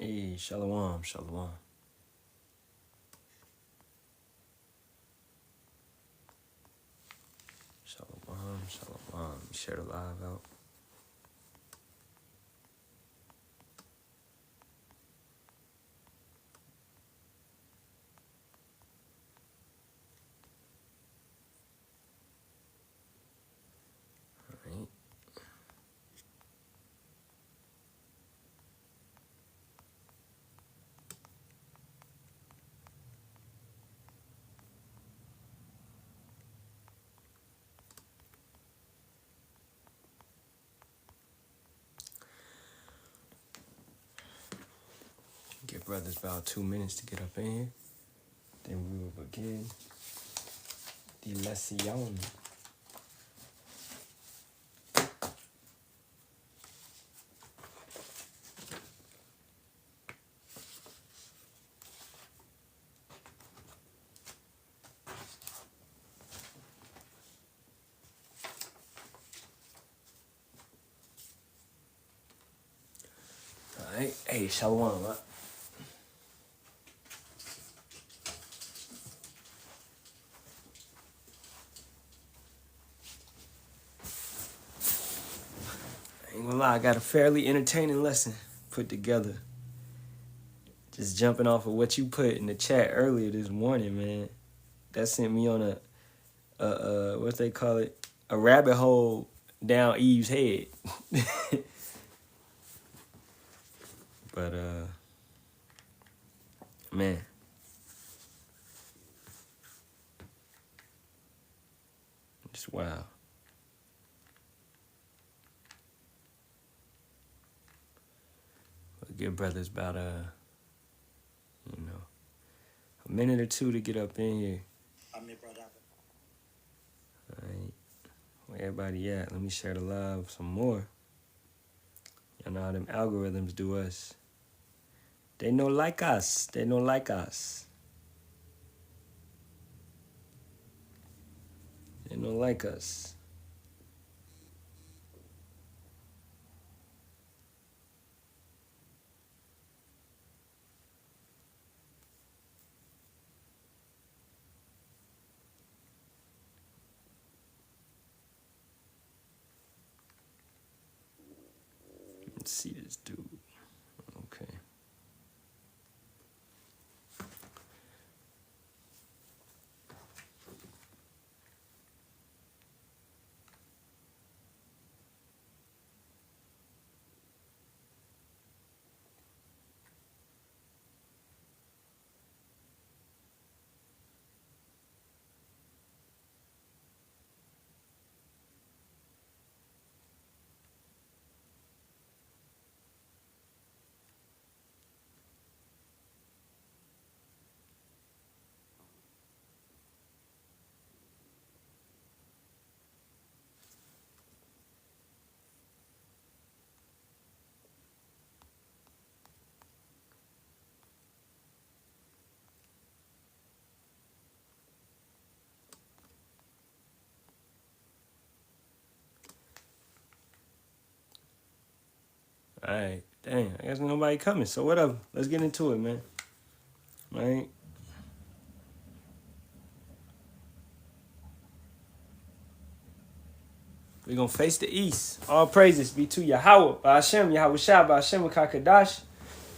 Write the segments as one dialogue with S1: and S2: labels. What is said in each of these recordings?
S1: Hey, Shalawam, Shalawam. Shalawam, Shalawam. Share the live out. All right. Give brothers about 2 minutes to get up in here. Then we will begin the lesson. All right. Hey, Shalawam. I ain't gonna lie, I got a fairly entertaining lesson put together. Just jumping off of what you put in the chat earlier this morning, man. That sent me on a what they call it, a rabbit hole down Eve's head. But man, it's wild. But give brothers about a minute or two to get up in here. All right, where everybody at? Let me share the live some more. Y'all know how them algorithms do us. They don't like us. They don't like us. They don't like us. Let's see this dude. Okay. All right. Dang, I guess nobody coming. So whatever. Let's get into it, man. All right. We're going to face the east. All praises be to Yahweh, Ba'ashem, Yahweh Shah, Ba'ashem, Kakadash.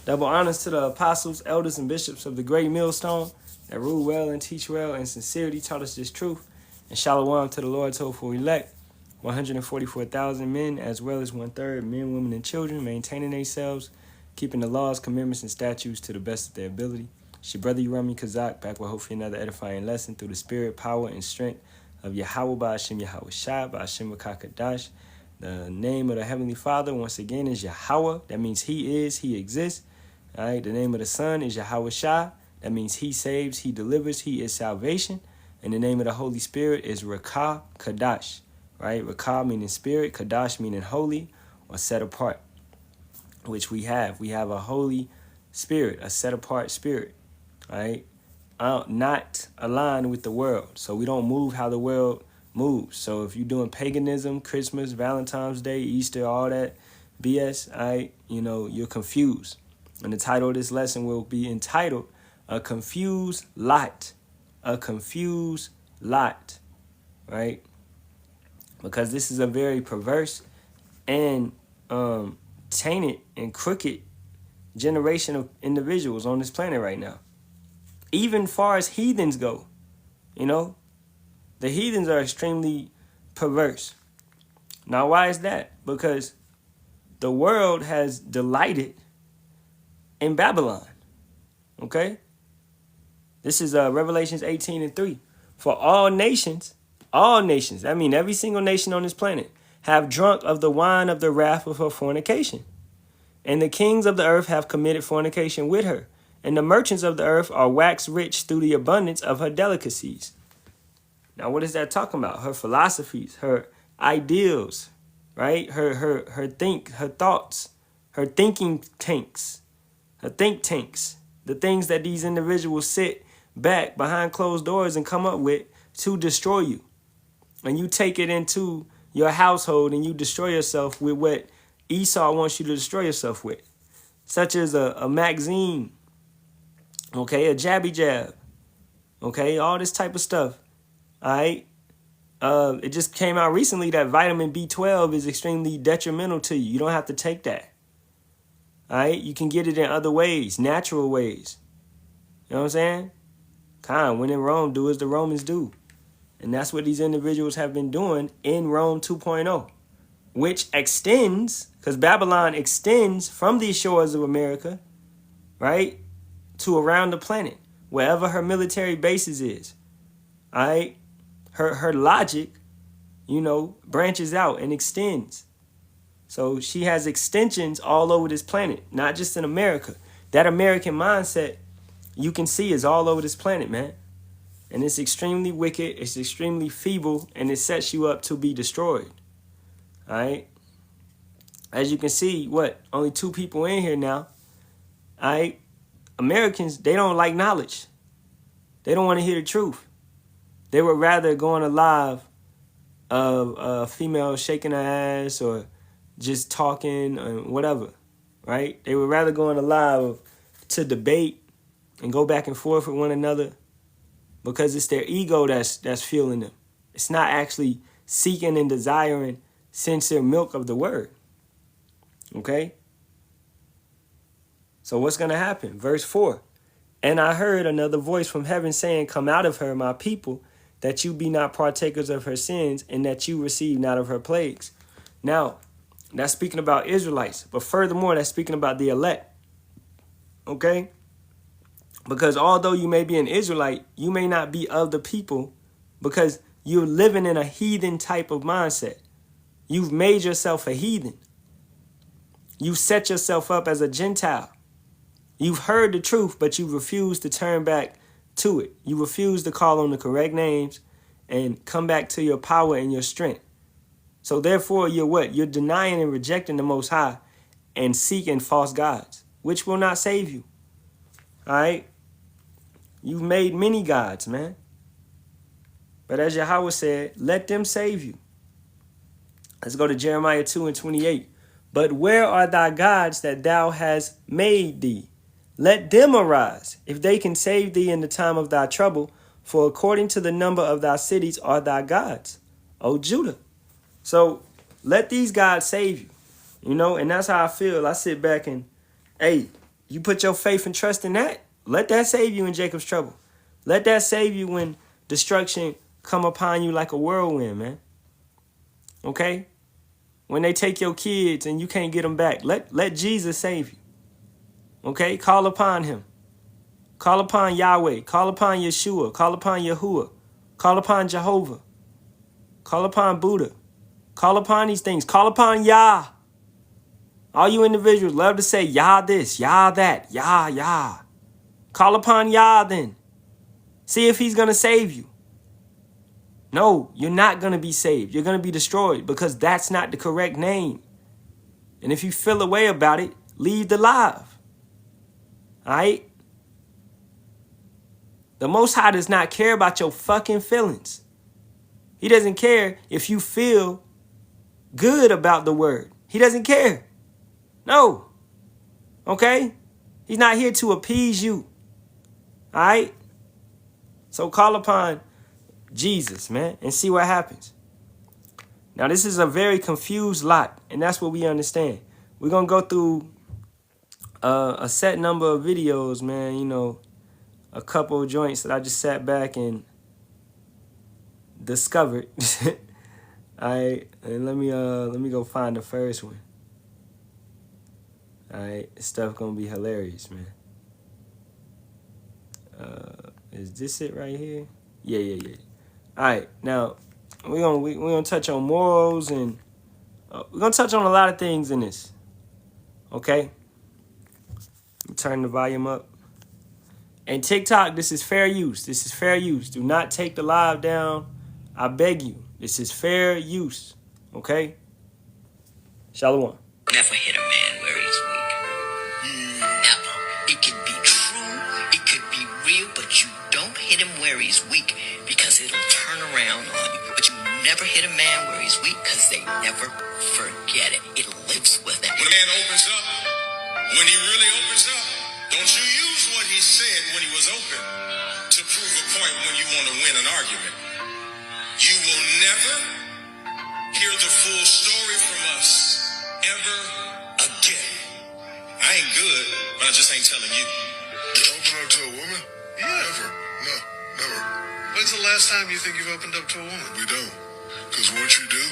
S1: Double honors to the apostles, elders, and bishops of the great millstone that rule well and teach well and sincerity taught us this truth. And shalom to the Lord's hopeful elect, 144,000 men, as well as 1/3 men, women, and children, maintaining themselves, keeping the laws, commandments, and statutes to the best of their ability. It's your brother Urami Kazak, back with hopefully another edifying lesson through the spirit, power, and strength of Yahweh Ba'ashem, Yahweh Shah, Ba'ashem Kakadash. The name of the Heavenly Father, once again, is Yahweh. That means He is, He exists. All right. The name of the Son is Yahweh Shah. That means He saves, He delivers, He is salvation. And the name of the Holy Spirit is Rakah Kadash. Right? Rakah meaning spirit, Kadash meaning holy or set apart, which we have. We have a holy spirit, a set apart spirit. Right? Not aligned with the world. So we don't move how the world moves. So if you're doing paganism, Christmas, Valentine's Day, Easter, all that BS, you're confused. And the title of this lesson will be entitled, A Confused Lot. A Confused Lot, right? Because this is a very perverse and tainted and crooked generation of individuals on this planet right now. Even far as heathens go, the heathens are extremely perverse. Now, why is that? Because the world has delighted in Babylon. Okay? This is Revelations 18:3. For all nations, I mean every single nation on this planet, have drunk of the wine of the wrath of her fornication. And the kings of the earth have committed fornication with her. And the merchants of the earth are waxed rich through the abundance of her delicacies. Now, what is that talking about? Her philosophies, her ideals, right? Her thoughts, her thinking tanks, her think tanks, the things that these individuals sit back behind closed doors and come up with to destroy you. And you take it into your household and you destroy yourself with what Esau wants you to destroy yourself with, such as a magazine, okay, a jabby jab, okay, all this type of stuff, all right? It just came out recently that vitamin B12 is extremely detrimental to you. You don't have to take that, all right? You can get it in other ways, natural ways. You know what I'm saying? When in Rome, do as the Romans do. And that's what these individuals have been doing in Rome 2.0, which extends, because Babylon extends from these shores of America, right, to around the planet, wherever her military bases is. All right? Her logic, branches out and extends. So she has extensions all over this planet, not just in America. That American mindset, you can see, is all over this planet, man. And it's extremely wicked, it's extremely feeble, and it sets you up to be destroyed. All right? As you can see, only 2 people in here now. All right? Americans, they don't like knowledge. They don't want to hear the truth. They would rather go on a live of a female shaking her ass or just talking or whatever, right? They would rather go on a live to debate and go back and forth with one another because it's their ego that's fueling them. It's not actually seeking and desiring sincere milk of the word, okay? So what's going to happen? Verse 4, and I heard another voice from heaven saying, come out of her, my people, that you be not partakers of her sins and that you receive not of her plagues. Now, that's speaking about Israelites, but furthermore, that's speaking about the elect, okay? Because although you may be an Israelite, you may not be of the people because you're living in a heathen type of mindset. You've made yourself a heathen. You've set yourself up as a Gentile. You've heard the truth, but you refuse to turn back to it. You refuse to call on the correct names and come back to your power and your strength. So therefore, you're what? You're denying and rejecting the Most High and seeking false gods, which will not save you. All right? You've made many gods, man. But as Yahweh said, let them save you. Let's go to Jeremiah 2:28. But where are thy gods that thou hast made thee? Let them arise, if they can save thee in the time of thy trouble, for according to the number of thy cities are thy gods, O Judah. So let these gods save you, and that's how I feel. I sit back and, hey, you put your faith and trust in that. Let that save you in Jacob's trouble. Let that save you when destruction come upon you like a whirlwind, man. Okay? When they take your kids and you can't get them back, let Jesus save you. Okay? Call upon him. Call upon Yahweh. Call upon Yeshua. Call upon Yahuwah. Call upon Jehovah. Call upon Buddha. Call upon these things. Call upon Yah. All you individuals love to say Yah this, Yah that, Yah, Yah. Call upon Yah then. See if he's going to save you. No, you're not going to be saved. You're going to be destroyed because that's not the correct name. And if you feel a way about it, leave the live. All right? The Most High does not care about your fucking feelings. He doesn't care if you feel good about the word. He doesn't care. No. Okay? He's not here to appease you. All right? So call upon Jesus, man, and see what happens. Now, this is a very confused lot, and that's what we understand. We're going to go through a set number of videos, man, you know, a couple of joints that I just sat back and discovered. All right, and let me go find the first one. All right, this stuff going to be hilarious, man. Is this it right here? Yeah. All right, now we're gonna touch on morals, and we're gonna touch on a lot of things in this. Okay, let me turn the volume up. And TikTok, this is fair use. This is fair use. Do not take the live down. I beg you. This is fair use. Okay. Shalawam.
S2: Never hit a man where he's weak. Never. It could be true, it could be real, but you don't hit him where he's weak because it'll turn around on you. But you never hit a man where he's weak because they never forget it. It lives with them.
S3: When a man opens up, when he really opens up, don't you use what he said when he was open to prove a point when you want to win an argument. You will never hear the full story from us ever again. I ain't good, but I just ain't telling you.
S4: You open up to a woman? Yeah. Never. No, never.
S5: When's the last time you think you've opened up to a woman?
S4: We don't. Because once you do,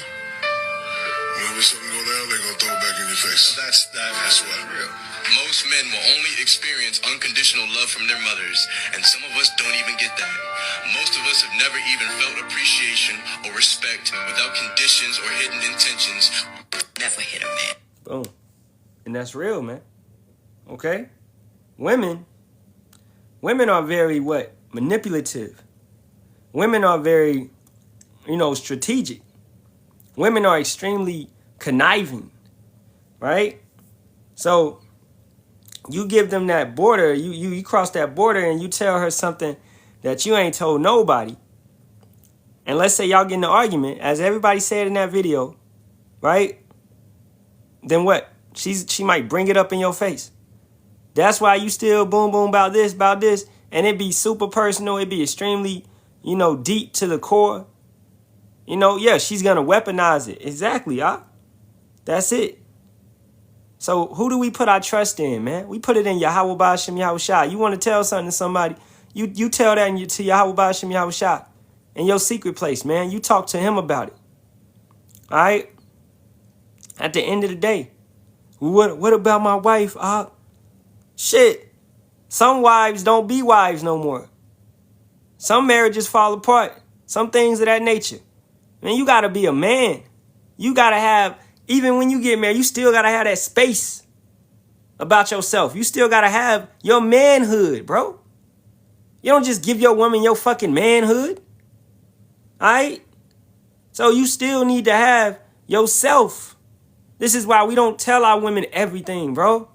S4: whenever something go down, they're going to throw it back in your face.
S5: So that's what real.
S6: Most men will only experience unconditional love from their mothers, and some of us don't even get that. Most of us have never even felt appreciation or respect without conditions or hidden intentions.
S2: Never hit a man.
S1: Boom. And that's real, man. Okay? Women are very what? Manipulative. Women are very, strategic. Women are extremely conniving, right? So you give them that border, you cross that border and you tell her something that you ain't told nobody. And let's say y'all get in an argument, as everybody said in that video, right? Then what? She might bring it up in your face. That's why you still boom about this, and it be super personal, it be extremely, deep to the core. Yeah, she's gonna weaponize it. Exactly, That's it. So who do we put our trust in, man? We put it in Yahweh Ba'ashem Yahushua. You want to tell something to somebody, you tell that to Yahweh Ba'ashem Yahushua in your secret place, man. You talk to him about it. All right? At the end of the day, what about my wife? Shit. Some wives don't be wives no more. Some marriages fall apart. Some things of that nature. Man, you got to be a man. You got to have, even when you get married, you still got to have that space about yourself. You still got to have your manhood, bro. You don't just give your woman your fucking manhood. All right? So you still need to have yourself. This is why we don't tell our women everything, bro.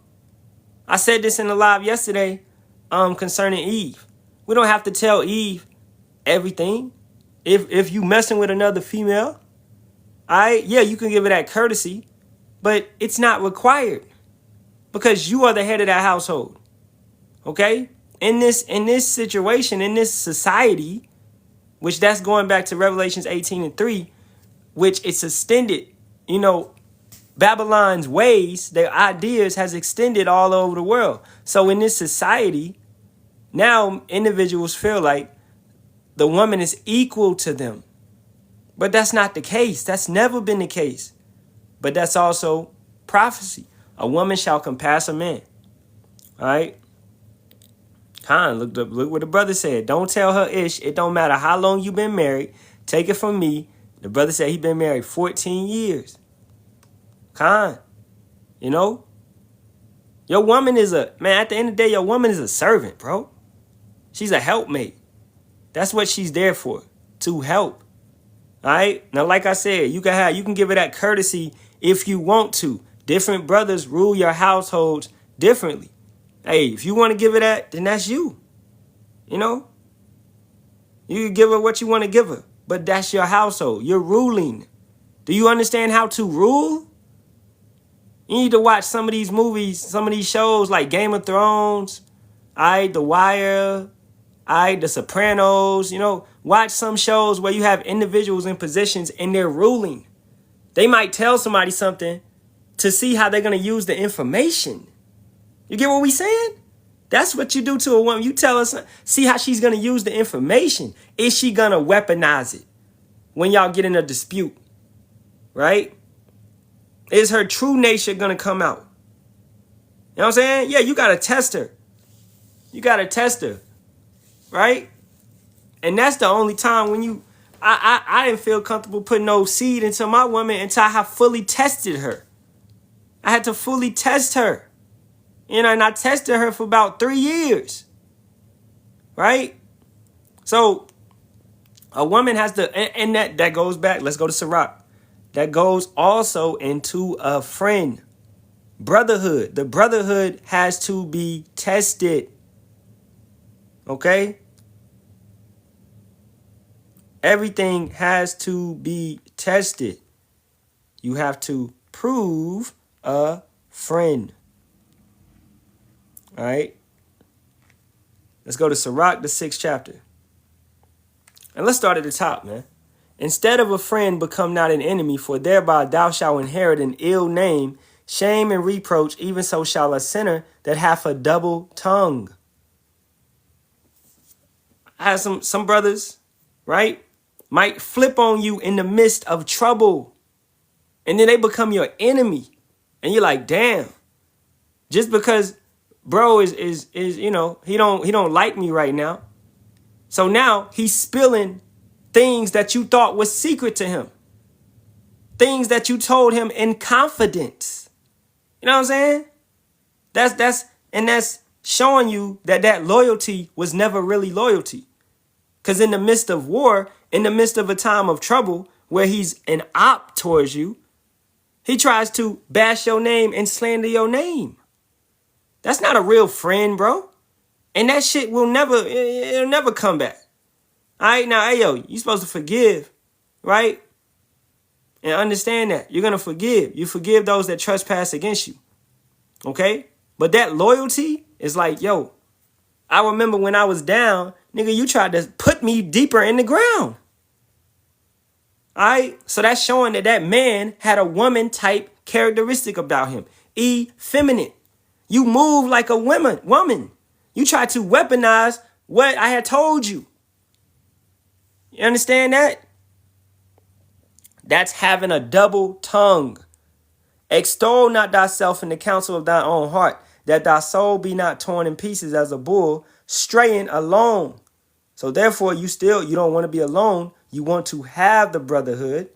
S1: I said this in the live yesterday concerning Eve. We don't have to tell Eve everything. If you messing with another female, you can give her that courtesy, but it's not required because you are the head of that household. Okay? In this situation, in this society, which that's going back to Revelations 18:3, which it's extended, Babylon's ways, their ideas has extended all over the world. So in this society, now individuals feel like the woman is equal to them. But that's not the case. That's never been the case. But that's also prophecy. A woman shall compass a man. All right? Look what the brother said. Don't tell her ish. It don't matter how long you been married. Take it from me. The brother said he been married 14 years. Your woman is at the end of the day, your woman is a servant, bro. She's a helpmate. That's what she's there for, to help. All right? Now, like I said, you can give her that courtesy if you want to. Different brothers rule your households differently. Hey, if you want to give her that, then that's you. You can give her what you want to give her, but that's your household. You're ruling. Do you understand how to rule? You need to watch some of these movies, some of these shows like Game of Thrones, The Wire, The Sopranos. Watch some shows where you have individuals in positions and they're ruling. They might tell somebody something to see how they're going to use the information. You get what we saying? That's what you do to a woman. You tell her, see how she's going to use the information. Is she going to weaponize it when y'all get in a dispute? Right? Is her true nature going to come out? You know what I'm saying? Yeah, you got to test her. You got to test her. Right? And that's the only time when I didn't feel comfortable putting no seed into my woman until I have fully tested her. I had to fully test her. And I tested her for about 3 years. Right? So a woman has to, and that goes back. Let's go to Sirach. That goes also into a friend. Brotherhood. The brotherhood has to be tested. Okay? Everything has to be tested. You have to prove a friend. All right. Let's go to Sirach, the 6th chapter. And let's start at the top, man. Instead of a friend, become not an enemy, for thereby thou shalt inherit an ill name, shame and reproach, even so shall a sinner that hath a double tongue. I have some brothers, right, might flip on you in the midst of trouble. And then they become your enemy. And you're like, damn, just because bro is he don't like me right now. So now he's spilling things that you thought was secret to him. Things that you told him in confidence. You know what I'm saying? That's showing you that loyalty was never really loyalty. Because in the midst of war, in the midst of a time of trouble where he's an op towards you, he tries to bash your name and slander your name. That's not a real friend, bro. And that shit it'll never come back. All right, now, hey, yo, you're supposed to forgive, right? And understand that. You're going to forgive. You forgive those that trespass against you, okay? But that loyalty is like, yo, I remember when I was down, nigga, you tried to put me deeper in the ground. All right? So that's showing that man had a woman-type characteristic about him. Effeminate. You move like a woman. You try to weaponize what I had told you. You understand that? That's having a double tongue. Extol not thyself in the counsel of thy own heart, that thy soul be not torn in pieces as a bull, straying alone. So therefore, you don't want to be alone. You want to have the brotherhood,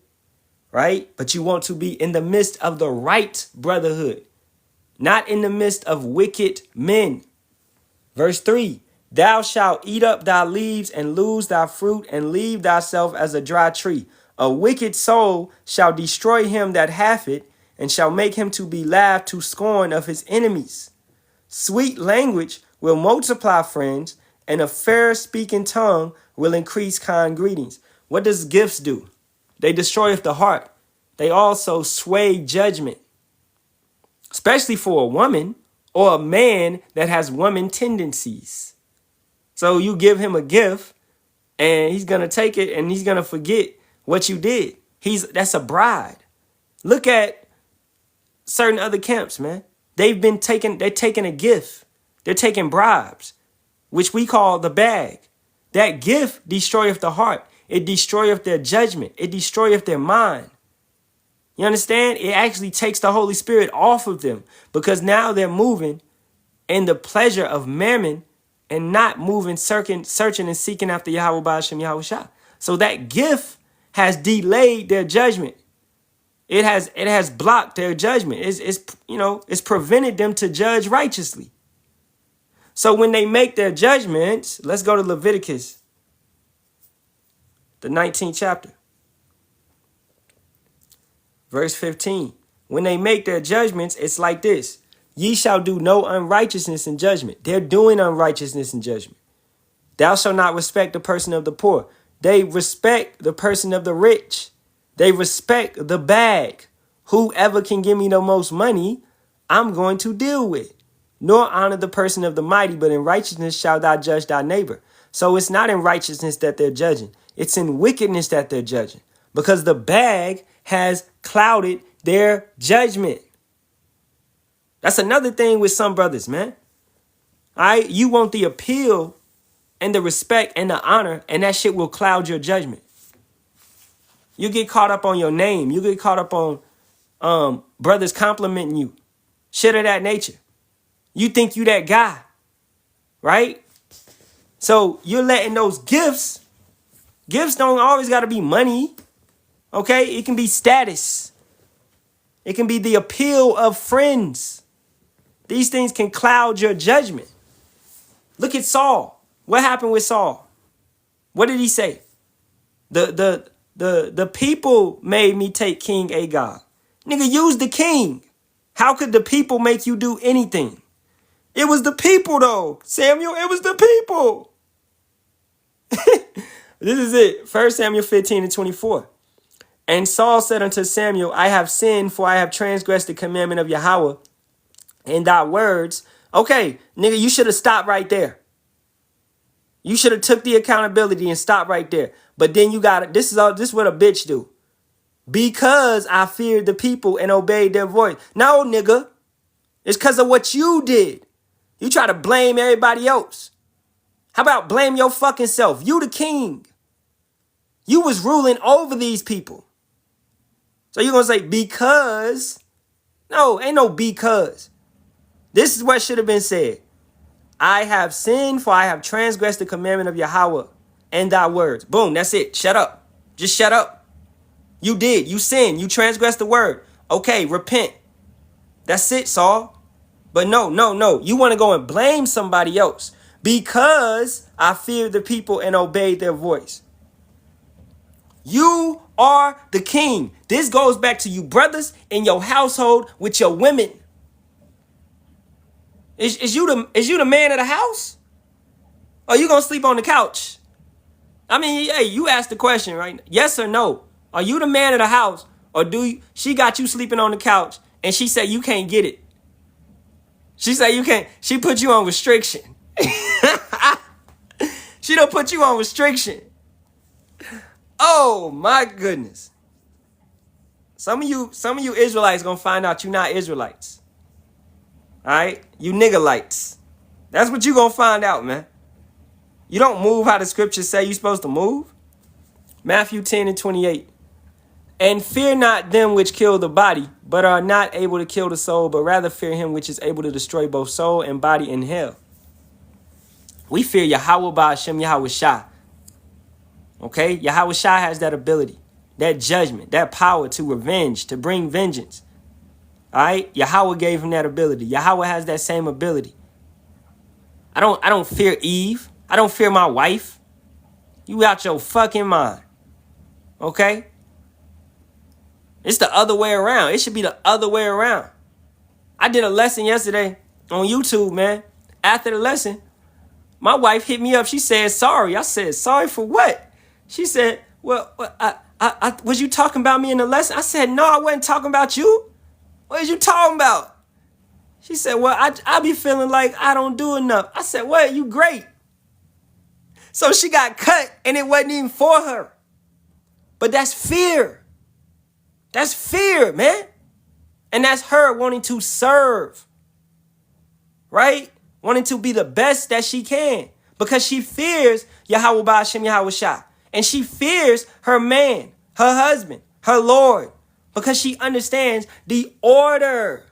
S1: right? But you want to be in the midst of the right brotherhood, not in the midst of wicked men. Verse 3, thou shalt eat up thy leaves and lose thy fruit and leave thyself as a dry tree. A wicked soul shall destroy him that hath it, and shall make him to be laughed to scorn of his enemies. Sweet language will multiply friends, and a fair speaking tongue will increase kind greetings. What does gifts do? They destroy the heart. They also sway judgment, especially for a woman or a man that has woman tendencies. So you give him a gift and he's going to take it and he's going to forget what you did. That's a bride. Look at certain other camps, man. They're taking a gift. They're taking bribes, which we call the bag. That gift destroyeth the heart. It destroyeth their judgment. It destroyeth their mind. You understand? It actually takes the Holy Spirit off of them because now they're moving in the pleasure of mammon and not moving, searching and seeking after Yahweh Ba'ashem Yahweh Shah. So that gift has delayed their judgment. It has blocked their judgment. It's prevented them to judge righteously. So when they make their judgments, let's go to Leviticus, the 19th chapter. Verse 15, when they make their judgments, it's like this. Ye shall do no unrighteousness in judgment. They're doing unrighteousness in judgment. Thou shalt not respect the person of the poor. They respect the person of the rich. They respect the bag. whoever can give me the most money, I'm going to deal with. Nor honor the person of the mighty, but in righteousness shall thou judge thy neighbor. So it's not in righteousness that they're judging. It's in wickedness that they're judging. Because the bag has clouded their judgment. That's another thing with some brothers, man. All right? You want the appeal and the respect and the honor, and that shit will cloud your judgment. You get caught up on your name. You get caught up on brothers complimenting you. Shit of that nature. You think you that guy, right? So you're letting those gifts don't always got to be money, okay? It can be status. It can be the appeal of friends. These things can cloud your judgment. Look at Saul. What happened with Saul? What did he say? The people made me take King Agag. Nigga, use the king. How could the people make you do anything? It was the people, though. Samuel, it was the people. This is it. 1 Samuel 15:24. And Saul said unto Samuel, I have sinned, for I have transgressed the commandment of Yahweh in thy words. Okay, nigga, you should have stopped right there. You should have took the accountability and stopped right there. But then you got it. This is what a bitch do. Because I feared the people and obeyed their voice. No, nigga. It's because of what you did. You try to blame everybody else. How about blame your fucking self? You the king. You was ruling over these people. So you're going to say because? No, ain't no because. This is what should have been said. I have sinned, for I have transgressed the commandment of Yahweh and thy words. Boom, that's it. Shut up. Just shut up. You did. You sinned. You transgressed the word. Okay, repent. That's it, Saul. But no. You want to go and blame somebody else. Because I feared the people and obeyed their voice. You are the king. This goes back to you brothers in your household with your women. Is you the man of the house? Or you gonna sleep on the couch? I mean, hey, you asked the question, right? Yes or no? Are you the man of the house? Or she got you sleeping on the couch and she said you can't get it? She said you can't. She put you on restriction. She don't put you on restriction. Oh my goodness. Some of you Israelites gonna find out you're not Israelites. All right? You nigga-lights. That's what you gonna find out, man. You don't move how the scriptures say you're supposed to move. Matthew 10:28. And fear not them which kill the body, but are not able to kill the soul, but rather fear him which is able to destroy both soul and body in hell. We fear Yahweh Ba'ashem Yahweh Shah. Okay? Yahweh Shah has that ability, that judgment, that power to revenge, to bring vengeance. All right? Yahweh gave him that ability. Yahweh has that same ability. I don't fear Eve. I don't fear my wife. You out your fucking mind. Okay? It's the other way around. It should be the other way around. I did a lesson yesterday on YouTube, man. After the lesson, my wife hit me up. She said, sorry. I said, sorry for what? She said, well, I was you talking about me in the lesson? I said, no, I wasn't talking about you. What are you talking about? She said, well, I be feeling like I don't do enough. I said, well, you great. So she got cut and it wasn't even for her. But that's fear. That's fear, man. And that's her wanting to serve. Right? Wanting to be the best that she can. Because she fears Yahweh Ba'ashem Yahweh Shah. And she fears her man, her husband, her Lord. Because she understands the order.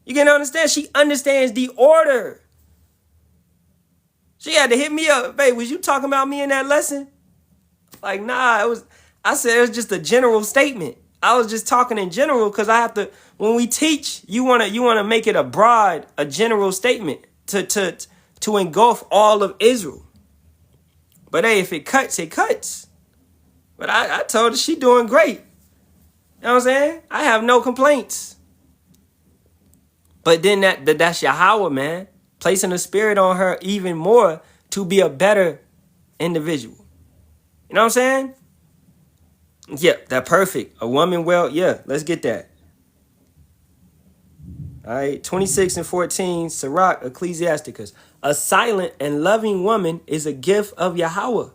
S1: You can understand? She understands the order. She had to hit me up. Babe, was you talking about me in that lesson? Like, nah, I said it was just a general statement. I was just talking in general because I have to, when we teach, you wanna make it a general statement to engulf all of Israel. But hey, if it cuts, it cuts. But I told her she doing great. You know what I'm saying? I have no complaints. But then that's Yahweh, man. Placing the spirit on her even more to be a better individual. You know what I'm saying? Yeah, that perfect. A woman, well, yeah, let's get that. All right, 26 and 14, Sirach, Ecclesiasticus. A silent and loving woman is a gift of Yahweh,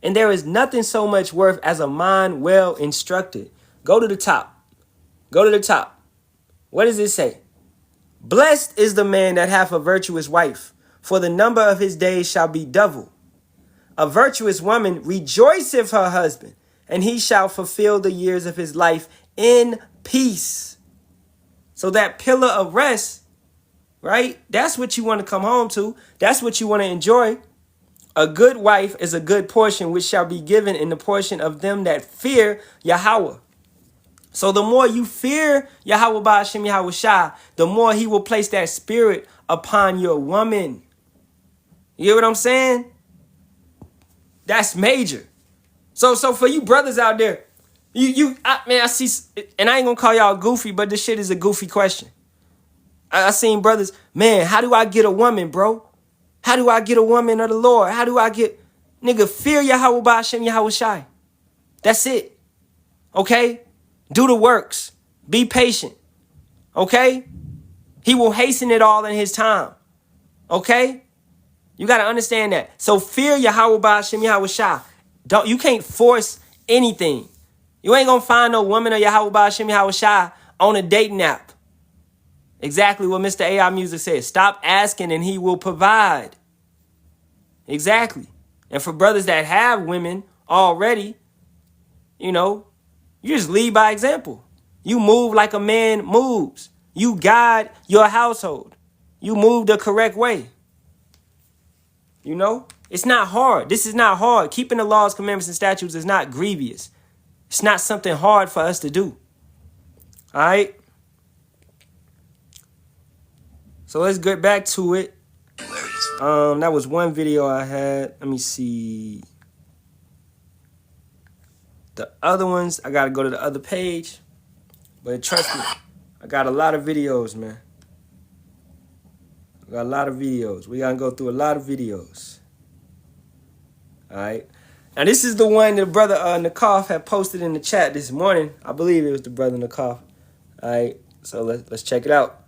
S1: and there is nothing so much worth as a mind well instructed. Go to the top. Go to the top. What does it say? Blessed is the man that hath a virtuous wife, for the number of his days shall be double. A virtuous woman rejoiceth her husband, and he shall fulfill the years of his life in peace. So that pillar of rest, right? That's what you want to come home to. That's what you want to enjoy. A good wife is a good portion, which shall be given in the portion of them that fear Yahweh. So the more you fear Yahweh Ba'ashem Yahweh Shai, the more he will place that spirit upon your woman. You get what I'm saying? That's major. So for you brothers out there, I see, and I ain't gonna call y'all goofy, but this shit is a goofy question. I seen brothers, man, how do I get a woman, bro? How do I get a woman of the Lord? How do I get, nigga, fear Yahweh Ba'ashem Yahweh Shai. That's it. Okay? Do the works. Be patient. Okay? He will hasten it all in his time. Okay? You got to understand that. So fear Yahweh Ba'ashem Yahweh Shai. You can't force anything. You ain't going to find no woman or Yahweh Ba'ashem Yahweh Shai on a dating app. Exactly what Mr. AI Music says. Stop asking and he will provide. Exactly. And for brothers that have women already, you just lead by example. You move like a man moves. You guide your household. You move the correct way. It's not hard. This is not hard. Keeping the laws, commandments, and statutes is not grievous. It's not something hard for us to do. All right? So let's get back to it. That was one video I had. Let me see. The other ones, I got to go to the other page. But trust me, I got a lot of videos, man. I got a lot of videos. We got to go through a lot of videos. All right. Now, this is the one that brother Nakaf had posted in the chat this morning. I believe it was the brother Nakaf. All right. So let's check it out.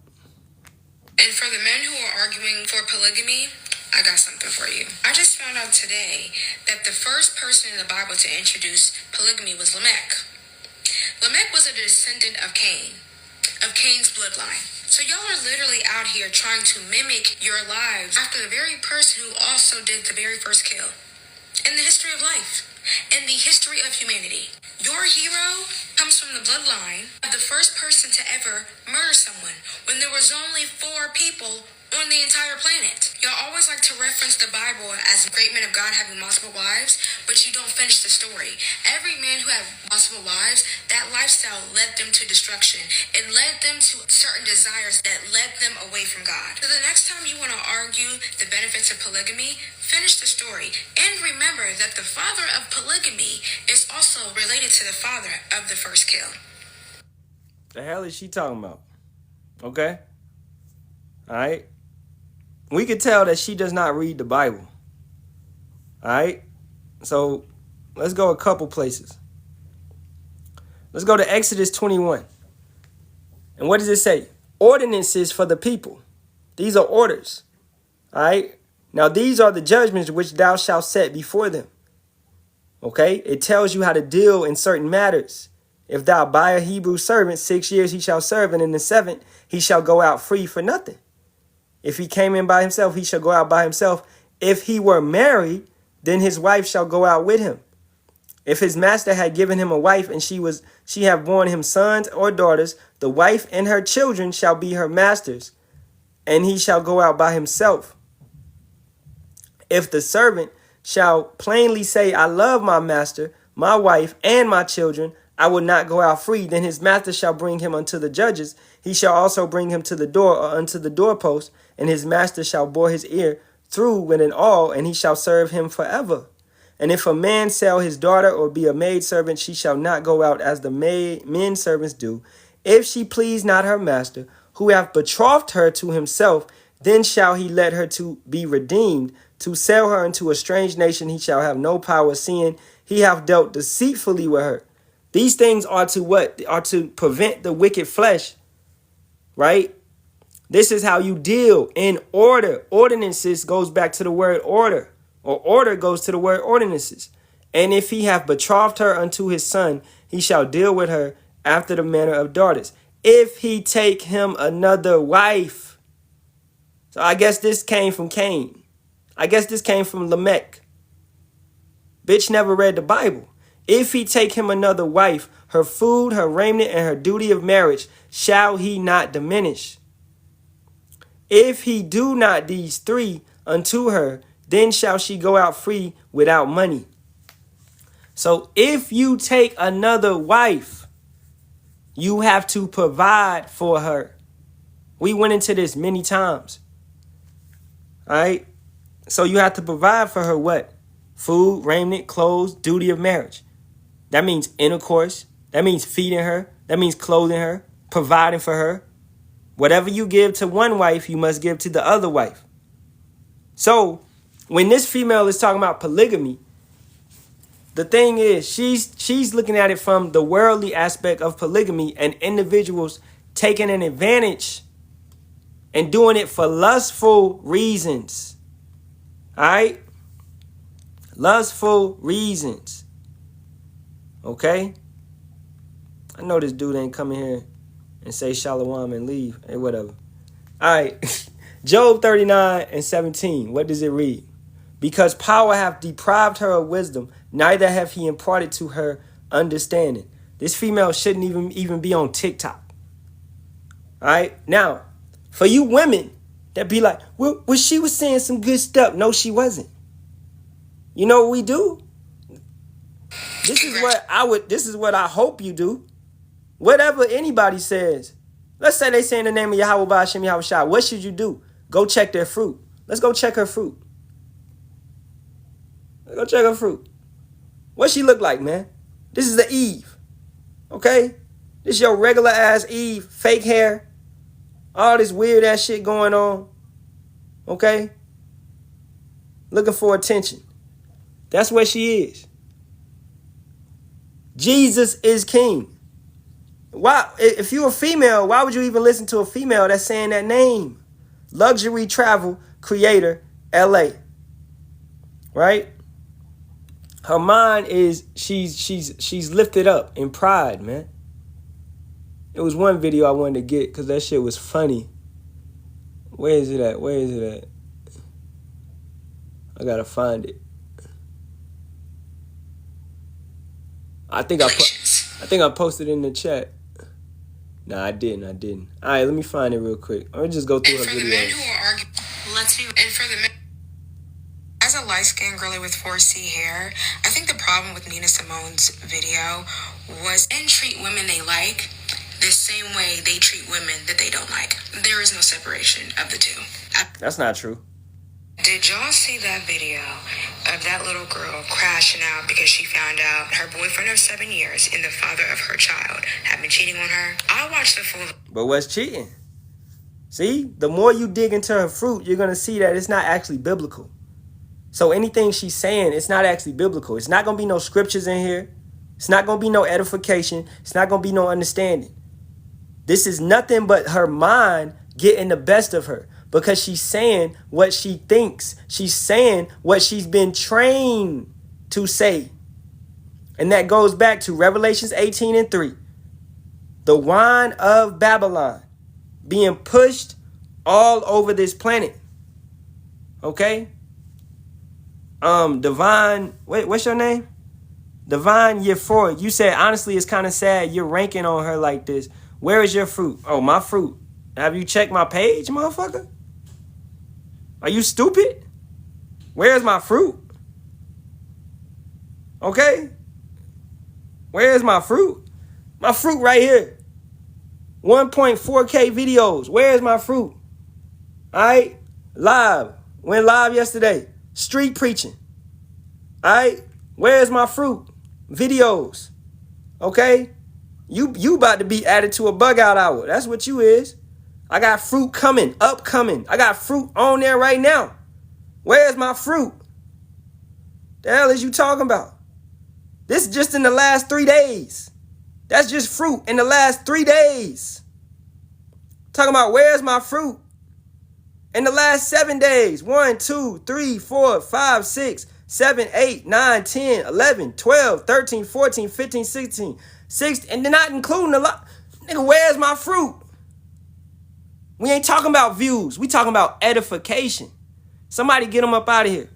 S7: And for the men who are arguing for polygamy, I got something for you. I just found out today that the first person in the Bible to introduce polygamy was Lamech. Lamech was a descendant of Cain, of Cain's bloodline. So y'all are literally out here trying to mimic your lives after the very person who also did the very first kill in the history of life, in the history of humanity. Your hero comes from the bloodline of the first person to ever murder someone when there was only 4 people on the entire planet. Y'all always like to reference the Bible as great men of God having multiple wives, but you don't finish the story. Every man who had multiple wives, that lifestyle led them to destruction. It led them to certain desires that led them away from God. So the next time you want to argue the benefits of polygamy, finish the story. And remember that the father of polygamy is also related to the father of the first kill.
S1: The hell is she talking about? Okay? All right? We could tell that she does not read the Bible. All right? So let's go a couple places. Let's go to Exodus 21. And what does it say? Ordinances for the people. These are orders. All right? Now these are the judgments which thou shalt set before them. Okay? It tells you how to deal in certain matters. If thou buy a Hebrew servant, 6 years he shall serve, and in the 7th he shall go out free for nothing. If he came in by himself, he shall go out by himself. If he were married, then his wife shall go out with him. If his master had given him a wife, and she have borne him sons or daughters, the wife and her children shall be her master's, and he shall go out by himself. If the servant shall plainly say, I love my master, my wife, and my children, I will not go out free, then his master shall bring him unto the judges. He shall also bring him to the door or unto the doorpost, and his master shall bore his ear through with an awl, and he shall serve him forever. And if a man sell his daughter or be a maidservant, she shall not go out as the men servants do. If she please not her master, who hath betrothed her to himself, then shall he let her to be redeemed. To sell her into a strange nation he shall have no power, seeing he hath dealt deceitfully with her. These things are to what? Are to prevent the wicked flesh, right? This is how you deal in order. Ordinances goes back to the word order, or order goes to the word ordinances. And if he have betrothed her unto his son, he shall deal with her after the manner of daughters. If he take him another wife. So I guess this came from Cain. I guess this came from Lamech. Bitch never read the Bible. If he take him another wife, her food, her raiment, and her duty of marriage, shall he not diminish? If he do not these three unto her, then shall she go out free without money. So if you take another wife, you have to provide for her. We went into this many times. All right. So you have to provide for her what? Food, raiment, clothes, duty of marriage. That means intercourse. That means feeding her. That means clothing her, providing for her. Whatever you give to one wife, you must give to the other wife. So when this female is talking about polygamy, the thing is, she's looking at it from the worldly aspect of polygamy and individuals taking an advantage and doing it for lustful reasons. All right? Lustful reasons. Okay? I know this dude ain't coming here and say shalawam and leave. Hey, whatever. All right. Job 39:17. What does it read? Because power hath deprived her of wisdom, neither have he imparted to her understanding. This female shouldn't even be on TikTok. All right. Now, for you women that be like, well, she was saying some good stuff. No, she wasn't. You know what we do? This is what I hope you do. Whatever anybody says. Let's say they say in the name of Yahweh Ba'ashem Yahweh Shai. What should you do? Go check their fruit. Let's go check her fruit. Let's go check her fruit. What she look like, man? This is the Eve. Okay? This your regular ass Eve. Fake hair. All this weird ass shit going on. Okay? Looking for attention. That's where she is. Jesus is king. Why, if you're a female, why would you even listen to a female that's saying that name? Luxury travel creator, LA. Right? Her mind is, she's lifted up in pride, man. It was one video I wanted to get because that shit was funny. Where is it at? Where is it at? I gotta find it. I think I posted it in the chat. Nah, I didn't. All right, let me find it real quick. Let me just go through her video.
S7: And for the men who are arguing, and for the men, as a light-skinned girly with 4C hair, I think the problem with Nina Simone's video was men treat women they like the same way they treat women that they don't like. There is no separation of the two.
S1: That's not true.
S7: Did y'all see that video of that little girl crashing out because she found out her boyfriend of 7 years and the father of her child had been cheating on her? I watched the full...
S1: But what's cheating? See, the more you dig into her fruit, you're going to see that it's not actually biblical. So anything she's saying, it's not actually biblical. It's not going to be no scriptures in here. It's not going to be no edification. It's not going to be no understanding. This is nothing but her mind getting the best of her. Because she's saying what she thinks. She's saying what she's been trained to say. And that goes back to Revelations 18:3. The wine of Babylon being pushed all over this planet. Okay? Divine, wait, what's your name? Divine Euphoric. You said, honestly, it's kind of sad you're ranking on her like this. Where is your fruit? Oh, my fruit. Have you checked my page, motherfucker? Are you stupid? Where's my fruit? Okay? Where's my fruit? My fruit right here. 1.4K videos. Where's my fruit? All right? Live. Went live yesterday. Street preaching. All right? Where's my fruit? Videos. Okay? You about to be added to a bug out hour. That's what you is. I got fruit coming, upcoming. I got fruit on there right now. Where's my fruit? The hell is you talking about? This is just in the last 3 days. That's just fruit in the last 3 days. Talking about where's my fruit? In the last 7 days, 1, 2, 3, 4, 5, 6, 7, 8, 9, 10, 11, 12, 13, 14, 15, 16, 16, and they're not including a lot. Nigga, where's my fruit? We ain't talking about views. We talking about edification. Somebody get them up out of here.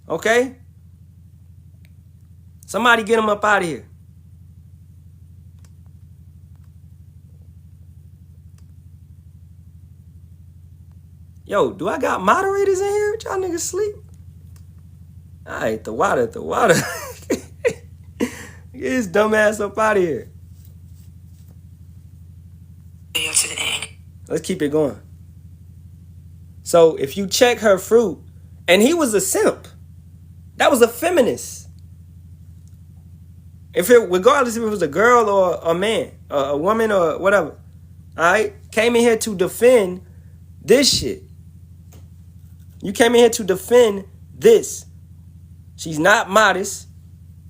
S1: Okay? Somebody get them up out of here. Yo, do I got moderators in here? Y'all niggas sleep? All right, the water. Get his dumb ass up out of here. Let's keep it going. So if you check her fruit, and he was a simp. That was a feminist. Regardless if it was a girl or a man, a woman or whatever. All right? Came in here to defend this shit. You came in here to defend this. She's not modest.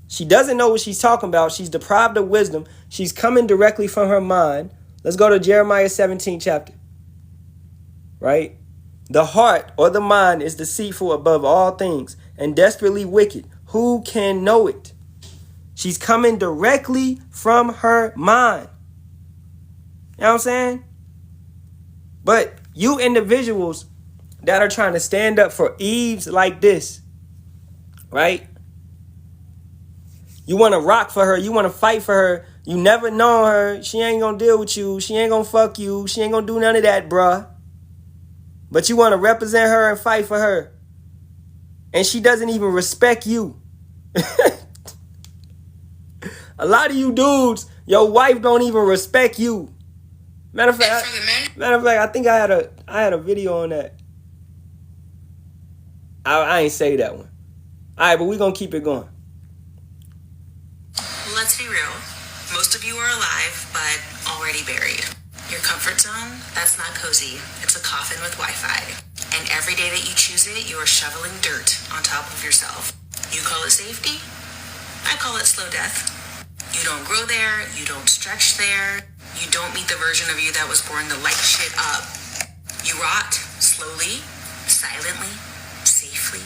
S1: She doesn't know what she's talking about. She's deprived of wisdom. She's coming directly from her mind. Let's go to Jeremiah 17 chapter. Right? The heart or the mind is deceitful above all things and desperately wicked. Who can know it? She's coming directly from her mind. You know what I'm saying? But you individuals that are trying to stand up for Eves like this, right? You want to rock for her. You want to fight for her. You never know her. She ain't going to deal with you. She ain't going to fuck you. She ain't going to do none of that, bruh. But you want to represent her and fight for her. And she doesn't even respect you. A lot of you dudes, your wife don't even respect you. Matter of fact, I think I had a video on that. I ain't say that one. All right, but we're going to keep it going.
S8: Let's be real. Most of you are alive, but already buried. Your comfort zone, that's not cozy. It's a coffin with Wi-Fi. And every day that you choose it, you are shoveling dirt on top of yourself. You call it safety? I call it slow death. You don't grow there. You don't stretch there. You don't meet the version of you that was born to light shit up. You rot slowly, silently, safely.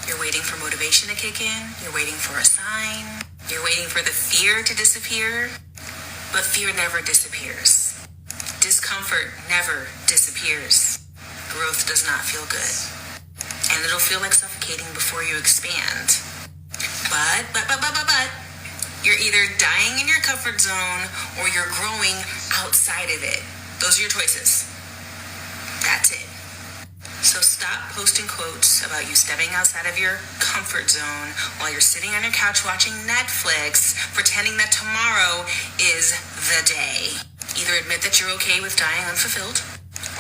S8: You're waiting for motivation to kick in. You're waiting for a sign. You're waiting for the fear to disappear. But fear never disappears. Discomfort never disappears. Growth does not feel good. And it'll feel like suffocating before you expand. But, you're either dying in your comfort zone or you're growing outside of it. Those are your choices. That's it. So stop posting quotes about you stepping outside of your comfort zone while you're sitting on your couch watching Netflix, pretending that tomorrow is the day. Either admit that you're okay with dying unfulfilled,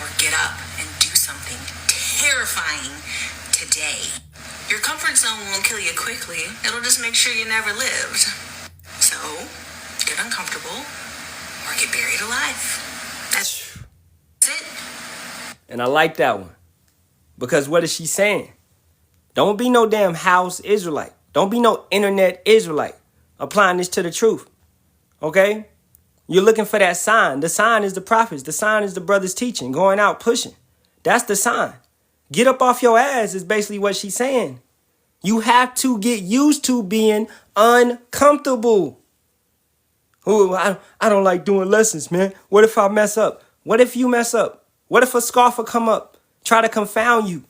S8: or get up and do something terrifying today. Your comfort zone won't kill you quickly. It'll just make sure you never lived. So, get uncomfortable or get buried alive. That's it.
S1: And I like that one. Because what is she saying? Don't be no damn house Israelite. Don't be no internet Israelite applying this to the truth. Okay? You're looking for that sign. The sign is the prophets. The sign is the brothers teaching, going out, pushing. That's the sign. Get up off your ass is basically what she's saying. You have to get used to being uncomfortable. Oh, I don't like doing lessons, man. What if I mess up? What if you mess up? What if a scoffer come up, try to confound you?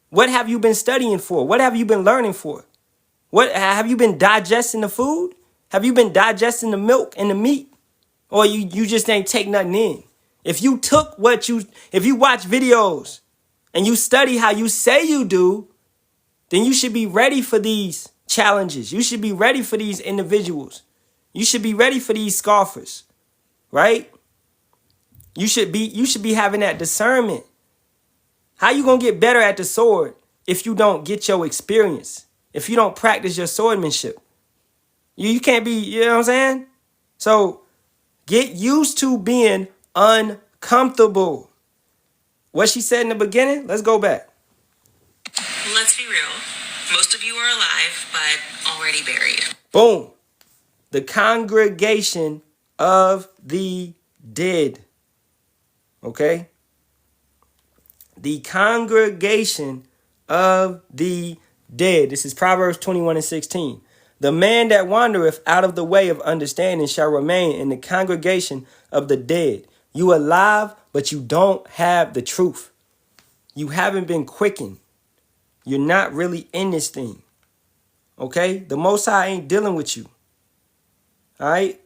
S1: What have you been studying for? What have you been learning for? What have you been digesting the food? Have you been digesting the milk and the meat? Or you just ain't take nothing in? If you watch videos and you study how you say you do, then you should be ready for these challenges. You should be ready for these individuals. You should be ready for these scoffers, right? You should be having that discernment. How you gonna get better at the sword if you don't get your experience? If you don't practice your swordmanship? You can't be, you know what I'm saying? So get used to being uncomfortable. What she said in the beginning, let's go back.
S8: Let's be real. Most of you are alive, but already buried.
S1: Boom. The congregation of the dead. Okay? the congregation of the dead. This is Proverbs 21:16. The man that wandereth out of the way of understanding shall remain in the congregation of the dead. You alive, but you don't have the truth. You haven't been quickened. You're not really in this thing. Okay? The Most High ain't dealing with you. All right?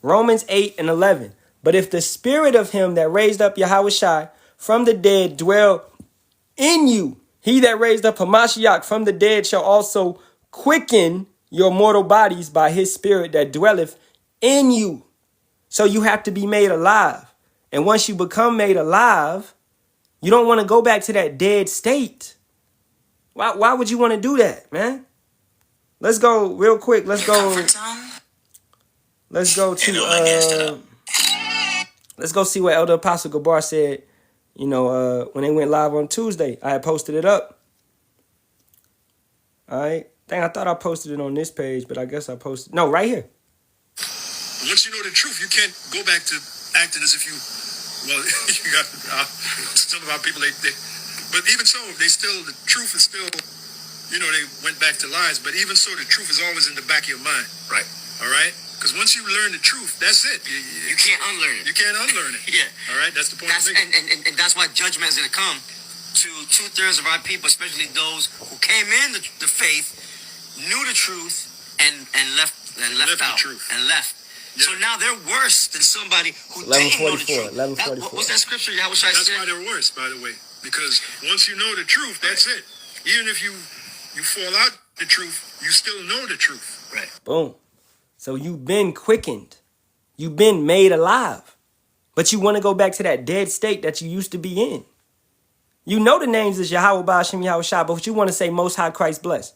S1: Romans 8:11. But if the spirit of him that raised up Yahushua from the dead dwell in you, he that raised up Hamashiach from the dead shall also quicken your mortal bodies by his spirit that dwelleth in you. So you have to be made alive. And once you become made alive, you don't want to go back to that dead state. Why would you want to do that, man? Let's go real quick. Let's go to let's go see what Elder Apostle Gabar said, when they went live on Tuesday. I had posted it up. All right. I thought I posted it on this page, but I guess I posted. No, right here.
S5: Once you know the truth, you can't go back to acting as if you got some of our people, but even so, the truth is still, they went back to lies, but even so, the truth is always in the back of your mind.
S6: Right.
S5: All right? Because once you learn the truth, that's it.
S6: You can't unlearn it.
S5: You can't unlearn it.
S6: Yeah.
S5: All right? That's the point.
S6: And that's why judgment is going to come to 2/3 of our people, especially those who came in the faith, knew the truth, and left out.
S5: The truth.
S6: And left.
S5: Yeah.
S6: So now they're worse than somebody who didn't know the truth.
S1: 11:44.
S6: What's that scripture? That's
S5: why they're worse, by the way. Because once you know the truth, that's it. Even if you fall out the truth, you still know the truth.
S6: Right.
S1: Boom. So you've been quickened. You've been made alive. But you want to go back to that dead state that you used to be in. You know the names is Yahweh Ba'ashem Yahushua, but you want to say Most High Christ bless.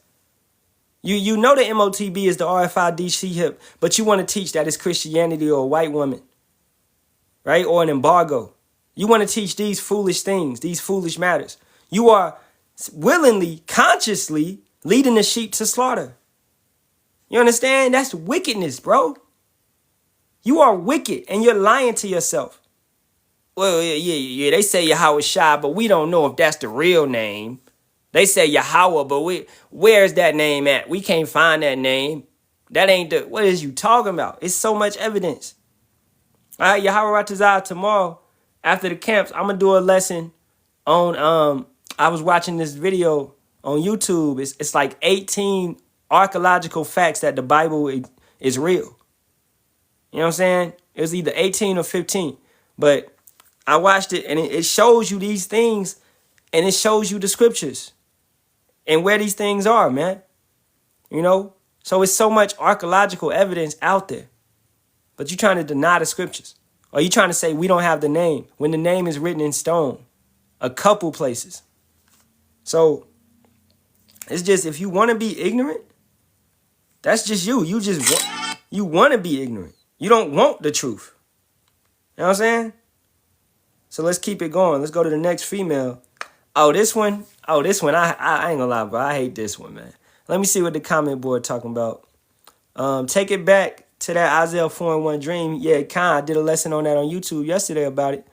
S1: You know the MOTB is the RFID hip, but you want to teach that it's Christianity or a white woman, right? Or an embargo. You want to teach these foolish things, these foolish matters. You are willingly, consciously leading the sheep to slaughter. You understand? That's wickedness, bro. You are wicked and you're lying to yourself. Well, yeah, they say Yahweh Shai, but we don't know if that's the real name. They say Yahweh, but where's that name at? We can't find that name. That ain't what is you talking about? It's so much evidence. All right, Yahweh Ratazah, tomorrow after the camps, I'm going to do a lesson on, I was watching this video on YouTube. It's like 18 archaeological facts that the Bible is real. You know what I'm saying? It was either 18 or 15, but I watched it and it shows you these things and it shows you the scriptures and where these things are, man. So it's so much archaeological evidence out there. But you're trying to deny the scriptures. Or you're trying to say we don't have the name when the name is written in stone. A couple places. So it's just, if you want to be ignorant, that's just you. You want to be ignorant. You don't want the truth. You know what I'm saying? So let's keep it going. Let's go to the next female. This one, I ain't gonna lie, bro. I hate this one, man. Let me see what the comment board talking about. Take it back to that Isaiah 4:1 dream. Yeah, Khan did a lesson on that on YouTube yesterday about it.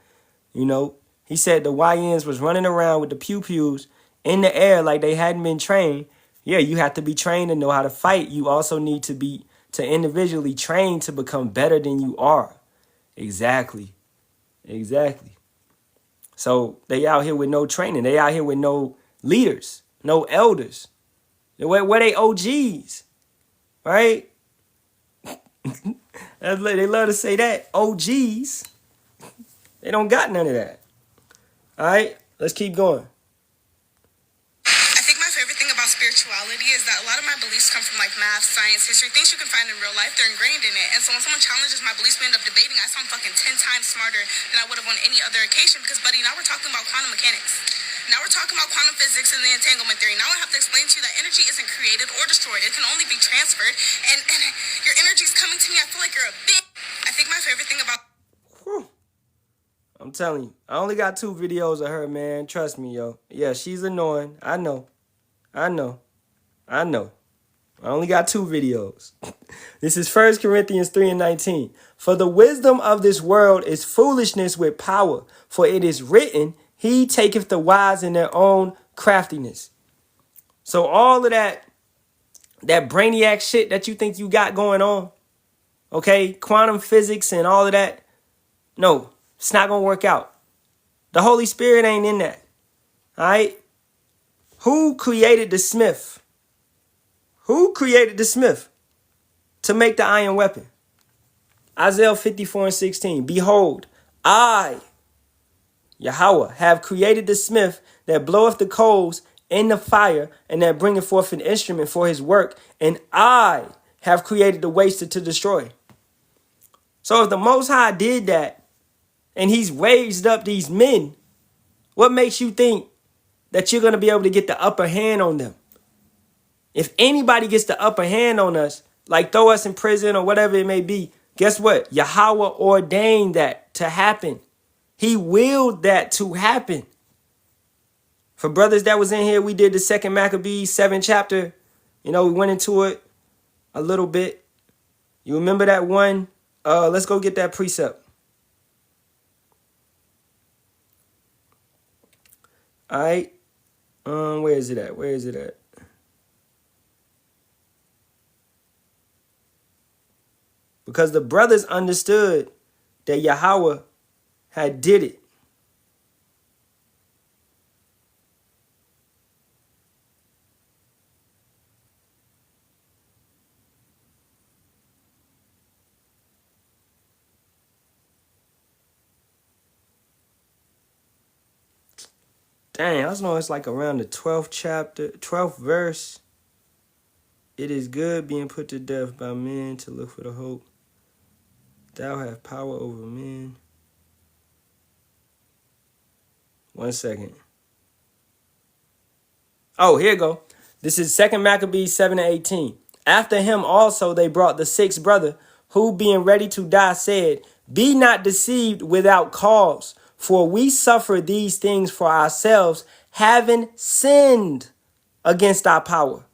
S1: He said the YNs was running around with the pew-pews in the air like they hadn't been trained. Yeah, you have to be trained to know how to fight. You also need to individually train to become better than you are. Exactly. So they out here with no training. They out here with no leaders, no elders. Where they OGs, right? They love to say that. OGs. They don't got none of that. All right, let's keep going.
S7: I think my favorite thing about spirituality is that a lot of my beliefs come from like math, science, history, things you can find in real life. They're ingrained in it. And so when someone challenges my beliefs, we end up debating. I sound fucking 10 times smarter than I would have on any other occasion because, buddy, now we're talking about quantum mechanics. Now we're talking about quantum physics and the entanglement theory. Now I have to explain to you that energy isn't created or destroyed. It can only be transferred. And your energy is coming to me. I feel like you're a bitch. I think my favorite thing about...
S1: Whew. I'm telling you, I only got 2 videos of her, man. Trust me, yo. Yeah, she's annoying. I know. I only got 2 videos. This is 1 Corinthians 3:19. For the wisdom of this world is foolishness with power. For it is written, He taketh the wise in their own craftiness. So all of that brainiac shit that you think you got going on, okay, quantum physics and all of that, no, it's not going to work out. The Holy Spirit ain't in that. All right? Who created the smith? Who created the smith to make the iron weapon? Isaiah 54:16. Behold, I, Yahweh, have created the smith that bloweth the coals in the fire and that bringeth forth an instrument for his work. And I have created the waster to destroy. So if the Most High did that and he's raised up these men, what makes you think that you're going to be able to get the upper hand on them? If anybody gets the upper hand on us, like throw us in prison or whatever it may be, guess what? Yahweh ordained that to happen. He willed that to happen. For brothers that was in here, we did the 2nd Maccabees 7th chapter. You know, we went into it a little bit. You remember that one? Let's go get that precept. All right. Where is it at? Where is it at? Because the brothers understood that Yahweh had did it. Dang, I just know it's like around the 12th chapter, 12th verse. It is good being put to death by men to look for the hope. Thou have power over men. 1 second. Oh, here you go. This is 2nd Maccabees 7:18. After him also they brought the 6th brother, who being ready to die said, Be not deceived without cause, for we suffer these things for ourselves, having sinned against our power.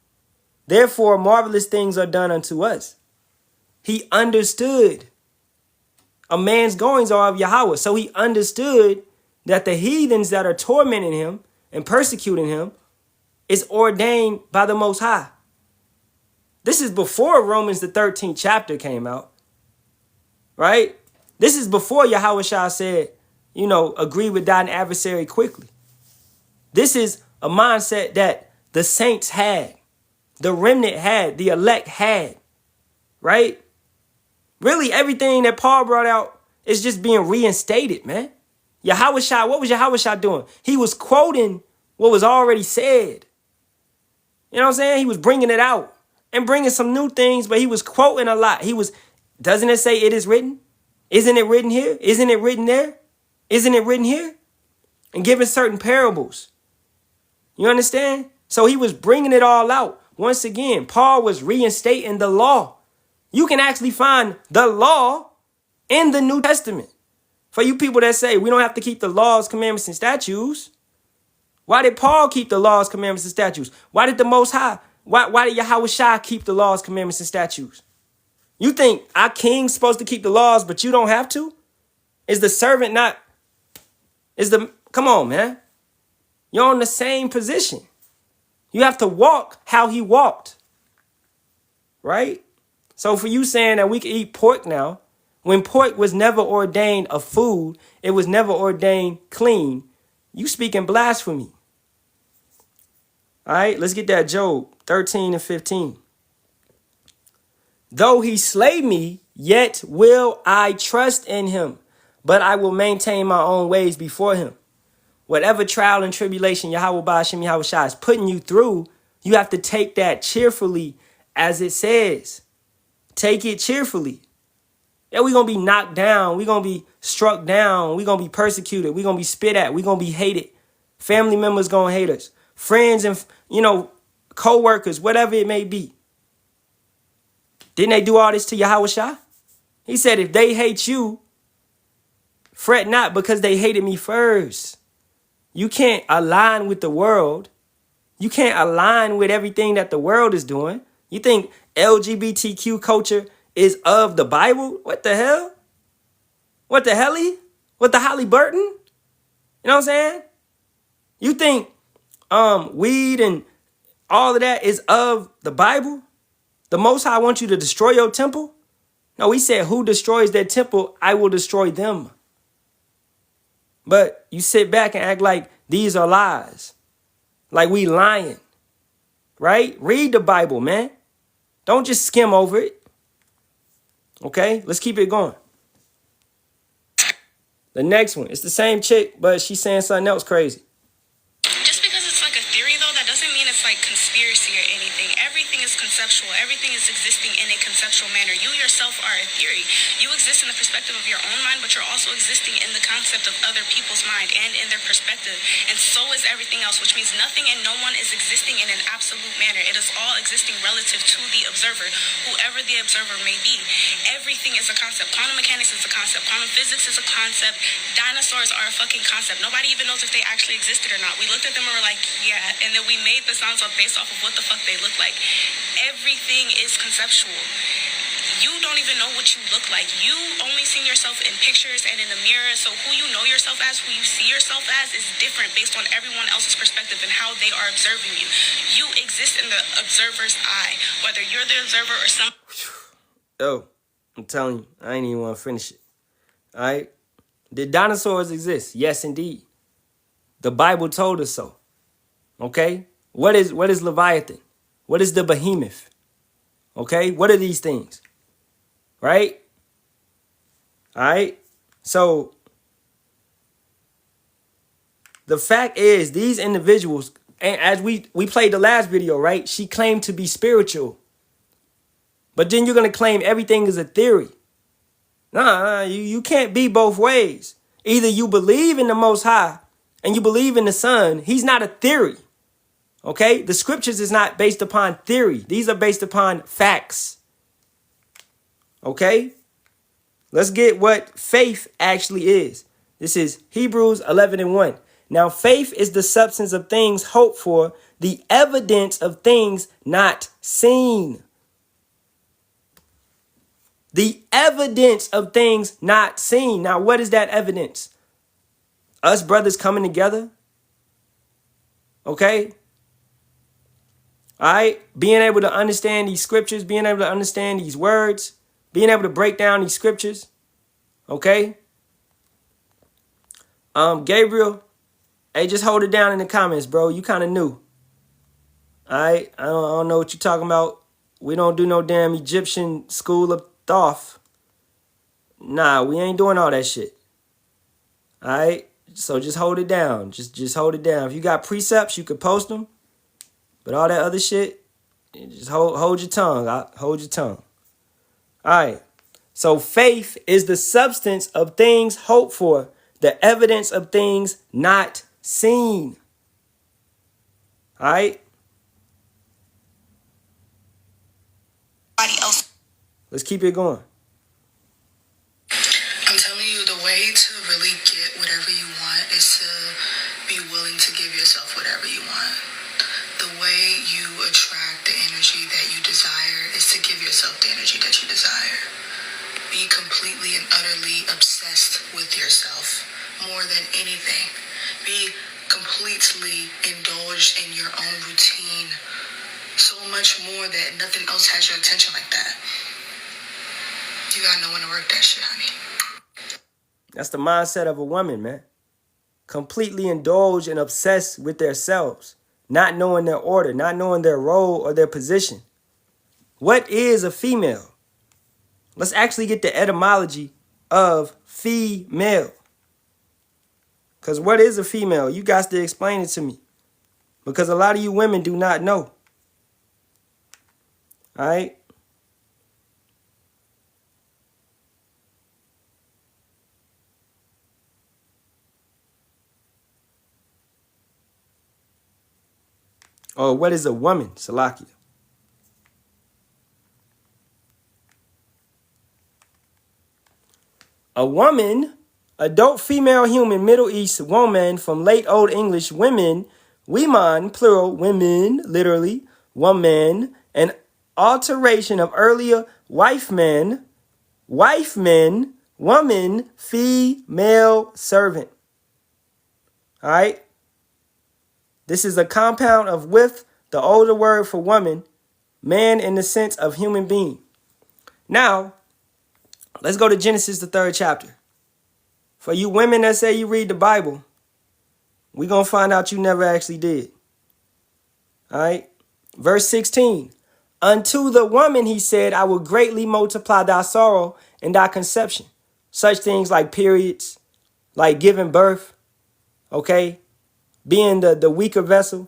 S1: Therefore marvelous things are done unto us. He understood a man's goings are of Yahweh. So he understood that the heathens that are tormenting him and persecuting him is ordained by the Most High. This is before Romans the 13th chapter came out, right? This is before Yahweh Shah said, you know, agree with thine adversary quickly. This is a mindset that the saints had, the remnant had, the elect had, right? Really, everything that Paul brought out is just being reinstated, man. Yahweh Shah, what was Yahweh Shah doing? He was quoting what was already said. You know what I'm saying? He was bringing it out and bringing some new things, but he was quoting a lot. Doesn't it say it is written? Isn't it written here? Isn't it written there? Isn't it written here? And giving certain parables. You understand? So he was bringing it all out. Once again, Paul was reinstating the law. You can actually find the law in the New Testament. For you people that say we don't have to keep the laws, commandments, and statutes. Why did Paul keep the laws, commandments, and statutes? Why did the Most High, why did Yahweh Shah keep the laws, commandments, and statutes? You think our king's supposed to keep the laws, but you don't have to? Is the servant not, come on, man. You're in the same position. You have to walk how he walked, right? So for you saying that we can eat pork now, when pork was never ordained a food, it was never ordained clean, you speaking blasphemy. All right, let's get that Job 13:15. Though he slay me, yet will I trust in him, but I will maintain my own ways before him. Whatever trial and tribulation Yahweh Ba'ashem Yahweh Shai is putting you through, you have to take that cheerfully as it says. Take it cheerfully. Yeah, we're going to be knocked down. We're going to be struck down. We're going to be persecuted. We're going to be spit at. We're going to be hated. Family members going to hate us. Friends and, co-workers, whatever it may be. Didn't they do all this to Yahweh Shah? He said, if they hate you, fret not because they hated me first. You can't align with the world. You can't align with everything that the world is doing. You think LGBTQ culture is of the Bible? What the hell? What the helly? What the Holly Burton? You know what I'm saying? You think weed and all of that is of the Bible? The Most High wants you to destroy your temple? No, he said, who destroys their temple, I will destroy them. But you sit back and act like these are lies. Like we lying. Right? Read the Bible, man. Don't just skim over it. Okay? Let's keep it going. The next one. It's the same chick, but she's saying something else crazy.
S7: Just because it's like a theory, though, that doesn't mean it's like conspiracy or anything. Everything is conceptual. Everything is existing in a conceptual manner. You yourself are a theory. You exist in the perspective of your own mind, but you're also existing in the concept of other people's mind and in their perspective. And so is everything else, which means nothing and no one is existing in an absolute manner. It is all existing relative to the observer, whoever the observer may be. Everything is a concept. Quantum mechanics is a concept. Quantum physics is a concept. Dinosaurs are a fucking concept. Nobody even knows if they actually existed or not. We looked at them and were like, yeah, and then we made the sounds up based off of what the fuck they look like. Everything is conceptual. You don't even know what you look like. You only seen yourself in pictures and in the mirror. So who you know yourself as, who you see yourself as is different based on everyone else's perspective and how they are observing you. You exist in the observer's eye, whether you're the observer or some.
S1: Oh, I'm telling you, I ain't even want to finish it. All right? Did dinosaurs exist? Yes, indeed. The Bible told us so. Okay? What is Leviathan? What is the behemoth? Okay? What are these things? Right? All right? So, the fact is, these individuals, and as we played the last video, right? She claimed to be spiritual. But then you're going to claim everything is a theory. Nah, you can't be both ways. Either you believe in the Most High and you believe in the Son. He's not a theory. Okay? The scriptures is not based upon theory. These are based upon facts. Okay? Let's get what faith actually is. This is Hebrews 11:1. Now, faith is the substance of things hoped for, the evidence of things not seen. The evidence of things not seen. Now, what is that evidence? Us brothers coming together. Okay? All right? Being able to understand these scriptures, being able to understand these words, being able to break down these scriptures. Okay? Gabriel, hey, just hold it down in the comments, bro. You kind of new. All right? I don't know what you're talking about. We don't do no damn Egyptian school of thought. Nah, we ain't doing all that shit. All right? So just hold it down. Just hold it down. If you got precepts, you could post them. But all that other shit, just hold your tongue. Hold your tongue. All right. So faith is the substance of things hoped for, the evidence of things not seen. All right. Let's keep it going.
S8: I'm telling you, the way to really get whatever you want is to be willing to give yourself whatever you want. The way you attract the energy that you desire is to give yourself the energy that you desire. Be completely and utterly obsessed with yourself more than anything. Be completely indulged in your own routine so much more that nothing else has your attention like that. You gotta know when to work that shit, honey.
S1: That's the mindset of a woman, man. Completely indulged and obsessed with themselves, not knowing their order, not knowing their role or their position. What is a female? Let's actually get the etymology of female. Because what is a female? You guys to explain it to me. Because a lot of you women do not know. All right? Or what is a woman, Salakia? A woman, adult female human, Middle East woman from late Old English women, women, plural, women, literally, woman, an alteration of earlier wife men, woman, female servant. All right? This is a compound of with, the older word for woman, man in the sense of human being. Now, let's go to Genesis, the 3rd chapter. For you women that say you read the Bible, we're going to find out you never actually did. All right. Verse 16. Unto the woman, he said, I will greatly multiply thy sorrow and thy conception. Such things like periods, like giving birth, okay, being the weaker vessel.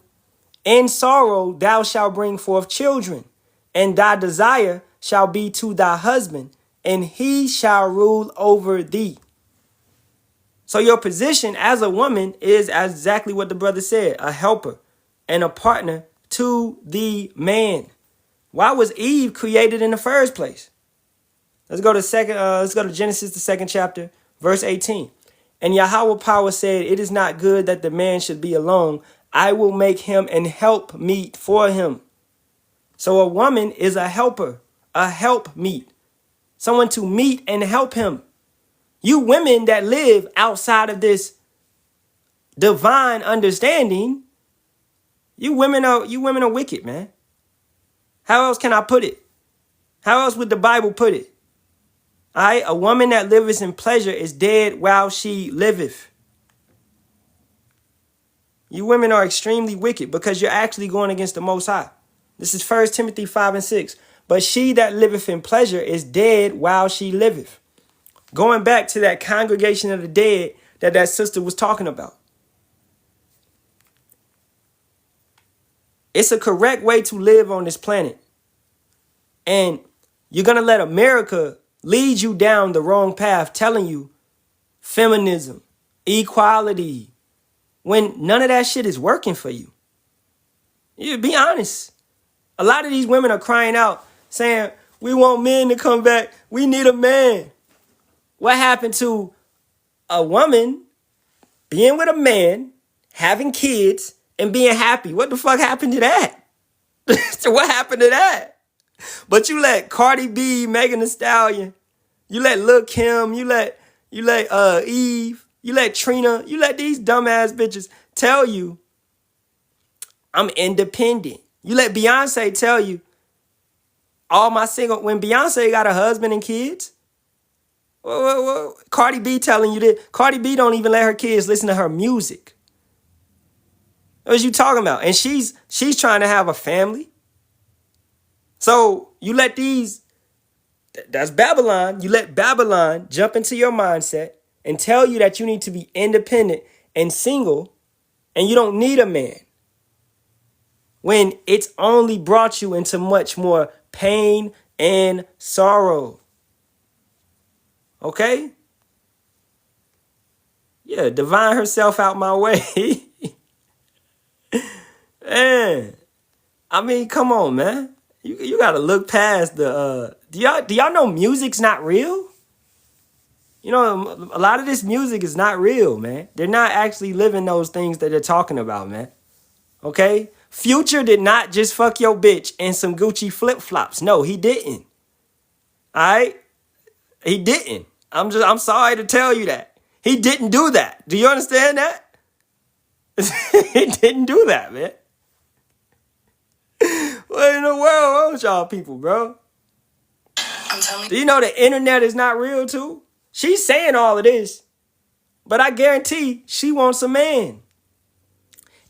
S1: In sorrow thou shalt bring forth children, and thy desire shall be to thy husband, and he shall rule over thee. So your position as a woman is exactly what the brother said, a helper and a partner to the man. Why was Eve created in the first place? Let's go to Genesis, the 2nd chapter, verse 18. And Yahweh power said, it is not good that the man should be alone. I will make him an help meet for him. So a woman is a helper, a help meet, someone to meet and help him. You women that live outside of this divine understanding, you women are wicked, man. How else can I put it? How else would the Bible put it? All right, a woman that liveth in pleasure is dead while she liveth. You women are extremely wicked because you're actually going against the Most High. This is 1 Timothy 5 and 6. But she that liveth in pleasure is dead while she liveth. Going back to that congregation of the dead that sister was talking about. It's a correct way to live on this planet. And you're going to let America lead you down the wrong path, telling you feminism, equality, when none of that shit is working for you. You be honest. A lot of these women are crying out saying, we want men to come back. We need a man. What happened to a woman being with a man, having kids, and being happy? What the fuck happened to that? So what happened to that? But you let Cardi B, Megan Thee Stallion, you let Lil' Kim, you let Eve, you let Trina, you let these dumbass bitches tell you I'm independent. You let Beyonce tell you when Beyonce got a husband and kids. Cardi B telling you that. Cardi B don't even let her kids listen to her music. What you talking about? And she's trying to have a family. So you let that's Babylon. You let Babylon jump into your mindset and tell you that you need to be independent and single and you don't need a man. When it's only brought you into much more pain and sorrow. Okay? Yeah, divine herself out my way. Man. I mean, come on, man. You gotta look past the do y'all know music's not real? You know, a lot of this music is not real, man. They're not actually living those things that they're talking about, man. Okay? Future did not just fuck your bitch in some Gucci flip-flops. No, he didn't. All right? He didn't. I'm sorry to tell you that. He didn't do that. Do you understand that? He didn't do that, man. What in the world wrong with y'all people, bro?
S7: I'm telling you.
S1: Do you know the internet is not real too? She's saying all of this, but I guarantee she wants a man.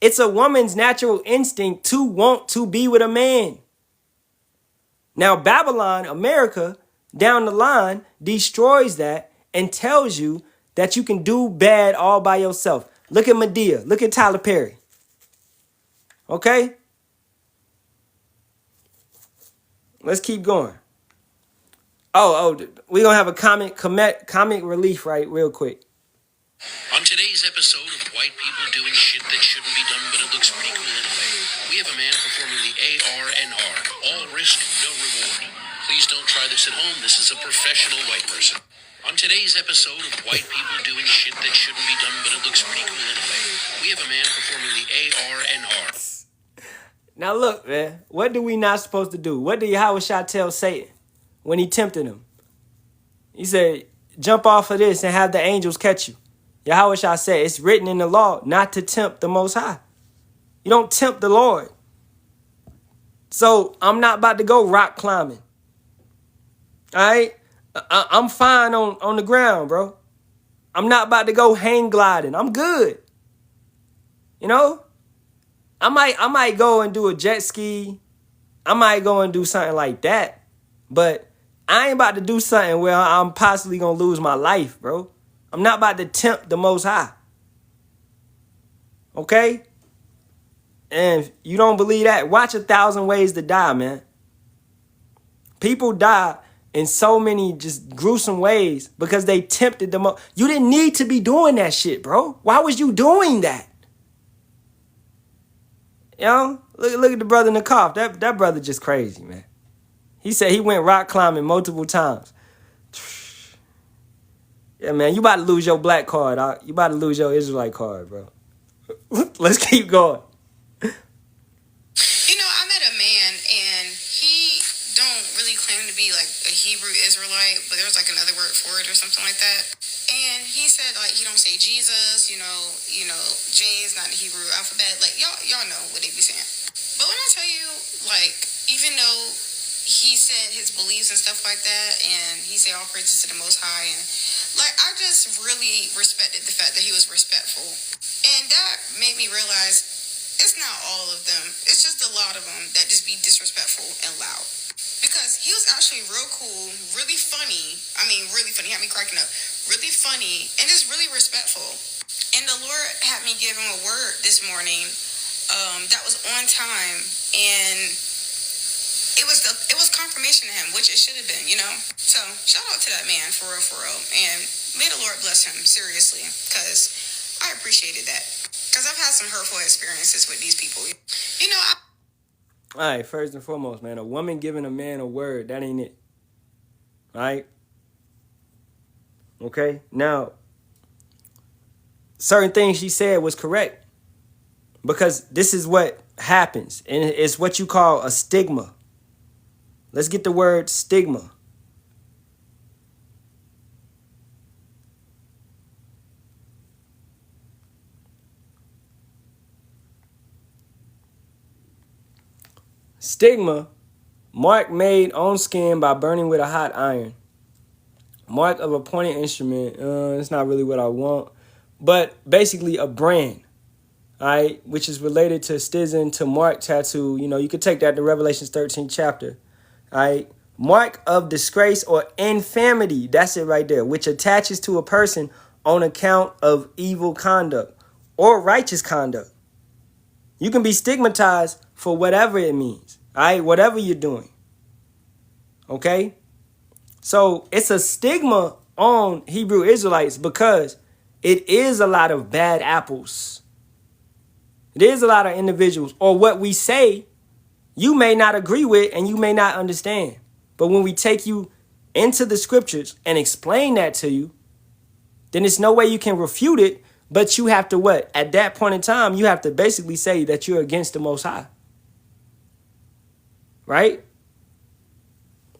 S1: It's a woman's natural instinct to want to be with a man. Now, Babylon, America, down the line, destroys that and tells you that you can do bad all by yourself. Look at Medea. Look at Tyler Perry. Okay? Let's keep going. Oh, we're going to have a comic relief real quick.
S9: On today's episode of White People Doing Shit That Shouldn't Be Done, but it looks pretty cool anyway, we have a man performing the AR&R. All risk, no reward. Please don't try this at home. This is a professional white person. On today's episode of White People Doing Shit That Shouldn't Be Done, but it looks pretty cool anyway, we have a man performing the AR&R.
S1: Now look, man, what do we not supposed to do? What did Yahweh Shah tell Satan when he tempted him? He said, jump off of this and have the angels catch you. Yahweh Shah said, it's written in the law not to tempt the Most High. You don't tempt the Lord. So I'm not about to go rock climbing. All right? I'm fine on the ground, bro. I'm not about to go hang gliding. I'm good. You know? I might go and do a jet ski. I might go and do something like that. But I ain't about to do something where I'm possibly going to lose my life, bro. I'm not about to tempt the Most High. Okay? And if you don't believe that, watch 1,000 Ways to Die, man. People die in so many just gruesome ways because they tempted the most. You didn't need to be doing that shit, bro. Why was you doing that? You know? Look at the brother in the cough. That brother just crazy, man. He said he went rock climbing multiple times. Yeah, man, you about to lose your black card. You about to lose your Israelite card, bro. Let's keep going.
S7: You know, I met a man, and he don't really claim to be like a Hebrew Israelite, but there was like another word for it or something like that. And he said like he don't say Jesus, you know, J is not the Hebrew alphabet. Like y'all know what they be saying. But when I tell you, like, even though he said his beliefs and stuff like that, and he said all praises to the Most High, and like I just really respected the fact that he was respectful, and that made me realize it's not all of them. It's just a lot of them that just be disrespectful and loud. Because he was actually real cool, really funny. I mean, really funny. He had me cracking up. Really funny and just really respectful. And the Lord had me give him a word this morning that was on time, and it was confirmation to him, which it should have been, you know. So shout out to that man, for real, and may the Lord bless him seriously, because I appreciated that, because I've had some hurtful experiences with these people, you know.
S1: All right, first and foremost, man, a woman giving a man a word, that ain't it. All right? Okay? Now, certain things she said was correct, because this is what happens, and it's what you call a stigma. Let's get the word stigma. Stigma, mark made on skin by burning with a hot iron. Mark of a pointed instrument. It's not really what I want. But basically a brand, all right, which is related to stizin, to mark, tattoo. You know, you could take that to Revelations 13th chapter. All right. Mark of disgrace or infamity. That's it right there. Which attaches to a person on account of evil conduct or righteous conduct. You can be stigmatized for whatever it means. All right. Whatever you're doing. Okay. So it's a stigma on Hebrew Israelites because it is a lot of bad apples. It is a lot of individuals, or what we say you may not agree with and you may not understand. But when we take you into the scriptures and explain that to you, then there's no way you can refute it. But you have to what? At that point in time, you have to basically say that you're against the Most High. Right?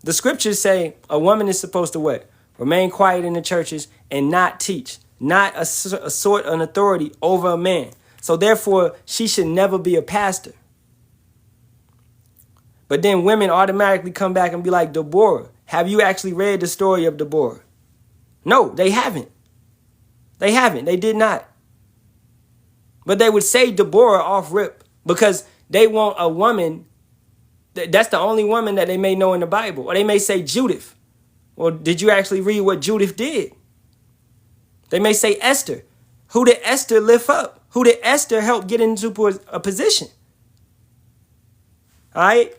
S1: The scriptures say a woman is supposed to what? Remain quiet in the churches and not teach, not assert an authority over a man. So therefore, she should never be a pastor. But then women automatically come back and be like, Deborah, have you actually read the story of Deborah? No, they haven't. They haven't. They did not. But they would say Deborah off rip because they want a woman. That's the only woman that they may know in the Bible. Or they may say Judith. Well, did you actually read what Judith did? They may say Esther. Who did Esther lift up? Who did Esther help get into a position? All right?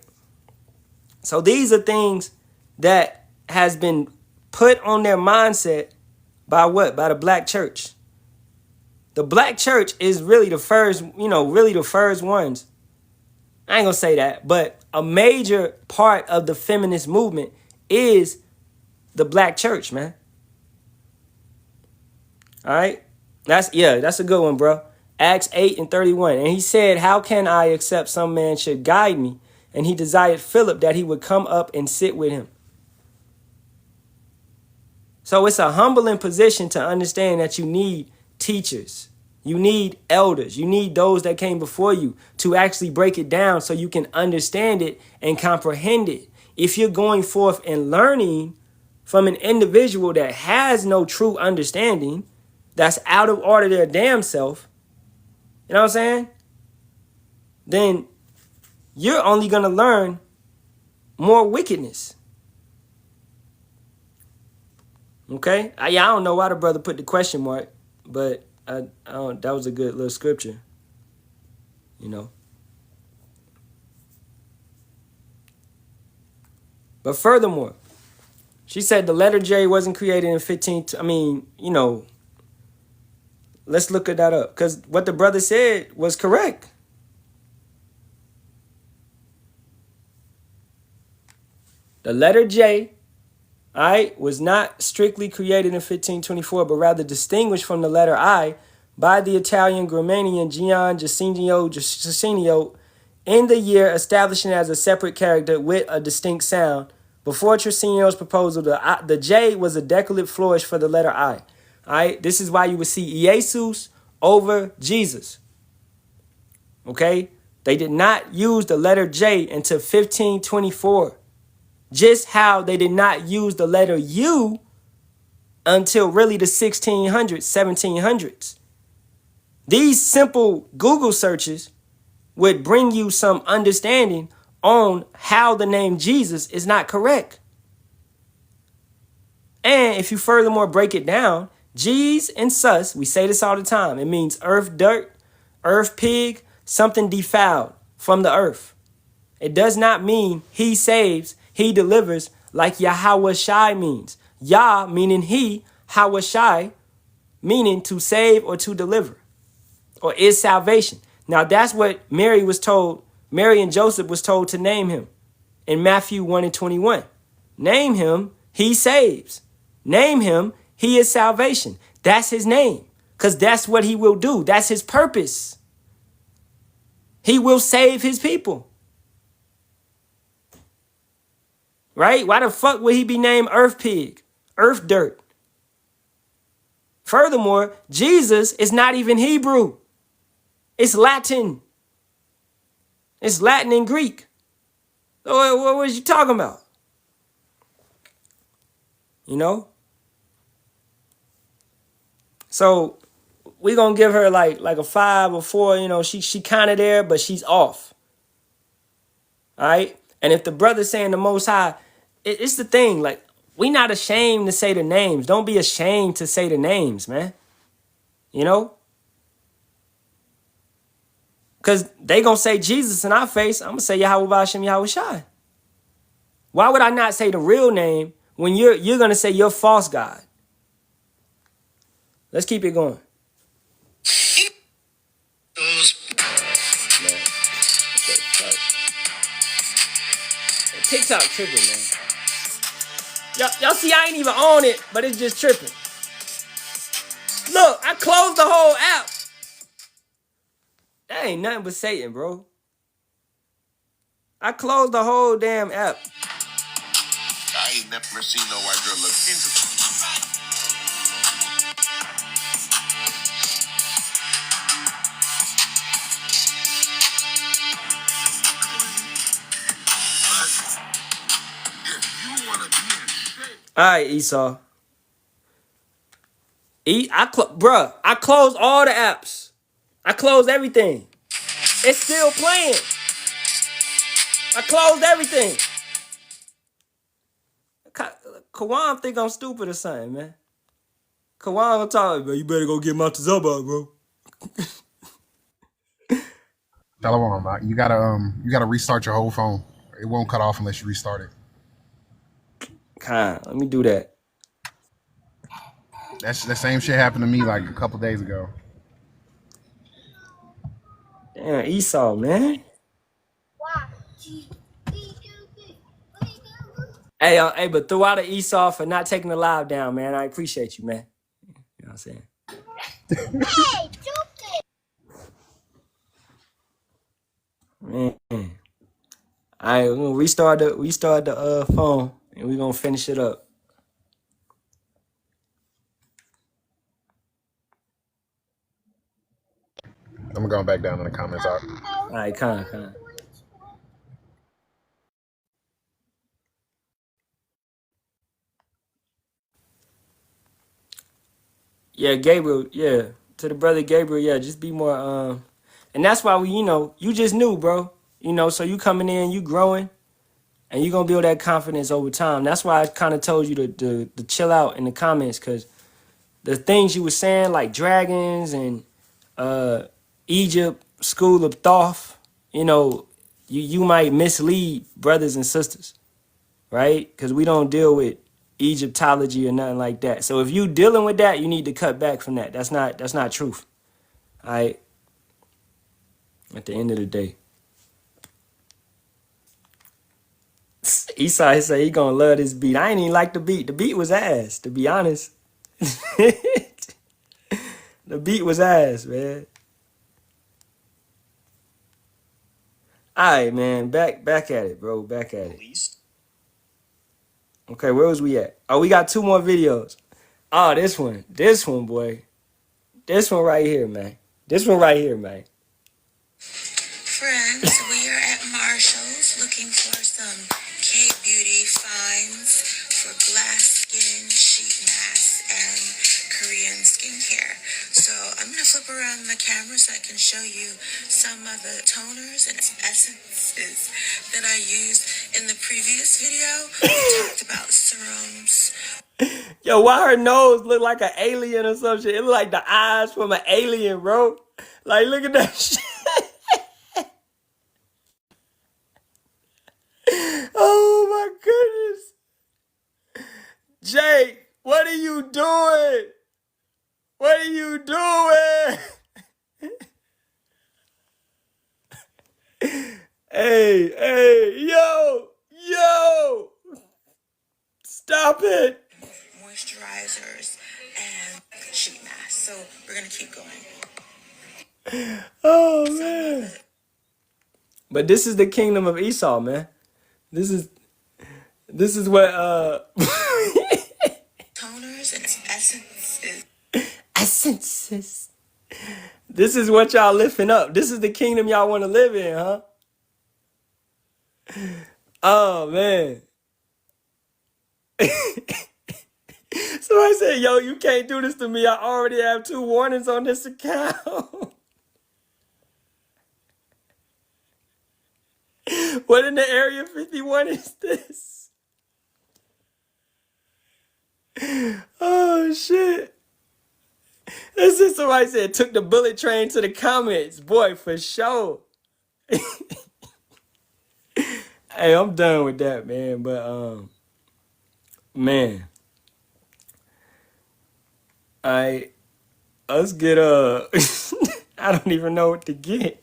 S1: So these are things that has been put on their mindset by what? By the black church. The black church is really the first, really the first ones. I ain't gonna say that, but a major part of the feminist movement is the black church, man. All right? That's a good one, bro. Acts 8:31. And he said, how can I accept some man should guide me? And he desired Philip that he would come up and sit with him. So it's a humbling position to understand that you need teachers. You need elders. You need those that came before you to actually break it down so you can understand it and comprehend it. If you're going forth and learning from an individual that has no true understanding, that's out of order their damn self, you know what I'm saying? Then you're only going to learn more wickedness. Okay? I don't know why the brother put the question mark, but I don't, that was a good little scripture, you know. But furthermore, she said the letter J wasn't created in 15. Let's look at that up. Because what the brother said was correct. The letter J, all right, was not strictly created in 1524, but rather distinguished from the letter I by the Italian grammarian Gian Jacinio in the year establishing it as a separate character with a distinct sound. Before Tracinio's proposal, the J was a decollate flourish for the letter I. All right, this is why you would see Jesus over Jesus. Okay, they did not use the letter J until 1524. Just how they did not use the letter U until really the 1600s, 1700s. These simple Google searches would bring you some understanding on how the name Jesus is not correct. And if you furthermore break it down, G's and sus, we say this all the time, it means earth dirt, earth pig, something defiled from the earth. It does not mean he saves, he delivers, like Yahweh Shai means. Yah meaning he, Hawa Shai meaning to save or to deliver, or is salvation. Now that's what Mary and Joseph was told to name him in Matthew 1:21. Name him, he saves. Name him, he is salvation. That's his name, because that's what he will do. That's his purpose. He will save his people. Right? Why the fuck would he be named Earth Pig? Earth Dirt. Furthermore, Jesus is not even Hebrew. It's Latin. It's Latin and Greek. So what was you talking about? You know? So we're going to give her like a 5 or 4. You know, she kind of there, but she's off. All right? And if the brother's saying the Most High, it's the thing. Like, we not ashamed to say the names. Don't be ashamed to say the names, man. You know? Because they going to say Jesus in our face. I'm going to say Yahweh Ba'Shem Yahweh Shai. Why would I not say the real name when you're going to say you're false God? Let's keep it going. TikTok tripping, man. Y'all see I ain't even on it, but it's just tripping. Look, I closed the whole app. That ain't nothing but Satan, bro. I closed the whole damn app.
S4: I ain't never seen no white girl look into.
S1: All right, Esau. I closed all the apps. I closed everything. It's still playing. I closed everything. Kawan think I'm stupid or something, man. Kawan gonna talk, man. You better go get Mount Zabak, bro.
S10: Shalawam, you gotta restart your whole phone. It won't cut off unless you restart it.
S1: Let me do that.
S10: That same shit happened to me like a couple days ago.
S1: Damn, Esau, man. Hey, but throw out an Esau for not taking the live down, man. I appreciate you, man. You know what I'm saying? Man. All right, we're gonna restart the phone and we're gonna finish it up.
S10: I'm going back down in the comments. All
S1: right, con. Yeah, Gabriel, yeah. To the brother Gabriel, yeah, just be more and that's why we, you just knew, bro. So you coming in, you growing, and you gonna build that confidence over time. That's why I kind of told you to chill out in the comments, because the things you were saying, like dragons and Egypt, school of Thoth, you might mislead brothers and sisters, right? Because we don't deal with Egyptology or nothing like that. So if you dealing with that, you need to cut back from that. That's not truth. All right. At the end of the day, Esau said he gonna love this beat. I ain't even like the beat. The beat was ass, to be honest. The beat was ass, man. All right, man. Back at it, bro. Back at it. Okay, where was we at? Oh, we got 2 more videos. Oh, this one, boy. This one right here, man.
S8: Friends, we are at Marshall's looking for some K-beauty finds for glass skin, sheet masks, and Korean skincare. So I'm going to flip around the camera so I can show you some of the toners and essences that I used in the previous video. We talked about serums.
S1: Yo, why her nose look like an alien or some shit? It look like the eyes from an alien, bro. Like, look at that shit. Oh my goodness. Jake, what are you doing? What are you doing? Hey, yo. Stop it.
S8: Moisturizers and sheet masks. So we're going to keep going.
S1: Oh, man. But this is the kingdom of Esau, man. This is what
S8: toners and essences.
S1: Essences. This is what y'all lifting up. This is the kingdom y'all want to live in, huh? Oh, man. Somebody said, yo, you can't do this to me. I already have 2 warnings on this account. What in the Area 51 is this? Oh, shit. This is somebody said, took the bullet train to the comments. Boy, for sure. Hey, I'm done with that, man. But, man. Let's get, I don't even know what to get.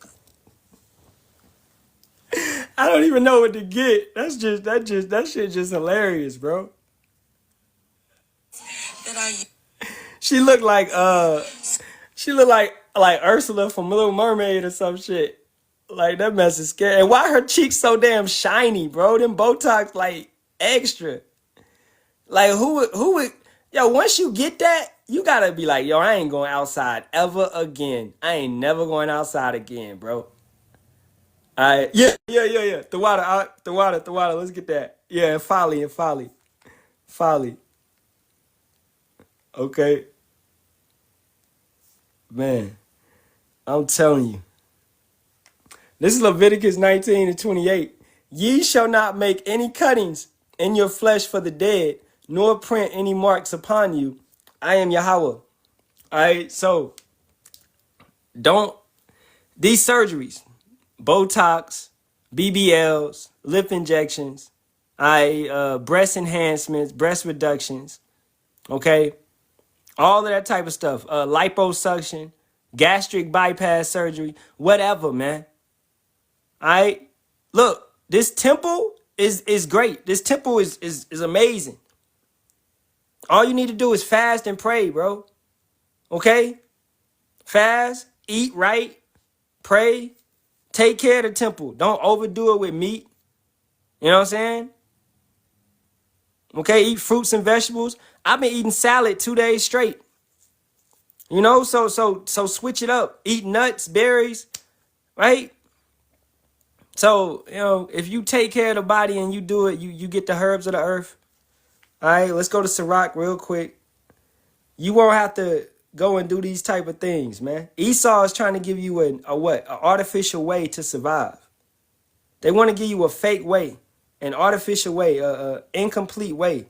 S1: I don't even know what to get. That shit just hilarious, bro. She looked like Ursula from Little Mermaid or some shit. Like, that mess is scary. And why her cheeks so damn shiny, bro? Them Botox like extra. Like, who would yo, once you get that, you gotta be like, yo, I ain't going outside ever again. I ain't never going outside again, bro. Yeah. The water. Let's get that. Yeah, and folly. Okay. Man, I'm telling you. This is Leviticus 19:28. Ye shall not make any cuttings in your flesh for the dead, nor print any marks upon you. I am Yahweh. All right, so these surgeries, Botox, BBLs, lip injections, breast enhancements, breast reductions, okay? All of that type of stuff. Liposuction, gastric bypass surgery, whatever, man. All right? Look, this temple is great. This temple is amazing. All you need to do is fast and pray, bro. Okay? Fast, eat right, pray, take care of the temple. Don't overdo it with meat. You know what I'm saying? Okay, eat fruits and vegetables. I've been eating salad 2 days straight. You know, so switch it up. Eat nuts, berries, right? So, you know, if you take care of the body and you do it, you get the herbs of the earth. All right, let's go to Sirach real quick. You won't have to go and do these type of things, man. Esau is trying to give you a what? An artificial way to survive. They want to give you a fake way, an artificial way, a incomplete way.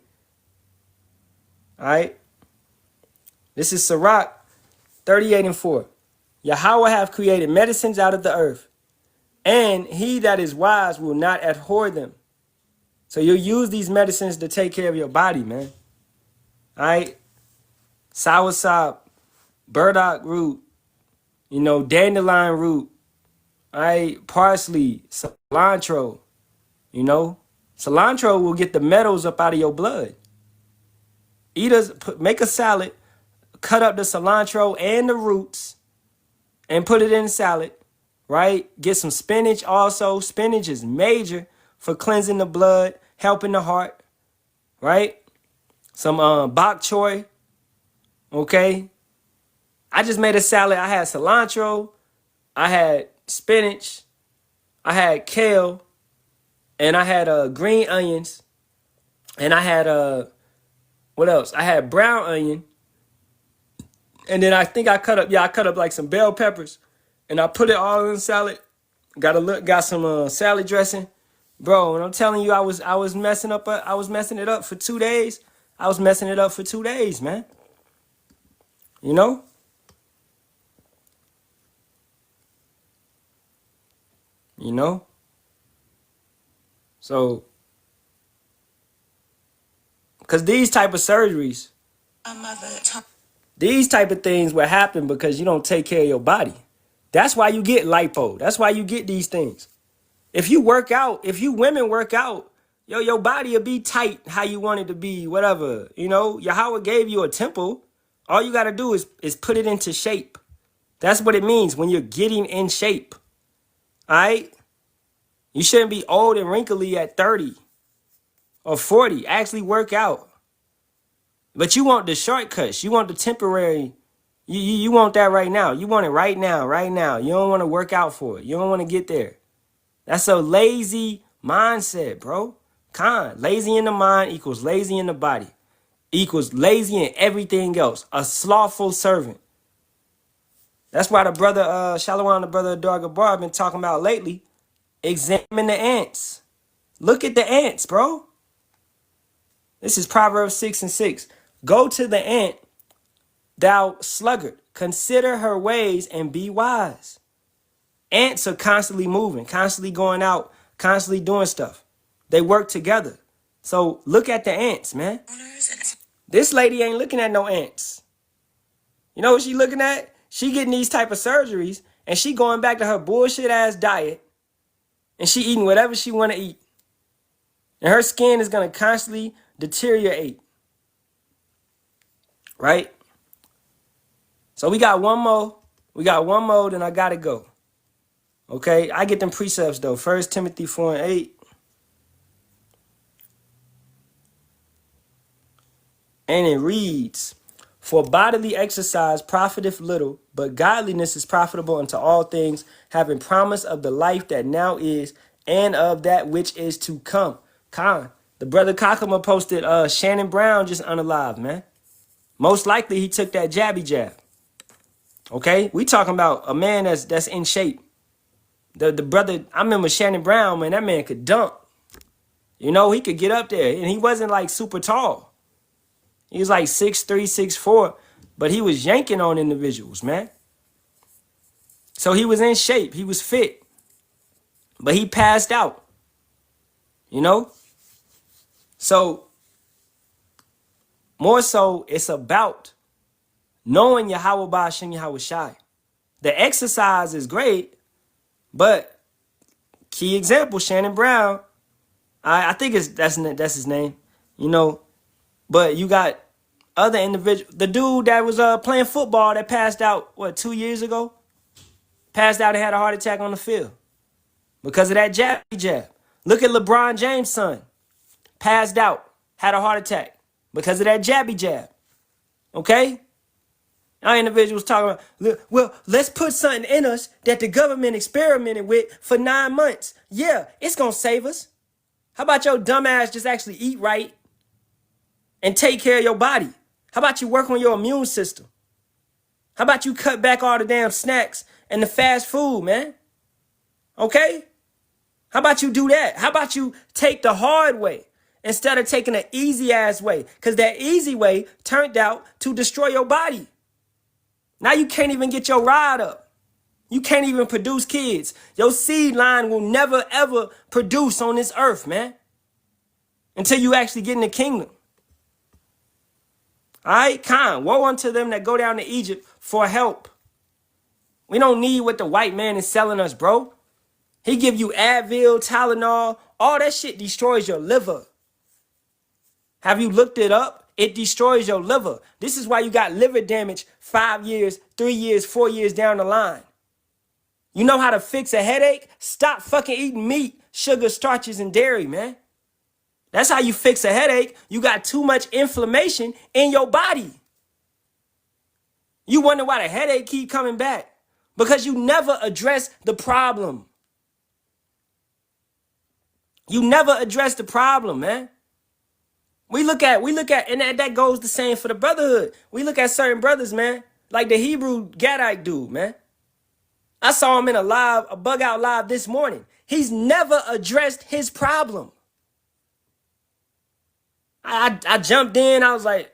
S1: All right. This is Sirach 38:4. Yahweh have created medicines out of the earth, and he that is wise will not abhor them. So you'll use these medicines to take care of your body, man. All right. Soursop, burdock root, you know, dandelion root, all right, parsley, cilantro, you know. Cilantro will get the metals up out of your blood. Make a salad, cut up the cilantro and the roots, and put it in salad, right? Get some spinach also. Spinach is major for cleansing the blood, helping the heart, right? Some bok choy, okay? I just made a salad. I had cilantro, I had spinach, I had kale, and I had green onions, and I had what else? I had brown onion, and then I think I cut up like some bell peppers, and I put it all in the salad. Got some salad dressing, bro. And I'm telling you, I was messing it up for 2 days. I was messing it up for 2 days, man. You know. You know. So, because these type of surgeries, these type of things will happen because you don't take care of your body. That's why you get lipo. That's why you get these things. If you work out, if you women work out, your body will be tight how you want it to be, whatever. You know, Yahweh gave you a temple. All you got to do is put it into shape. That's what it means when you're getting in shape. All right? You shouldn't be old and wrinkly at 30 or 40. Actually work out. But you want the shortcuts. You want the temporary. You want that right now. You want it right now, right now. You don't want to work out for it. You don't want to get there. That's a lazy mindset, bro. Lazy in the mind equals lazy in the body. Equals lazy in everything else. A slothful servant. That's why the brother, Shalawam, the brother of Darga Bar, been talking about lately. Examine the ants. Look at the ants, bro. This is Proverbs 6:6. Go to the ant, thou sluggard. Consider her ways and be wise. Ants are constantly moving, constantly going out, constantly doing stuff. They work together. So look at the ants, man. This lady ain't looking at no ants. You know what she looking at? She getting these type of surgeries and she going back to her bullshit ass diet and she eating whatever she want to eat. And her skin is going to constantly deteriorate. Right? So we got one more. Then I got to go. Okay? I get them precepts though. 1 Timothy 4:8. And it reads, for bodily exercise profiteth little, but godliness is profitable unto all things, having promise of the life that now is, and of that which is to come. The brother Kakama posted Shannon Brown just unalive, man. Most likely he took that jabby jab. Okay? We talking about a man that's in shape. The brother, I remember Shannon Brown, man, that man could dunk. You know, he could get up there, and he wasn't like super tall. He was like 6'3", 6'4", but he was yanking on individuals, man. So he was in shape. He was fit. But he passed out. You know? So, more so, it's about knowing Yahweh Ba'ashem Yahweh Shai. The exercise is great, but key example, Shannon Brown. I think that's his name. You know, but you got other individuals. The dude that was playing football that passed out, 2 years ago? Passed out and had a heart attack on the field. Because of that jab. Look at LeBron James' son. Passed out. Had a heart attack. Because of that jab. Okay? Our individuals talking about, well, let's put something in us that the government experimented with for 9 months. Yeah, it's going to save us. How about your dumb ass just actually eat right and take care of your body? How about you work on your immune system? How about you cut back all the damn snacks and the fast food, man? Okay? How about you do that? How about you take the hard way instead of taking the easy ass way? Because that easy way turned out to destroy your body. Now you can't even get your ride up. You can't even produce kids. Your seed line will never ever produce on this earth, man. Until you actually get in the kingdom. All right, Khan, woe unto them that go down to Egypt for help. We don't need what the white man is selling us, bro. He give you Advil, Tylenol. All that shit destroys your liver. Have you looked it up? It destroys your liver. This is why you got liver damage 5 years, 3 years, 4 years down the line. You know how to fix a headache? Stop fucking eating meat, sugar, starches, and dairy, man. That's how you fix a headache. You got too much inflammation in your body. You wonder why the headache keep coming back. Because you never address the problem. You never address the problem, man. We look at, and that goes the same for the brotherhood. We look at certain brothers, man, like the Hebrew Gadite dude, man. I saw him in a bug out live this morning. He's never addressed his problem. I jumped in. I was like,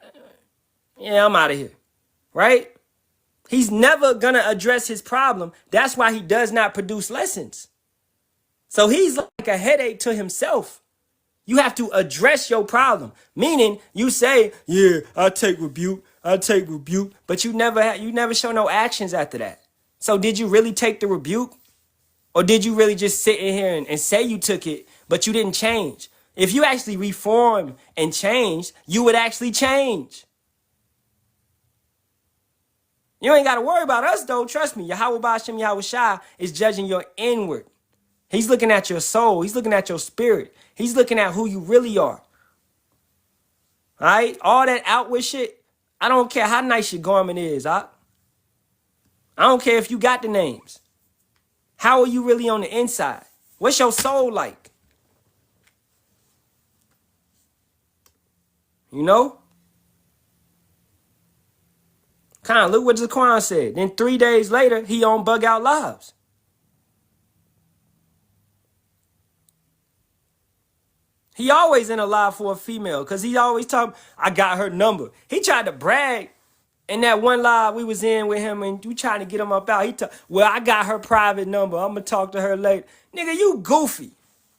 S1: yeah, I'm out of here. Right? He's never going to address his problem. That's why he does not produce lessons. So he's like a headache to himself. You have to address your problem. Meaning you say, yeah, I take rebuke, but you never show no actions after that. So did you really take the rebuke? Or did you really just sit in here and say you took it, but you didn't change? If you actually reformed and changed, you would actually change. You ain't got to worry about us, though. Trust me. Yahweh Ba'ashem Yahweh Shai is judging your inward. He's looking at your soul. He's looking at your spirit. He's looking at who you really are. All right? All that outward shit, I don't care how nice your garment is. I don't care if you got the names. How are you really on the inside? What's your soul like? You know? Kind of look what Zaquan said. Then 3 days later, he on Bug Out Lives. He always in a live for a female because he always talking, I got her number. He tried to brag in that one live we was in with him and we trying to get him up out. He well, I got her private number. I'm going to talk to her later. Nigga, you goofy.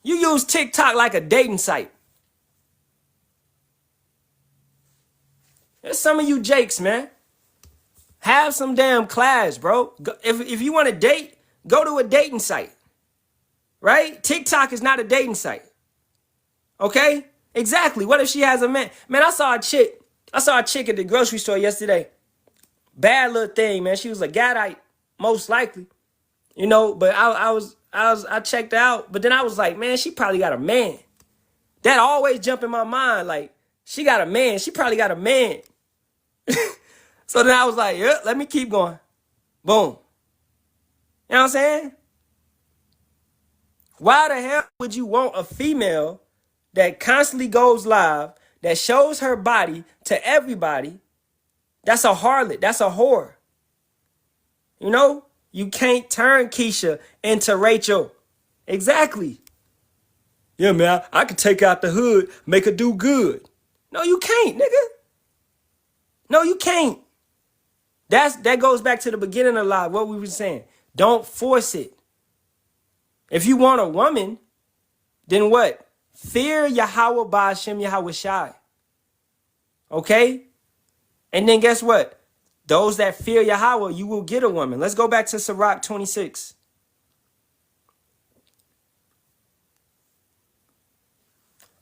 S1: You use TikTok like a dating site. There's some of you jakes, man. Have some damn class, bro. If you want to date, go to a dating site. Right? TikTok is not a dating site. Okay? Exactly. What if she has a man? Man, I saw a chick at the grocery store yesterday. Bad little thing, man. She was a Gadite, most likely. You know, but I checked her out. But then I was like, man, she probably got a man. That always jump in my mind. Like, she got a man. She probably got a man. So then I was like, yeah, let me keep going. Boom. You know what I'm saying? Why the hell would you want a female that constantly goes live, that shows her body to everybody? That's a harlot. That's a whore. You know? You can't turn Keisha into Rachel. Exactly. Yeah, man, I could take out the hood, make her do good. No, you can't, nigga. No, you can't. That goes back to the beginning of life, what we were saying. Don't force it. If you want a woman, then what? Fear Yahweh Ba'ashem Yahweh Shai. Okay? And then guess what? Those that fear Yahweh, you will get a woman. Let's go back to Sirach 26.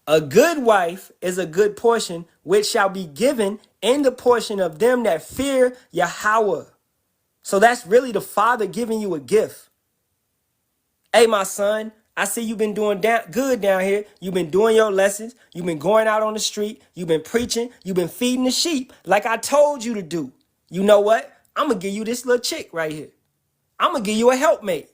S1: A good wife is a good portion, which shall be given in the portion of them that fear Yahweh. So that's really the Father giving you a gift. Hey, my son, I see you've been doing good down here. You've been doing your lessons. You've been going out on the street. You've been preaching. You've been feeding the sheep like I told you to do. You know what? I'm going to give you this little chick right here. I'm going to give you a helpmate.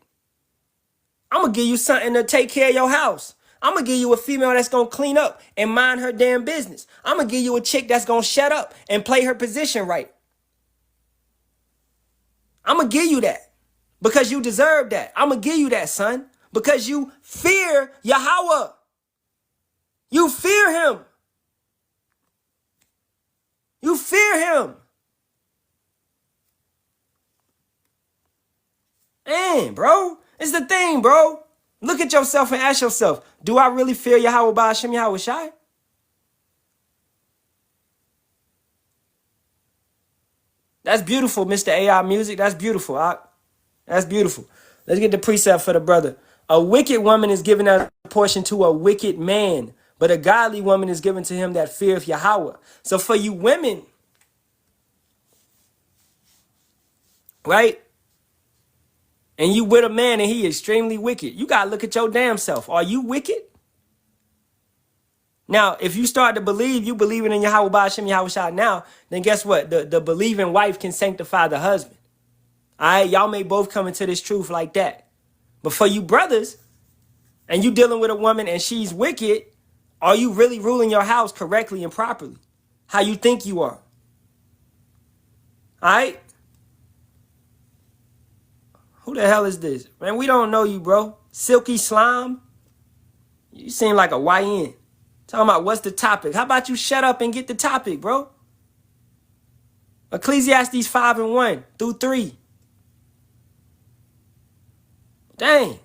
S1: I'm going to give you something to take care of your house. I'm going to give you a female that's going to clean up and mind her damn business. I'm going to give you a chick that's going to shut up and play her position right. I'm going to give you that because you deserve that. I'm going to give you that, son, because you fear Yahweh. You fear him. You fear him. Man, bro, it's the thing, bro. Look at yourself and ask yourself, do I really fear Yahweh Ba'ashem Yahweh Shai? That's beautiful, Mr. AI Music. That's beautiful. That's beautiful. Let's get the precept for the brother. A wicked woman is given a portion to a wicked man, but a godly woman is given to him that feareth Yahweh. So for you women, right? And you with a man and he extremely wicked. You got to look at your damn self. Are you wicked? Now, if you start to believe, you believing in Yahweh Ba'ashem Yahweh Shai now, then guess what? The believing wife can sanctify the husband. All right? Y'all may both come into this truth like that. But for you brothers, and you dealing with a woman and she's wicked, are you really ruling your house correctly and properly? How you think you are? All right? Who the hell is this? Man, we don't know you, bro. Silky Slime? You seem like a YN. Talking about what's the topic. How about you shut up and get the topic, bro? Ecclesiastes 5:1 through 3. Dang.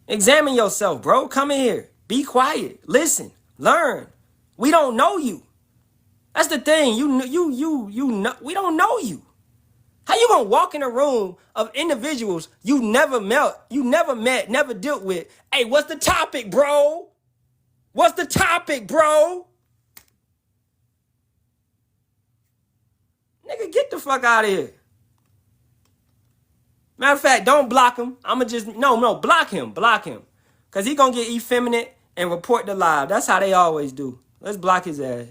S1: Examine yourself, bro. Come in here. Be quiet. Listen. Learn. We don't know you. That's the thing. You know, we don't know you. How you gonna walk in a room of individuals you never met, never dealt with? Hey, what's the topic, bro? What's the topic, bro? Nigga, get the fuck out of here. Matter of fact, don't block him. I'ma just, no, block him. Because he gonna get effeminate and report the live. That's how they always do. Let's block his ass.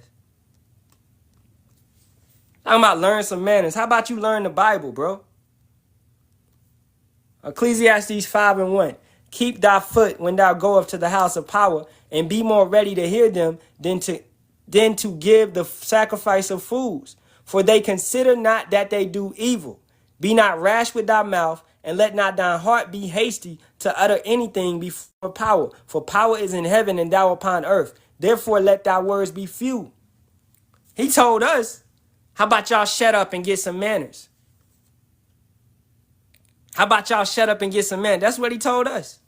S1: Talking about learn some manners. How about you learn the Bible, bro? Ecclesiastes 5:1. Keep thy foot when thou goest to the house of power, and be more ready to hear them than to give the sacrifice of fools. For they consider not that they do evil. Be not rash with thy mouth, and let not thine heart be hasty to utter anything before power. For power is in heaven, and thou upon earth. Therefore let thy words be few. He told us, how about y'all shut up and get some manners? How about y'all shut up and get some manners? That's what he told us.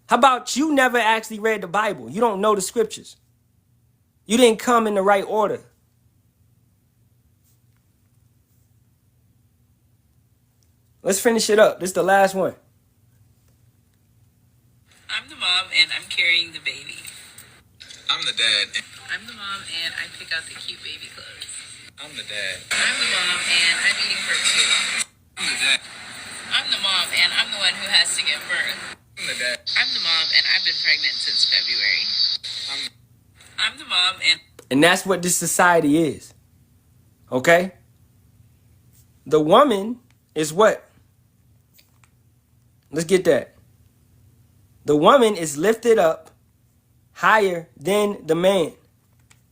S1: How about you never actually read the Bible? You don't know the scriptures. You didn't come in the right order. Let's finish it up. This is the last one.
S11: I'm the mom and I'm carrying the baby.
S6: I'm the dad.
S11: I'm the mom and I pick out the cute baby clothes.
S6: I'm the dad.
S11: I'm the mom and I'm eating her too.
S6: I'm the dad.
S11: I'm the mom and I'm the one who has to give birth.
S6: I'm the dad.
S11: I'm the mom and I've been pregnant since February. I'm the mom
S1: and that's what this society is. Okay? The woman is what? Let's get that. The woman is lifted up higher than the man.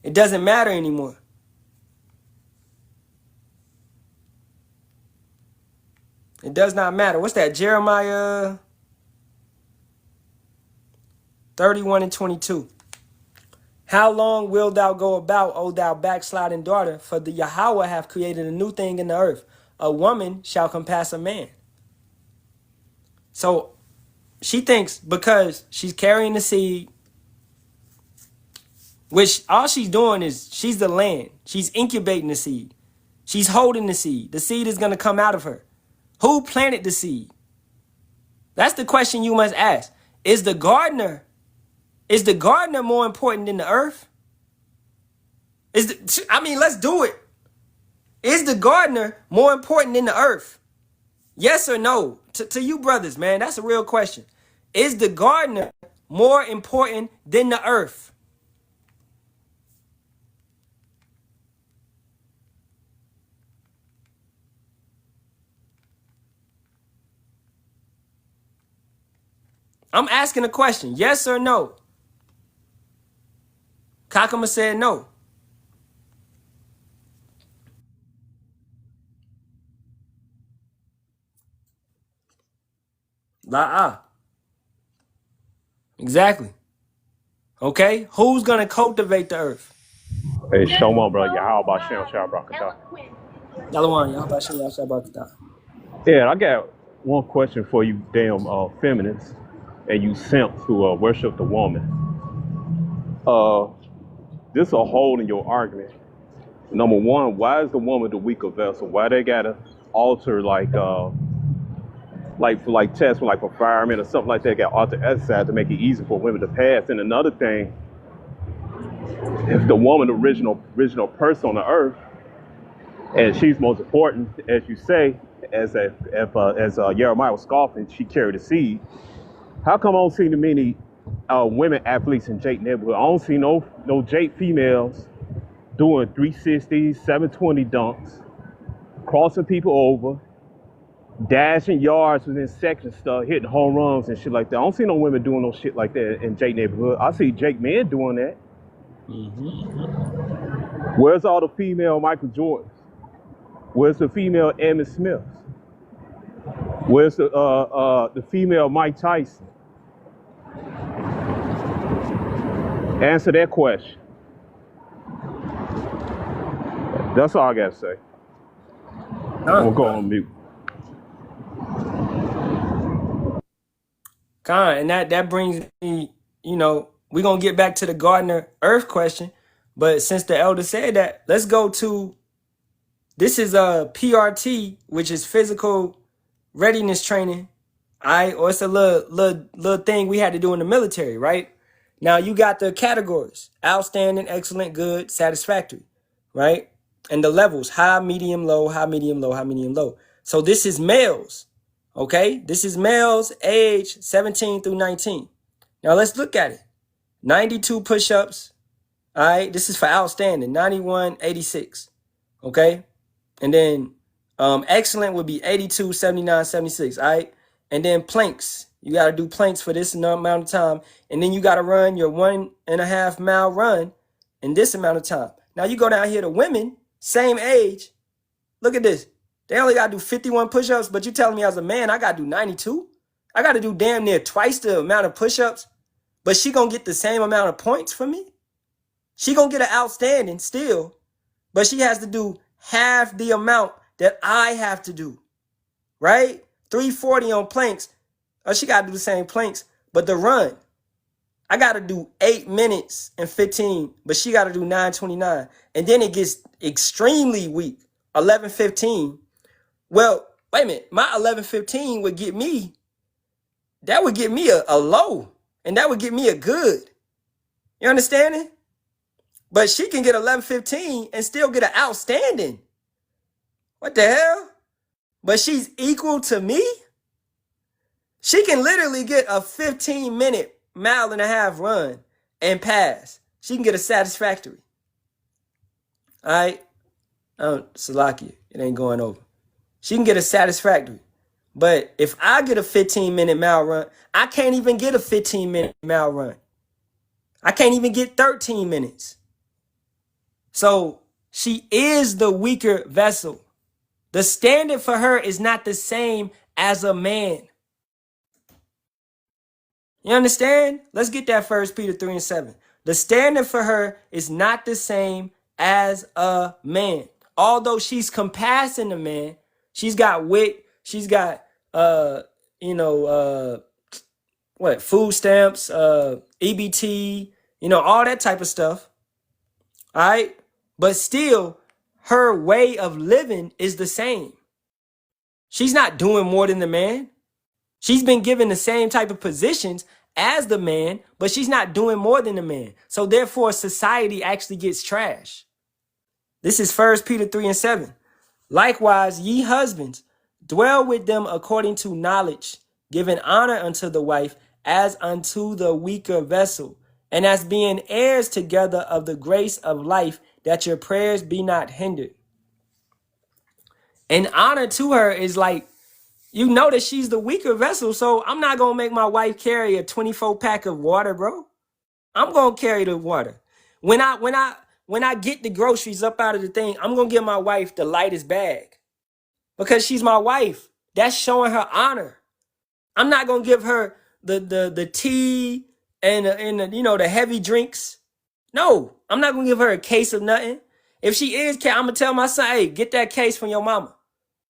S1: It doesn't matter anymore. It does not matter. What's that? Jeremiah 31:22. How long wilt thou go about, O thou backsliding daughter? For the Yahweh hath created a new thing in the earth. A woman shall compass a man. So she thinks because she's carrying the seed, which all she's doing is she's the land. She's incubating the seed. She's holding the seed. The seed is going to come out of her. Who planted the seed? That's the question you must ask. Is the gardener more important than the earth? Let's do it. Is the gardener more important than the earth? Yes or no? To you brothers, man, that's a real question. Is the gardener more important than the earth? I'm asking a question. Yes or no? Kakama said no. La-ah. Exactly. Okay? Who's going to cultivate the earth?
S12: Hey, Shalom, bro. Yeah, how about Shem Shabrakata?
S1: Yalawan, y'all about y'all about that.
S12: Yeah, I got one question for you, damn feminists, and you simps who worship the woman. This a hole in your argument. Number one, why is the woman the weaker vessel? Why they gotta alter like tests for like for firemen or something like that? Got alter exercise to make it easy for women to pass. And another thing, if the woman the original person on the earth, and she's most important, as you say, as Jeremiah was scoffing, she carried the seed. How come I don't see too many women athletes in Jake neighborhood? I don't see no Jake females doing 360s, 720 dunks, crossing people over, dashing yards within section stuff, hitting home runs and shit like that. I don't see no women doing no shit like that in Jake neighborhood. I see Jake men doing that. Where's all the female Michael Jordans? Where's the female Emmitt Smiths? Where's the female Mike Tyson? Answer that question. That's all I gotta say. I'm gonna go on mute.
S1: And that brings me, we're gonna get back to the Gardner Earth question, but since the elder said that, let's go to this is a PRT, which is physical readiness training. Or it's a little thing we had to do in the military, right? Now you got the categories: outstanding, excellent, good, satisfactory, right? And the levels: high, medium, low, high, medium, low, high, medium, low. So this is males, okay? This is males age 17 through 19. Now let's look at it. 92 push-ups, all right? This is for outstanding, 91, 86, okay? And then excellent would be 82, 79, 76, all right? And then planks. You got to do planks for this amount of time. And then you got to run your 1.5 mile run in this amount of time. Now you go down here to women, same age. Look at this. They only got to do 51 push-ups, but you telling me as a man, I got to do 92? I got to do damn near twice the amount of push-ups, but she going to get the same amount of points from me? She going to get an outstanding still, but she has to do half the amount that I have to do, right? 340 on planks. Oh, she got to do the same planks, but the run, I got to do 8 minutes and 15, but she got to do 9:29. And then it gets extremely weak, 11:15. Well, wait a minute. My 11:15 would get me, that would get me a low, and that would get me a good. You understanding? But she can get 11:15 and still get an outstanding. What the hell? But she's equal to me? She can literally get a 15-minute 1.5 mile run and pass. She can get a satisfactory. All right? Salakia, it ain't going over. She can get a satisfactory. But if I get a 15-minute mile run, I can't even get a 15-minute mile run. I can't even get 13 minutes. So she is the weaker vessel. The standard for her is not the same as a man. You understand? Let's get that 1 Peter 3:7. The standard for her is not the same as a man. Although she's compassing a man, she's got wit, she's got food stamps, EBT, all that type of stuff. All right? But still, her way of living is the same. She's not doing more than the man. She's been given the same type of positions as the man, but she's not doing more than the man. So therefore, society actually gets trash. This is 1 Peter 3:7. Likewise, ye husbands, dwell with them according to knowledge, giving honor unto the wife as unto the weaker vessel, and as being heirs together of the grace of life, that your prayers be not hindered. And honor to her is like You know that she's the weaker vessel, so I'm not gonna make my wife carry a 24 pack of water, bro. I'm gonna carry the water. When I get the groceries up out of the thing, I'm gonna give my wife the lightest bag because she's my wife. That's showing her honor. I'm not gonna give her the tea and the heavy drinks. No, I'm not gonna give her a case of nothing. If she is, I'm gonna tell my son, hey, get that case from your mama.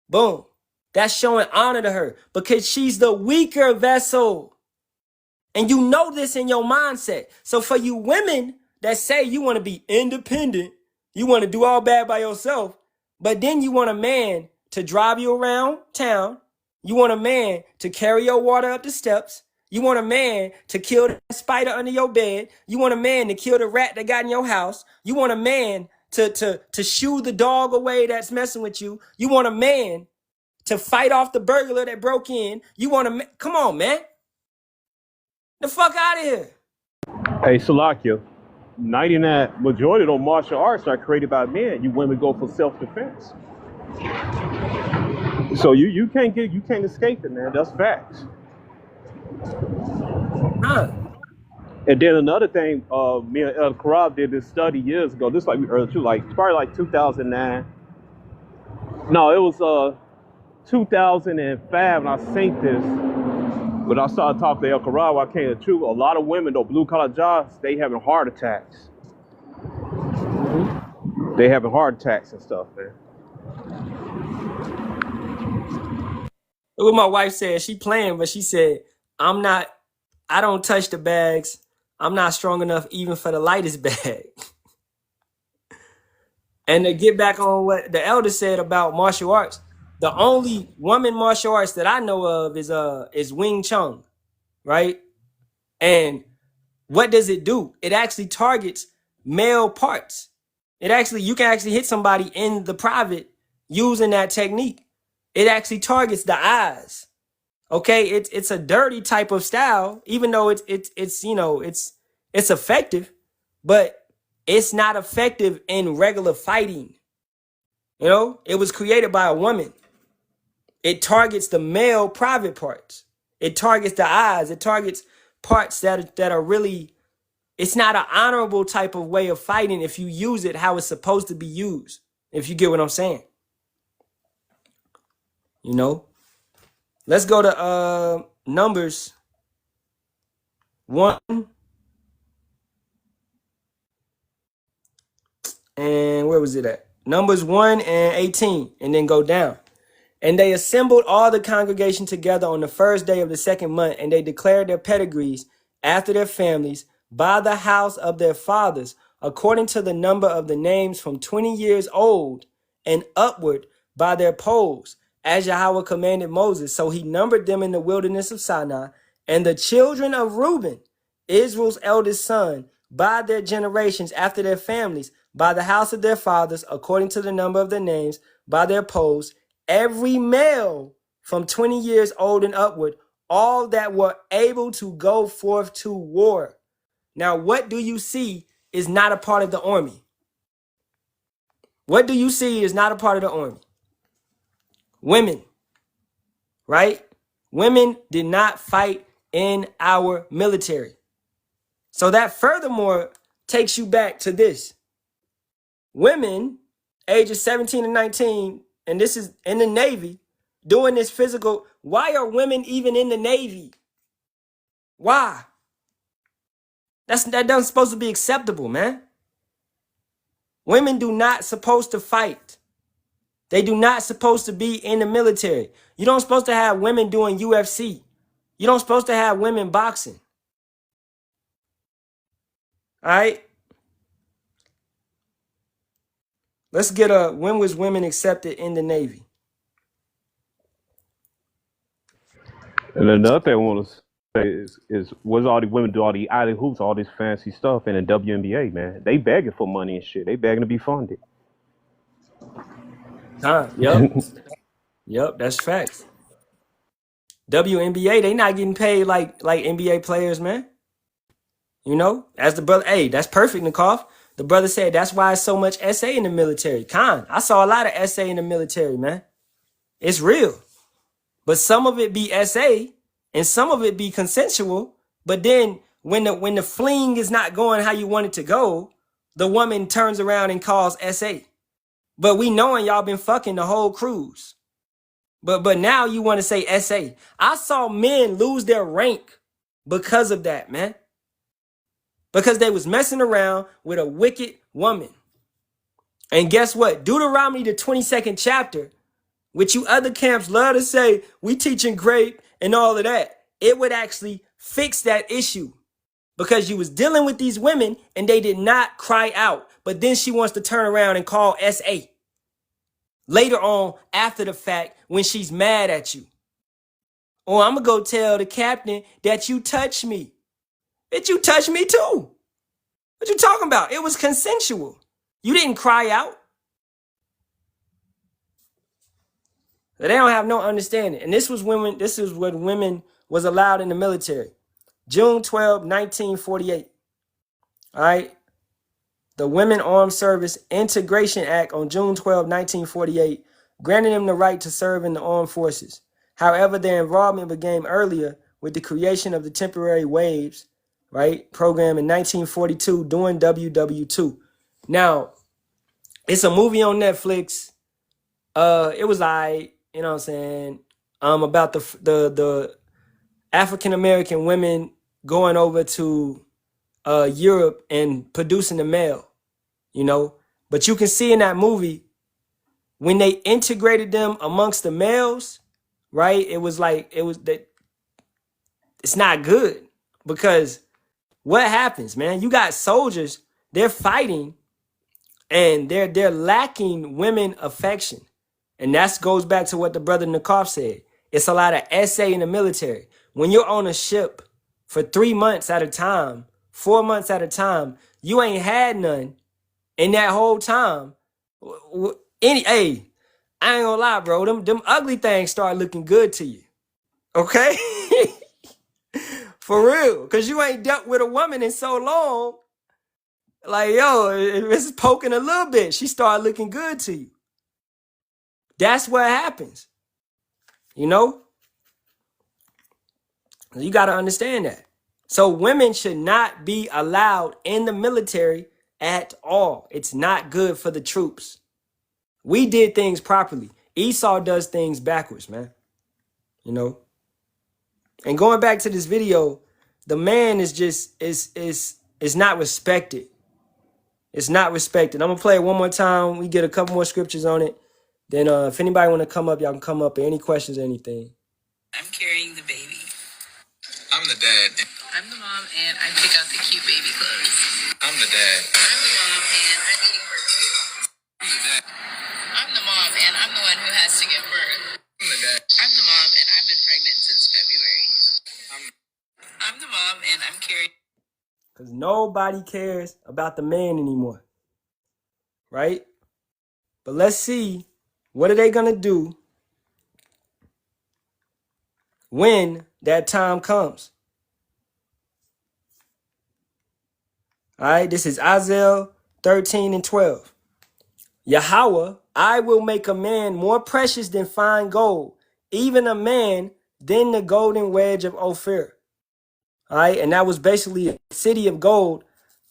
S1: Boom. That's showing honor to her because she's the weaker vessel. And you know this in your mindset. So for you women that say you want to be independent, you want to do all bad by yourself, but then you want a man to drive you around town. You want a man to carry your water up the steps. You want a man to kill the spider under your bed. You want a man to kill the rat that got in your house. You want a man to shoo the dog away that's messing with you. You want a man to fight off the burglar that broke in. You want to, come on, man. The fuck out of here.
S12: Hey, Salakia, 99 majority of those martial arts are created by men. You women go for self-defense. So you can't escape it, man. That's facts.
S1: Huh.
S12: And then another thing, me and El Karab did this study years ago. This like early too, probably like 2009. No, it was 2005, and I synced this. But I started talking to El Karab. I came to the truth. A lot of women, though, blue-collar jobs, they having heart attacks. They having heart attacks and stuff, man.
S1: Look what my wife said. She playing, but she said, I don't touch the bags. I'm not strong enough even for the lightest bag. And to get back on what the elder said about martial arts, the only woman martial arts that I know of is Wing Chun, right? And what does it do? It actually targets male parts. You can actually hit somebody in the private using that technique. It actually targets the eyes. Okay, it's a dirty type of style, even though it's effective, but it's not effective in regular fighting. You know, it was created by a woman. It targets the male private parts. It targets the eyes. It targets parts that are really, it's not an honorable type of way of fighting if you use it how it's supposed to be used, if you get what I'm saying. You know? Let's go to Numbers 1. And where was it at? Numbers 1 and 18, and then go down. And they assembled all the congregation together on the first day of the second month, and they declared their pedigrees after their families by the house of their fathers, according to the number of the names from 20 years old and upward by their polls, as Yahweh commanded Moses. So he numbered them in the wilderness of Sinai, and the children of Reuben, Israel's eldest son, by their generations after their families, by the house of their fathers, according to the number of their names, by their polls, every male from 20 years old and upward, all that were able to go forth to war. Now, what do you see is not a part of the army? What do you see is not a part of the army? Women, right? Women did not fight in our military. So that furthermore takes you back to this. Women, ages 17 and 19, and this is in the Navy, doing this physical. Why are women even in the Navy? Why? That doesn't supposed to be acceptable, man. Women do not supposed to fight. They do not supposed to be in the military. You don't supposed to have women doing UFC. You don't supposed to have women boxing. All right? Let's get when was women accepted in the Navy?
S12: And another thing I want to say is what's all these women do all the alley hoops, all this fancy stuff in the WNBA, man? They begging for money and shit. They begging to be funded.
S1: Yep. Yep, that's facts. WNBA, they not getting paid like NBA players, man. You know, as the brother, hey, that's perfect, Nikov. The brother said that's why it's so much SA in the military. I saw a lot of SA in the military, man. It's real. But some of it be SA and some of it be consensual. But then when the fling is not going how you want it to go, the woman turns around and calls SA. But we knowing y'all been fucking the whole cruise. But now you want to say SA. I saw men lose their rank because of that, man. Because they was messing around with a wicked woman. And guess what? Deuteronomy, the 22nd chapter, which you other camps love to say, we teaching grape and all of that. It would actually fix that issue. Because you was dealing with these women and they did not cry out. But then she wants to turn around and call SA. Later on, after the fact, when she's mad at you. Or I'm going to go tell the captain that you touched me. Bitch, you touched me too. What you talking about? It was consensual. You didn't cry out. They don't have no understanding. And this was women. This is what women was allowed in the military. June 12, 1948. All right. The Women Armed Service Integration Act on June 12, 1948, granted them the right to serve in the armed forces. However, their involvement began earlier with the creation of the temporary waves, right, program in 1942 during WW2. Now, it's a movie on Netflix. It was you know what I'm saying, about the African American women going over to Europe and producing the mail, you know. But you can see in that movie when they integrated them amongst the males, right? It was like it's not good, because what happens, man? You got soldiers, they're fighting and they're lacking women affection. And that goes back to what the brother Nakov said. It's a lot of SA in the military. When you're on a ship for 3 months at a time, 4 months at a time, you ain't had none in that whole time. Hey, I ain't gonna lie, bro. Them ugly things start looking good to you. Okay? For real. Because you ain't dealt with a woman in so long. Like, yo, if it's poking a little bit, she start looking good to you. That's what happens. You know? You got to understand that. So women should not be allowed in the military at all. It's not good for the troops. We did things properly. Esau does things backwards, man. You know? And going back to this video, the man is just, is not respected. It's not respected. I'm going to play it one more time. We get a couple more scriptures on it. Then if anybody want to come up, y'all can come up. Any questions or anything.
S11: I'm carrying the baby.
S6: I'm the dad.
S11: I'm the mom, and I pick out the cute baby clothes.
S6: I'm the dad.
S11: I'm the mom, and I'm eating her too.
S6: I'm the dad.
S11: I'm the mom, and I'm the one who has to give birth.
S6: I'm the dad.
S11: I'm the mom, and I've been pregnant since February. I'm the mom, and I'm carrying.
S1: Because nobody cares about the man anymore. Right? But let's see, what are they going to do when that time comes? All right, this is Isaiah 13 and 12. Yahweh, I will make a man more precious than fine gold, even a man than the golden wedge of Ophir. All right, and that was basically a city of gold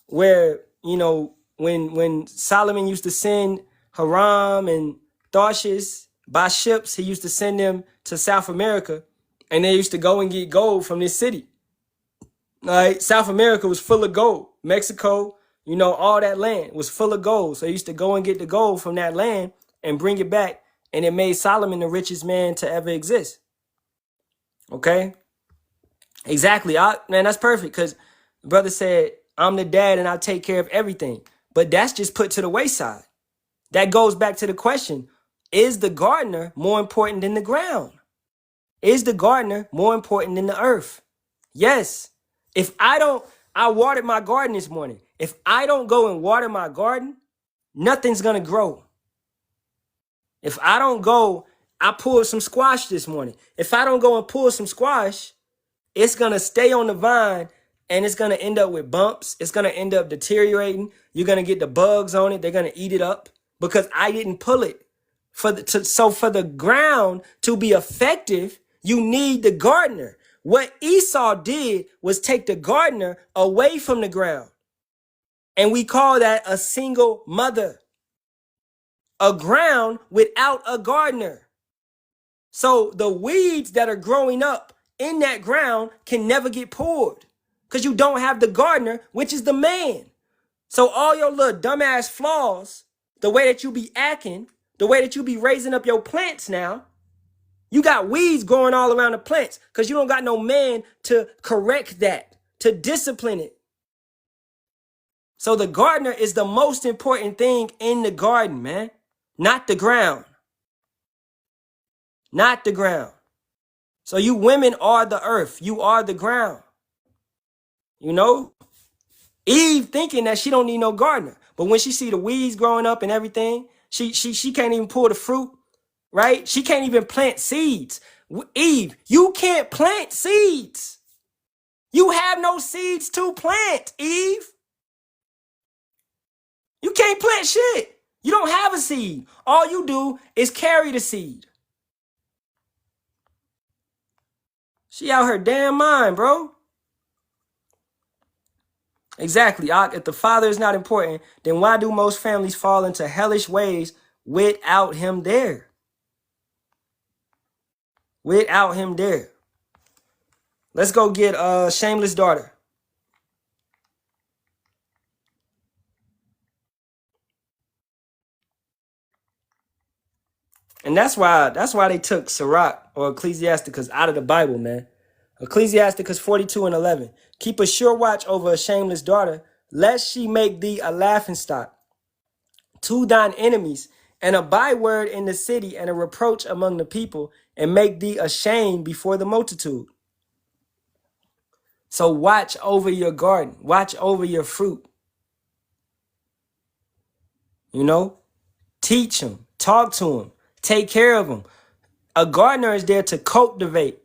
S1: where, you know, when Solomon used to send Hiram and Tarshish by ships, he used to send them to South America, and they used to go and get gold from this city. All right, South America was full of gold. Mexico, you know, all that land was full of gold. So they used to go and get the gold from that land and bring it back, and it made Solomon the richest man to ever exist. Okay? Exactly. Man, that's perfect, because brother said, I'm the dad and I take care of everything. But that's just put to the wayside. That goes back to the question, is the gardener more important than the ground? Is the gardener more important than the earth? Yes. If I watered my garden this morning. If I don't go and water my garden, nothing's going to grow. If I don't go, I pulled some squash this morning. If I don't go and pull some squash, it's going to stay on the vine and it's going to end up with bumps. It's going to end up deteriorating. You're going to get the bugs on it. They're going to eat it up because I didn't pull it. So for the ground to be effective, You need the gardener. What Esau did was take the gardener away from the ground. And we call that a single mother. A ground without a gardener. So the weeds that are growing up in that ground can never get poured because you don't have the gardener, which is the man. So all your little dumbass flaws, the way that you be acting, the way that you be raising up your plants now, you got weeds growing all around the plants because you don't got no man to correct that, to discipline it. So the gardener is the most important thing in the garden, man. Not the ground. Not the ground. So you women are the earth. You are the ground. You know? Eve thinking that she don't need no gardener. But when she see the weeds growing up and everything, she can't even pull the fruit, right? She can't even plant seeds. Eve, you can't plant seeds. You have no seeds to plant, Eve. You can't plant shit. You don't have a seed. All you do is carry the seed. She out her damn mind, bro. Exactly. If the father is not important, then why do most families fall into hellish ways without him there? Without him there. Let's go get Shameless Daughter. And that's why they took Sirach or Ecclesiasticus out of the Bible, man. Ecclesiasticus 42:11. Keep a sure watch over a shameless daughter, lest she make thee a laughingstock to thine enemies, and a byword in the city, and a reproach among the people, and make thee ashamed before the multitude. So watch over your garden. Watch over your fruit. You know? Teach them. Talk to them. Take care of them. A gardener is there to cultivate.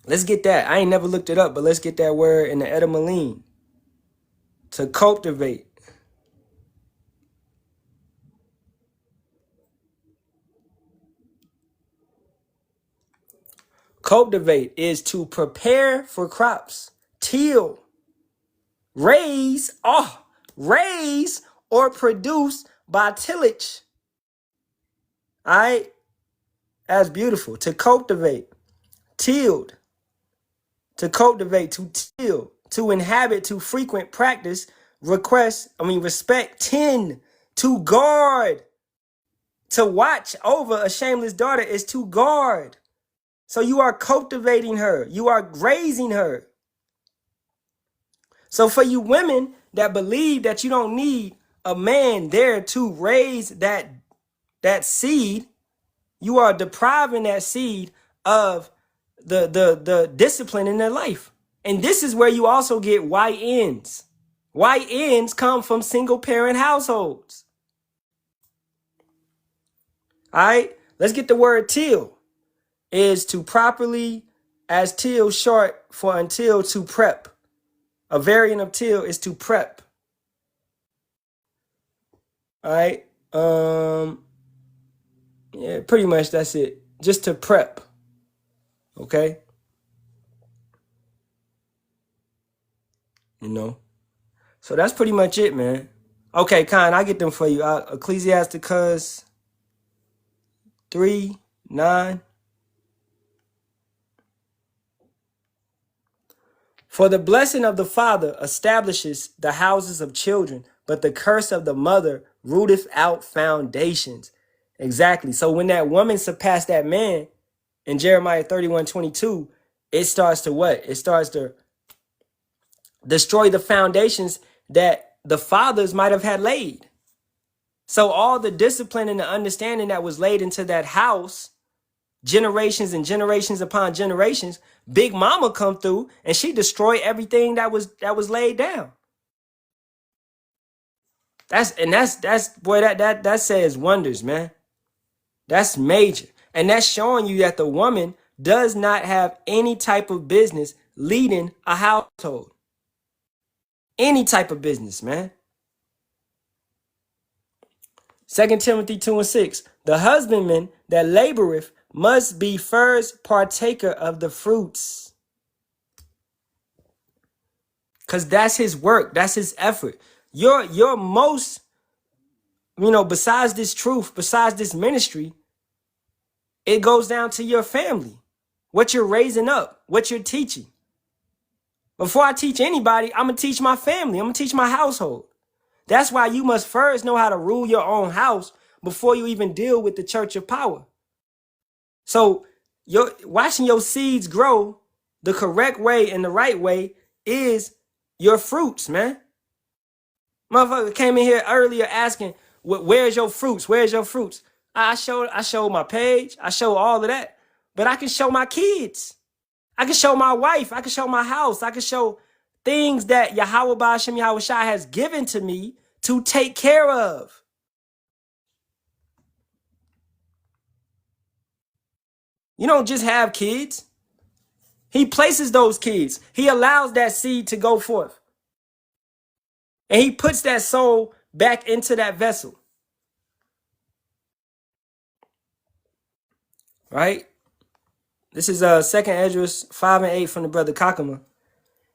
S1: Let's get that. I ain't never looked it up, but let's get that word in the etymology. To cultivate. Cultivate is to prepare for crops. Till. Raise or produce by tillage. All right? That's beautiful. To cultivate. Tilled. To cultivate, to till, to inhabit, to frequent, practice, respect, tend, to guard. To watch over a shameless daughter is to guard. So you are cultivating her. You are raising her. So for you women that believe that you don't need a man there to raise that seed, you are depriving that seed of the discipline in their life. And this is where you also get YNs. YNs come from single parent households. All right, let's get the word till. Is to properly, as till short for until, to prep. A variant of till is to prep. All right. Yeah, pretty much that's it. Just to prep. Okay. You know. So that's pretty much it, man. Okay, Khan, I get them for you. Ecclesiasticus 3:9. For the blessing of the father establishes the houses of children, but the curse of the mother rooteth out foundations. Exactly. So when that woman surpassed that man in Jeremiah 31:22, it starts to what? It starts to destroy the foundations that the fathers might have had laid. So all the discipline and the understanding that was laid into that house, generations and generations upon generations, Big Mama come through and she destroyed everything that was laid down. That says wonders, man. That's major. And that's showing you that the woman does not have any type of business leading a household. Any type of business, man. 2 Timothy 2:6. The husbandman that laboreth must be first partaker of the fruits. Because that's his work. That's his effort. Your most, besides this truth, besides this ministry, it goes down to your family. What you're raising up, what you're teaching. Before I teach anybody, I'm going to teach my family. I'm going to teach my household. That's why you must first know how to rule your own house before you even deal with the church of power. So watching your seeds grow the correct way and the right way is your fruits, man. Motherfucker came in here earlier asking, where's your fruits? Where's your fruits? I showed my page. I show all of that. But I can show my kids. I can show my wife. I can show my house. I can show things that Yahweh Ba'ashem Yahweh Shai has given to me to take care of. You don't just have kids. He places those kids. He allows that seed to go forth. And he puts that soul back into that vessel. Right? This is 2nd Esdras 5 and 8 from the brother Kakama.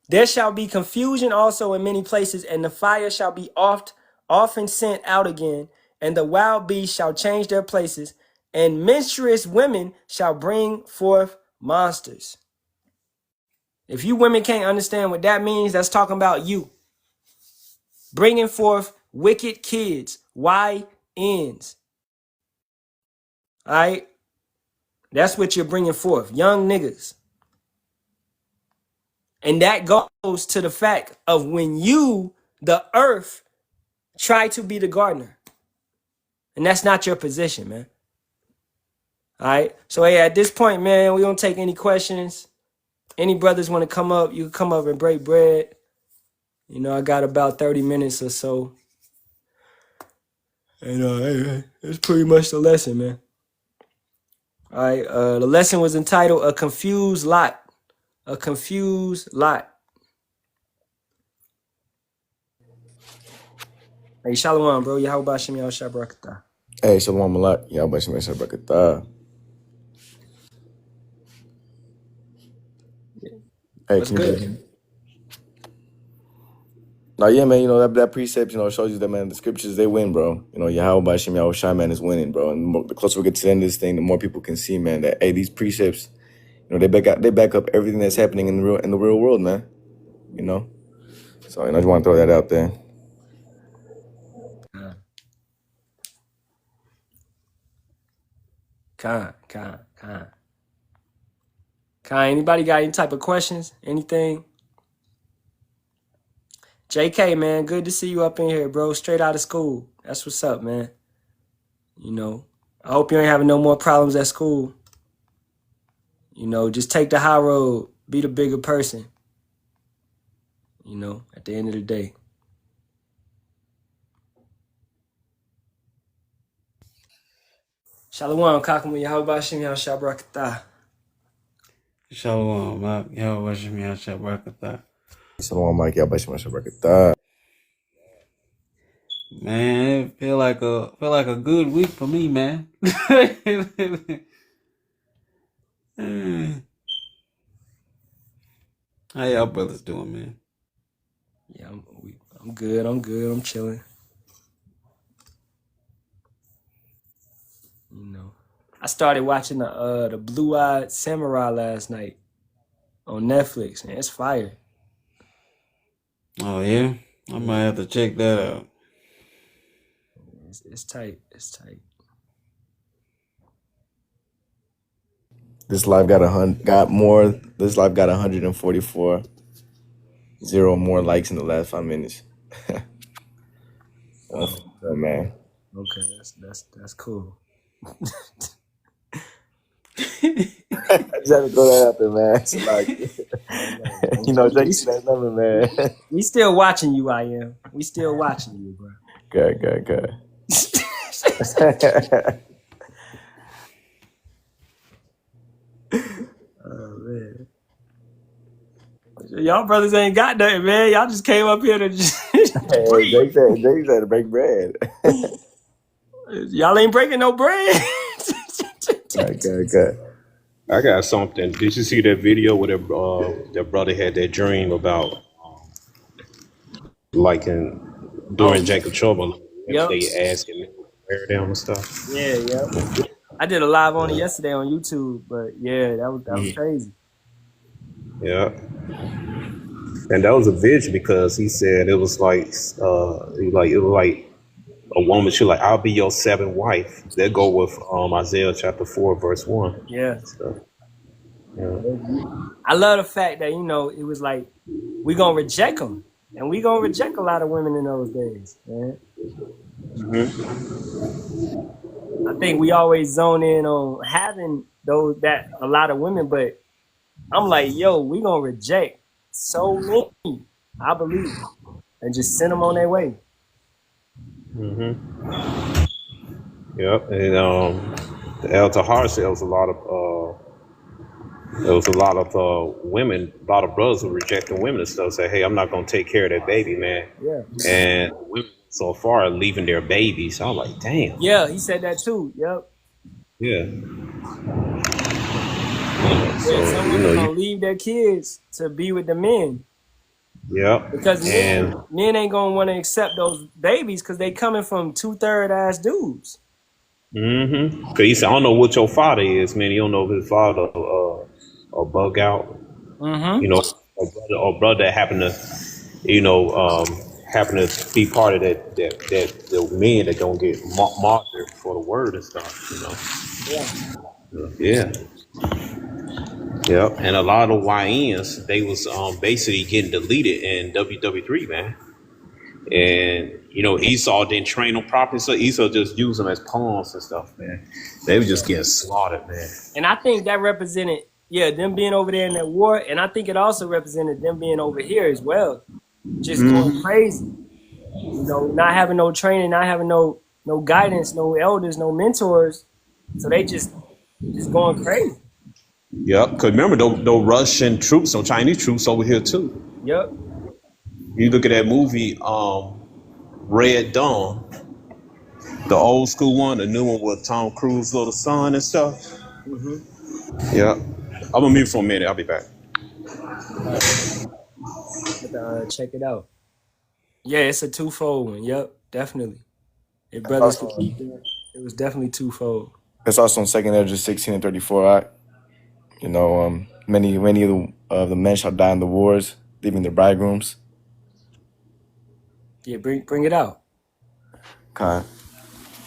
S1: There shall be confusion also in many places, and the fire shall be often sent out again, and the wild beasts shall change their places, and menstruous women shall bring forth monsters. If you women can't understand what that means, that's talking about you. Bringing forth wicked kids, YNs. All right? That's what you're bringing forth, young niggas. And that goes to the fact of when you, the earth, try to be the gardener. And that's not your position, man. All right? So, hey, at this point, man, we don't take any questions. Any brothers want to come up, you can come up and break bread. I got about 30 minutes or so. And it's pretty much the lesson, man. All right, the lesson was entitled A Confused Lot. A Confused Lot. Hey, Shalawam, bro. Yahweh Ba'ashem Yahweh Shai Barakatah.
S13: Hey, Shalom Alak. Yahweh Ba'ashem Yahweh Shai Barakatah. Hey,
S1: What's good?
S13: Now, yeah, man, that precept, shows you that, man, the scriptures, they win, bro. Yahweh Ba'ashem Yahweh Shai, man, is winning, bro. And the closer we get to the end of this thing, the more people can see, man, that, hey, these precepts, they back up everything that's happening in the real world, man. So, I just want to throw that out there.
S1: Khan. Anybody got any type of questions? Anything? JK, man, good to see you up in here, bro. Straight out of school. That's what's up, man. I hope you ain't having no more problems at school. Just take the high road. Be the bigger person. At the end of the day. Shalawam, Kakamu, Yahweh Ba'ashem Yahweh Shai Barakatah.
S14: Shalawam, Yahweh Ba'ashem Yahweh Shai Barakatah.
S13: Shalom, Mike. Yahweh Ba'ashem Yahweh Shai Barakatah.
S14: Man, it feel like a good week for me, man. How y'all brothers doing, man?
S1: Yeah, I'm good. I'm chilling. I started watching the Blue-Eyed Samurai last night on Netflix, man. It's fire.
S14: Oh yeah, I might have to check that out.
S1: It's tight. It's tight.
S13: This live got 144 0 more likes in the last 5 minutes. Man.
S1: Okay, that's cool.
S13: I just had to throw that out there, man. It's like, Jake, see that number, man.
S1: We still watching you, I am. We still watching you, bro.
S13: Good.
S1: Oh, man. Y'all brothers ain't got nothing, man. Y'all just came up here to just
S13: Hey, Jake said to break bread.
S1: Y'all ain't breaking no bread.
S13: God.
S12: I got something. Did you see that video where that brother had that dream about like
S1: Oh,
S12: during Jacob trouble,
S1: yep.
S12: they asking me to wear them and stuff.
S1: Yeah, yep. I did a live on it yesterday on YouTube, but yeah, that was crazy.
S12: Yeah, and that was a vision because he said it was like it was like a woman. She like, I'll be your seventh wife. That go with Isaiah chapter 4 verse 1.
S1: Yeah.
S12: So, yeah.
S1: I love the fact that, it was like, we gonna reject them. And we gonna reject a lot of women in those days, man. I think we always zone in on having a lot of women, but I'm like, yo, we gonna reject so many, I believe, and just send them on their way.
S12: Yep, and the El Tahar said there was a lot of women, a lot of brothers who rejecting women and stuff. Say, hey, I'm not gonna take care of that baby, man.
S1: Yeah.
S12: And women so far are leaving their babies. I'm like, damn.
S1: Yeah, he said that too. Yep.
S12: Yeah.
S1: Yeah, some women gonna leave their kids to be with the men.
S12: Yeah.
S1: Because men ain't gonna want to accept those babies because they coming from 2/3 ass dudes.
S12: Cause he said, I don't know what your father is, man. You don't know if his father a bug out. Or brother that happened to, happen to be part of that the men that don't get martyred for the word and stuff. Yeah. Yep. And a lot of YNs, they was basically getting deleted in WW3, man. And Esau didn't train them properly, so Esau just used them as pawns and stuff, man. They were just getting slaughtered, man.
S1: And I think that represented, them being over there in that war, and I think it also represented them being over here as well, just going crazy. Not having no training, not having no guidance, no elders, no mentors, so they just going crazy.
S12: Yep, because remember, those Russian troops, some Chinese troops over here too.
S1: Yep.
S12: You look at that movie, Red Dawn, the old school one, the new one with Tom Cruise, little son and stuff. Yeah, I'm gonna mute for a minute. I'll be back.
S1: Check it out. Yeah, it's a twofold one. Yep, definitely. If brothers could keep it, it was definitely twofold.
S13: It's also in 2 Ezra 16:34. Right? Many of the men shall die in the wars, leaving their bridegrooms.
S1: Yeah, bring it out.
S13: Okay.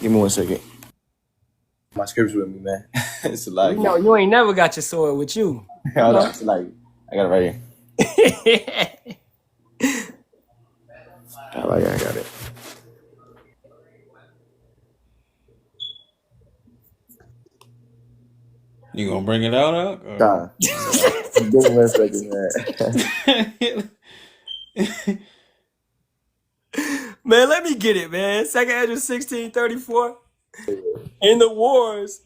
S13: Give me 1 second. My scripture with me, man. It's a lot.
S1: You ain't never got your sword with you.
S13: It's like, I got it right here. I got it.
S14: You gonna bring it out?
S13: Nah. Give me 1 second, man.
S1: Man, let me get it, man. 2 Ezra 16:34. In the wars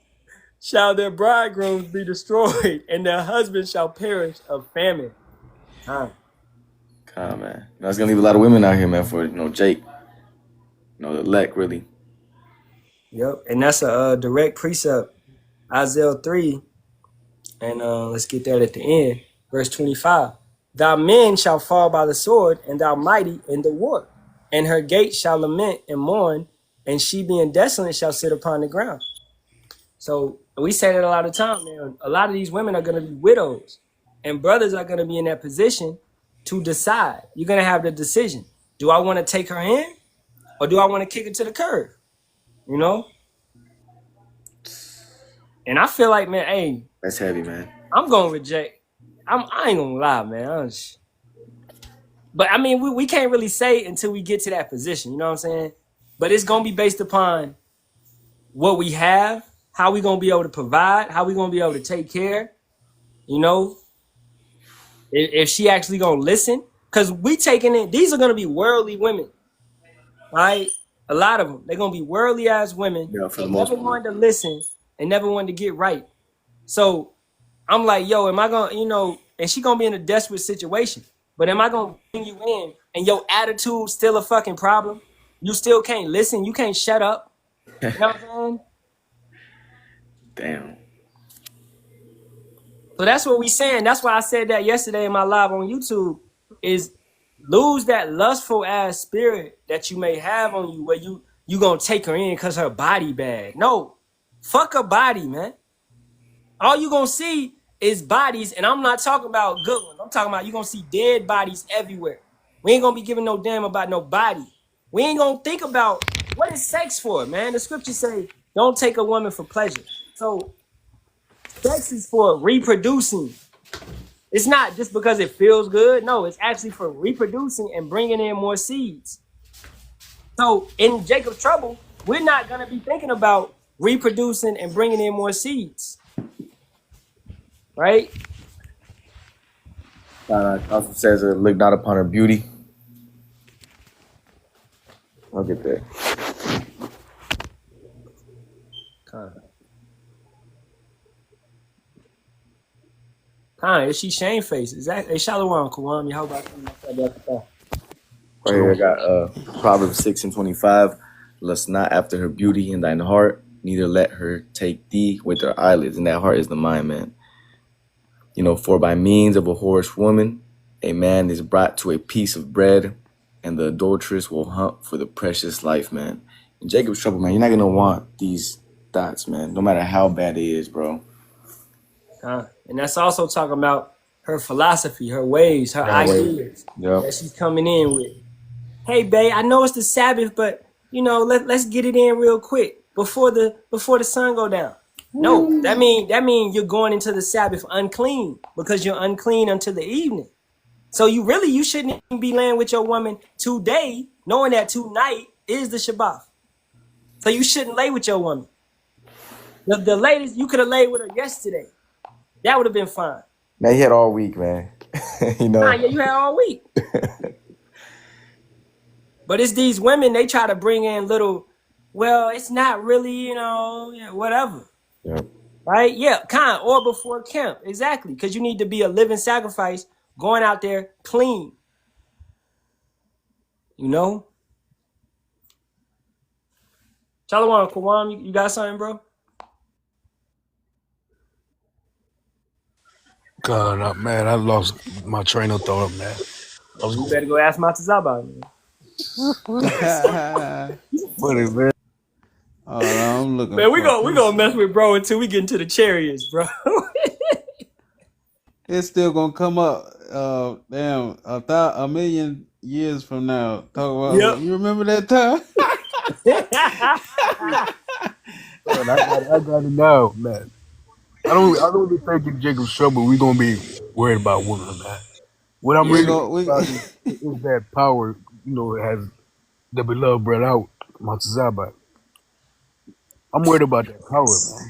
S1: shall their bridegrooms be destroyed, and their husbands shall perish of famine.
S13: Come on, man. That's gonna leave a lot of women out here, man, for Jake. The elect, really.
S1: Yep, and that's a direct precept. Isaiah 3, and let's get that at the end. Verse 25. Thy men shall fall by the sword, and thou mighty in the war. And her gates shall lament and mourn, and she being desolate shall sit upon the ground. So we say that a lot of time, man. A lot of these women are going to be widows, and brothers are going to be in that position to decide. You're going to have the decision. Do I want to take her in, or do I want to kick her to the curb? And I feel like, man, hey,
S13: that's heavy, man.
S1: I'm gonna reject. I ain't gonna lie, man. But I mean, we can't really say until we get to that position. You know what I'm saying? But it's gonna be based upon what we have, how we gonna be able to provide, how we gonna be able to take care. If she actually gonna listen, because we taking it. These are gonna be worldly women, right? A lot of them. They're gonna be worldly ass women.
S13: Yeah, for the
S1: most part. Never wanted to listen and never wanted to get right. So I'm like, yo, am I gonna, and she gonna be in a desperate situation. But am I gonna bring you in and your attitude still a fucking problem? You still can't listen. You can't shut up. You know what I'm saying?
S13: Damn.
S1: So that's what we saying. That's why I said that yesterday in my live on YouTube is lose that lustful ass spirit that you may have on you where you gonna take her in because her body bad. No, fuck her body, man. All you gonna see is bodies, and I'm not talking about good ones. I'm talking about you gonna see dead bodies everywhere. We ain't gonna be giving no damn about no body. We ain't gonna think about what is sex for, man. The scriptures say don't take a woman for pleasure. So sex is for reproducing. It's not just because it feels good. No, it's actually for reproducing and bringing in more seeds. So in Jacob's trouble, we're not going to be thinking about reproducing and bringing in more seeds. Right?
S13: Also says, look not upon her beauty. I'll get that.
S1: Is she shamefaced? Is that a Shalawam Kawam? How about that?
S13: Right here, I got Proverbs 6:25. Lust not after her beauty in thine heart, neither let her take thee with her eyelids. And that heart is the mind, man. You know, for by means of a whorish woman, a man is brought to a piece of bread, and the adulteress will hunt for the precious life, man. In Jacob's trouble, man, you're not gonna want these thoughts, man, no matter how bad it is, bro.
S1: And that's also talking about her philosophy, her ways, her ideas that she's coming in with. Hey, babe, I know it's the Sabbath, but you know, let's get it in real quick before the sun go down. No, that mean you're going into the Sabbath unclean because you're unclean until the evening. So you shouldn't even be laying with your woman today, knowing that tonight is the Shabbat. So you shouldn't lay with your woman. The latest you could have laid with her yesterday. That would have been fine.
S13: Man, he had all week, man. You know.
S1: Yeah, you had all week. But it's these women, they try to bring in little, well, it's not really, whatever.
S13: Yep.
S1: Right? Yeah, or before camp. Exactly. Because you need to be a living sacrifice going out there clean. You know? Shalawam, Kawam, you got something, bro?
S15: God, man, I lost my train of thought, man.
S1: You better go ask Matazaba, man.
S15: Funny, man.
S14: I'm looking.
S1: Man, we gonna mess with bro until we get into the chariots, bro.
S14: It's still gonna come up. Damn, a million years from now. Talk about. You remember that time?
S15: I gotta know, man. I don't be thinking Jacob's trouble. We gonna be worried about women, man. What I'm really about is that power, has the beloved brought out, Montezaba. I'm worried about that power, man.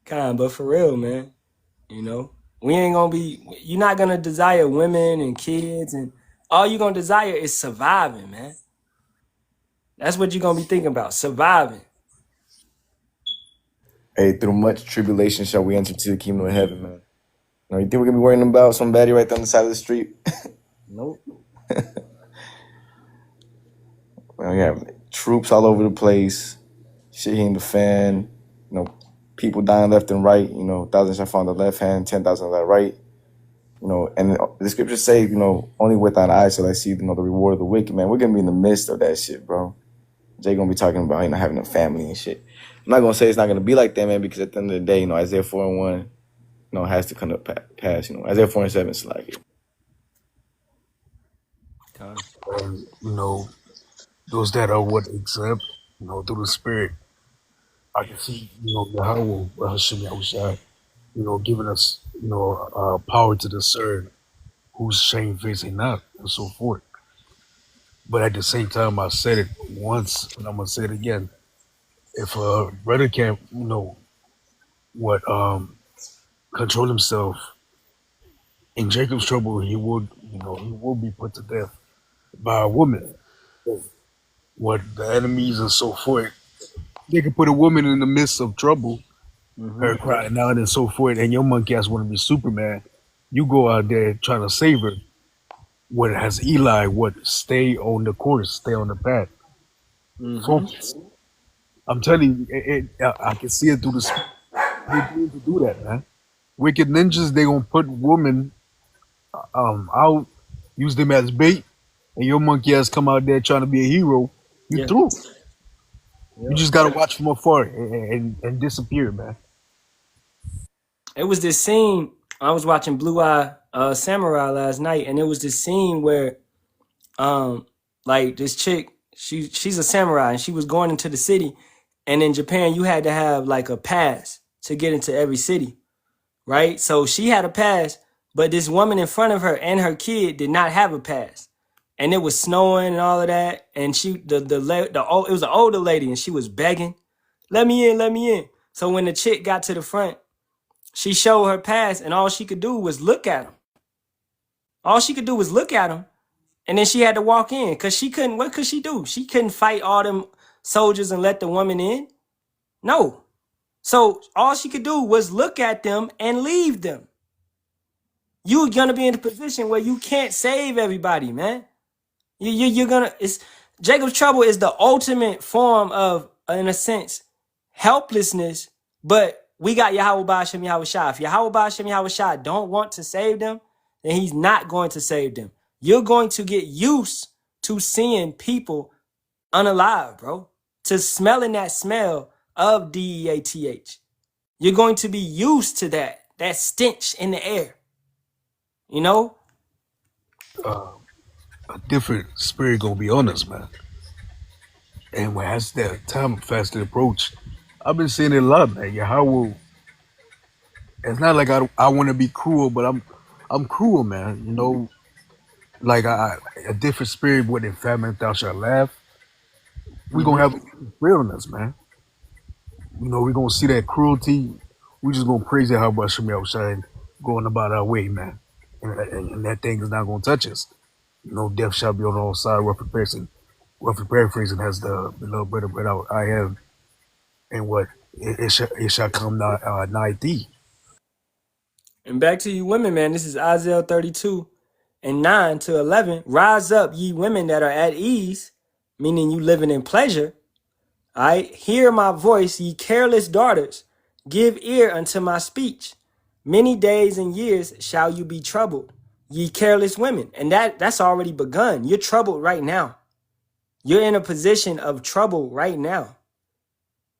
S1: God, but for real, man, we ain't gonna be. You're not gonna desire women and kids, and all you're gonna desire is surviving, man. That's what you're gonna be thinking about, surviving.
S13: Hey, through much tribulation shall we enter to the kingdom of heaven, man. You think we're gonna be worrying about somebody right there on the side of the street?
S1: Nope.
S13: Well, you have troops all over the place, shit hitting the fan, people dying left and right, 1,000 shall fall on the left hand, 10,000 on the right. And the scriptures say, only with thine eyes shall I see, the reward of the wicked, man. We're gonna be in the midst of that shit, bro. Jay gonna be talking about, having a family and shit. I'm not gonna say it's not gonna be like that, man, because at the end of the day, Isaiah 4:1, has to come to pass. Isaiah 4:7 is like it.
S15: Those that are what exempt, through the spirit. I can see, Yahweh, Hashem Yahushua, giving us, power to discern who's shamefaced and not, and so forth. But at the same time, I said it once, and I'm gonna say it again. If a brother can't, control himself, in Jacob's trouble, he will be put to death by a woman. What the enemies and so forth, they can put a woman in the midst of trouble, her crying out and so forth, and your monkey ass want to be Superman. You go out there trying to save her. What has Eli? Stay on the course, stay on the path. Focus. I'm telling you, I can see it through the They going to do that, man. Wicked ninjas, they gonna put women out, use them as bait, and your monkey ass come out there trying to be a hero. You
S1: Yeah.
S15: through. You
S1: Yep.
S15: just gotta watch from afar and disappear, man.
S1: It was this scene. I was watching Blue Eye Samurai last night, and it was this scene where, like this chick, she's a samurai, and she was going into the city, and in Japan you had to have like a pass to get into every city, right? So she had a pass, but this woman in front of her and her kid did not have a pass, and it was snowing and all of that, and it was an older lady, and she was begging, "Let me in, let me in." So when the chick got to the front, she showed her pass, and all she could do was look at him. All she could do was look at him, and then she had to walk in because she couldn't. What could she do? She couldn't fight all them soldiers and let the woman in. No. So all she could do was look at them and leave them. You're gonna be in a position where you can't save everybody, man. You're gonna. It's Jacob's trouble is the ultimate form of, in a sense, helplessness. But we got Yahweh Ba'ashem Yahweh Shai. If Yahweh Ba'ashem Yahweh Shai don't want to save them, then he's not going to save them. You're going to get used to seeing people unalive, bro. To smelling that smell of DEATH. You're going to be used to that stench in the air. You know?
S15: A different spirit gonna be on us, man. And when as that time faster approach, I've been seeing it a lot, man. Yahweh, it's not like I want to be cruel, but I'm cruel, man. You know, like a different spirit with in famine thou shalt laugh. We gonna have a spirit on us, man. You know, we gonna see that cruelty. We just gonna praise it how about Shemel Shine going about our way, man. And that thing is not gonna touch us. You know, death shall be on all sides. Roughly paraphrasing has the beloved bread of bread I have, and what it shall come nigh thee.
S1: And back to you women, man. This is Isaiah 32 and 9 to 11. Rise up, ye women that are at ease, meaning you living in pleasure. All right. Hear my voice, ye careless daughters. Give ear unto my speech. Many days and years shall you be troubled, ye careless women. And that's already begun. You're troubled right now. You're in a position of trouble right now.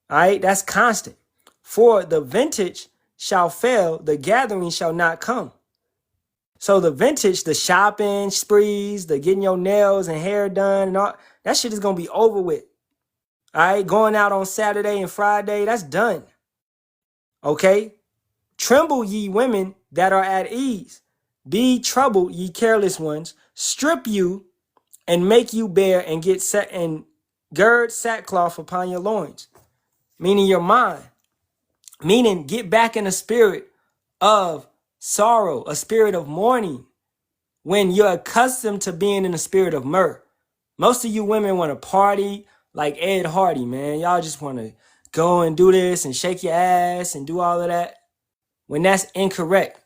S1: All right. That's constant. For the vintage shall fail, the gathering shall not come. So the vintage, the shopping sprees, the getting your nails and hair done and all, that shit is going to be over with. All right, going out on Saturday and Friday, that's done. Okay? Tremble, ye women that are at ease. Be troubled, ye careless ones. Strip you and make you bare and get set and gird sackcloth upon your loins. Meaning your mind. Meaning get back in a spirit of sorrow, a spirit of mourning, when you're accustomed to being in a spirit of myrrh. Most of you women want to party like Ed Hardy, man. Y'all just want to go and do this and shake your ass and do all of that, when that's incorrect.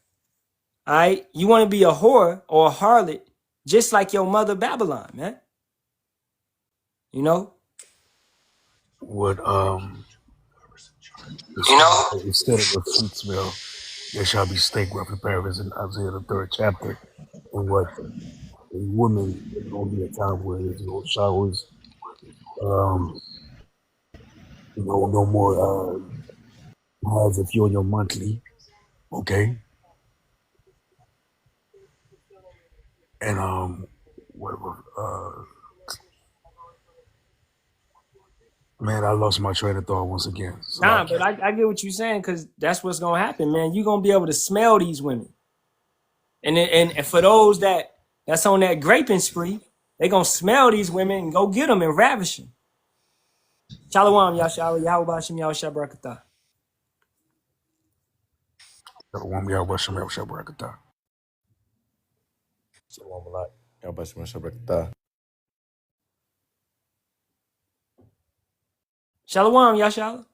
S1: All right? You want to be a whore or a harlot just like your mother Babylon, man. You know?
S15: What instead of a sweet smell, there shall be stink, roughly paraphrasing Isaiah the 3rd chapter. And what a woman is gonna be a time where there's no showers, no more pads if you're on your monthly, okay? And whatever. Man, I lost my train of thought once again.
S1: Nah, but I get what you're saying, because that's what's going to happen, man. You're going to be able to smell these women. And for those that's on that graping spree, they going to smell these women and go get them and ravish them. Shalawam Yasharahla, Yahweh Ba'ashem Yahweh Shai Barakatah.
S15: Shalawam Yasharahla.
S13: Shalom Yahweh Shem Shabbat.
S1: Shalawam Yasharahla.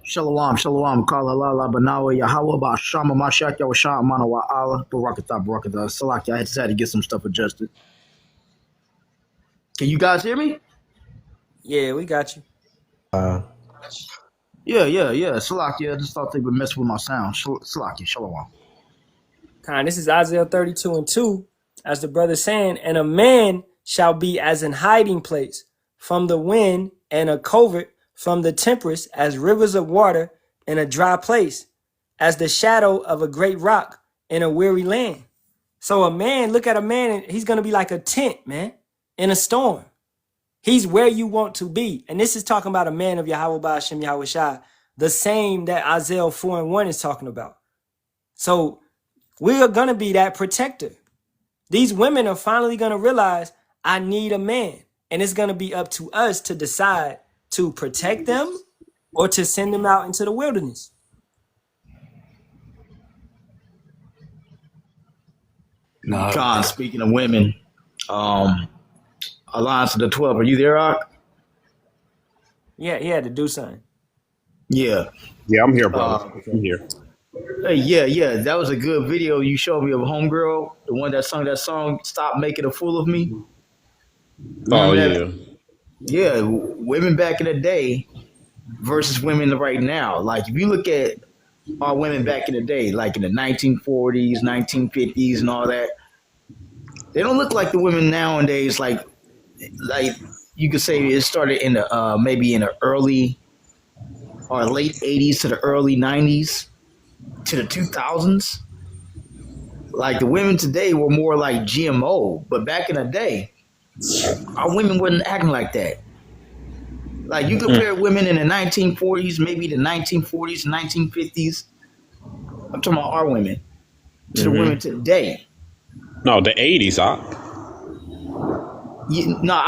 S16: Shalawam, Kala Lala Banawa, Yahweh, Bashama, Mashak, Yawasham, Manawa Allah, Barakatah, Salaki. I just had to get some stuff adjusted. Can you guys hear me?
S1: Yeah, we got you.
S16: Yeah. Salakia, I just thought they would mess with my sound. Salakia, Shalawam.
S1: This is Isaiah 32:2, as the brother saying, and a man shall be as an hiding place from the wind, and a covert from the tempest, as rivers of water in a dry place, as the shadow of a great rock in a weary land. So a man, look at a man, and he's going to be like a tent, man, in a storm. He's where you want to be. And this is talking about a man of Yahweh Ba'ashem Yahweh Shai, the same that Isaiah 4:1 is talking about. So we are going to be that protector. These women are finally going to realize, I need a man. And it's going to be up to us to decide to protect them or to send them out into the wilderness.
S16: Khan, speaking of women, Alliance of the 12, are you there, Ak?
S1: Yeah, he had to do something.
S16: Yeah.
S12: Yeah, I'm here, brother. I'm here.
S16: Hey, yeah. That was a good video you showed me of Homegirl, the one that sung that song, Stop Making a Fool of Me.
S12: Oh,
S16: yeah. Yeah, women back in the day versus women right now. Like, if you look at our women back in the day, like in the 1940s, 1950s, and all that, they don't look like the women nowadays. Like you could say it started in the maybe in the early or late 80s to the early 90s to the 2000s. Like the women today were more like GMO, but back in the day, our women wasn't acting like that. Like you compare women in the 1940s, maybe the 1940s, 1950s. I'm talking about our women to the women today.
S12: No, the 80s,
S16: I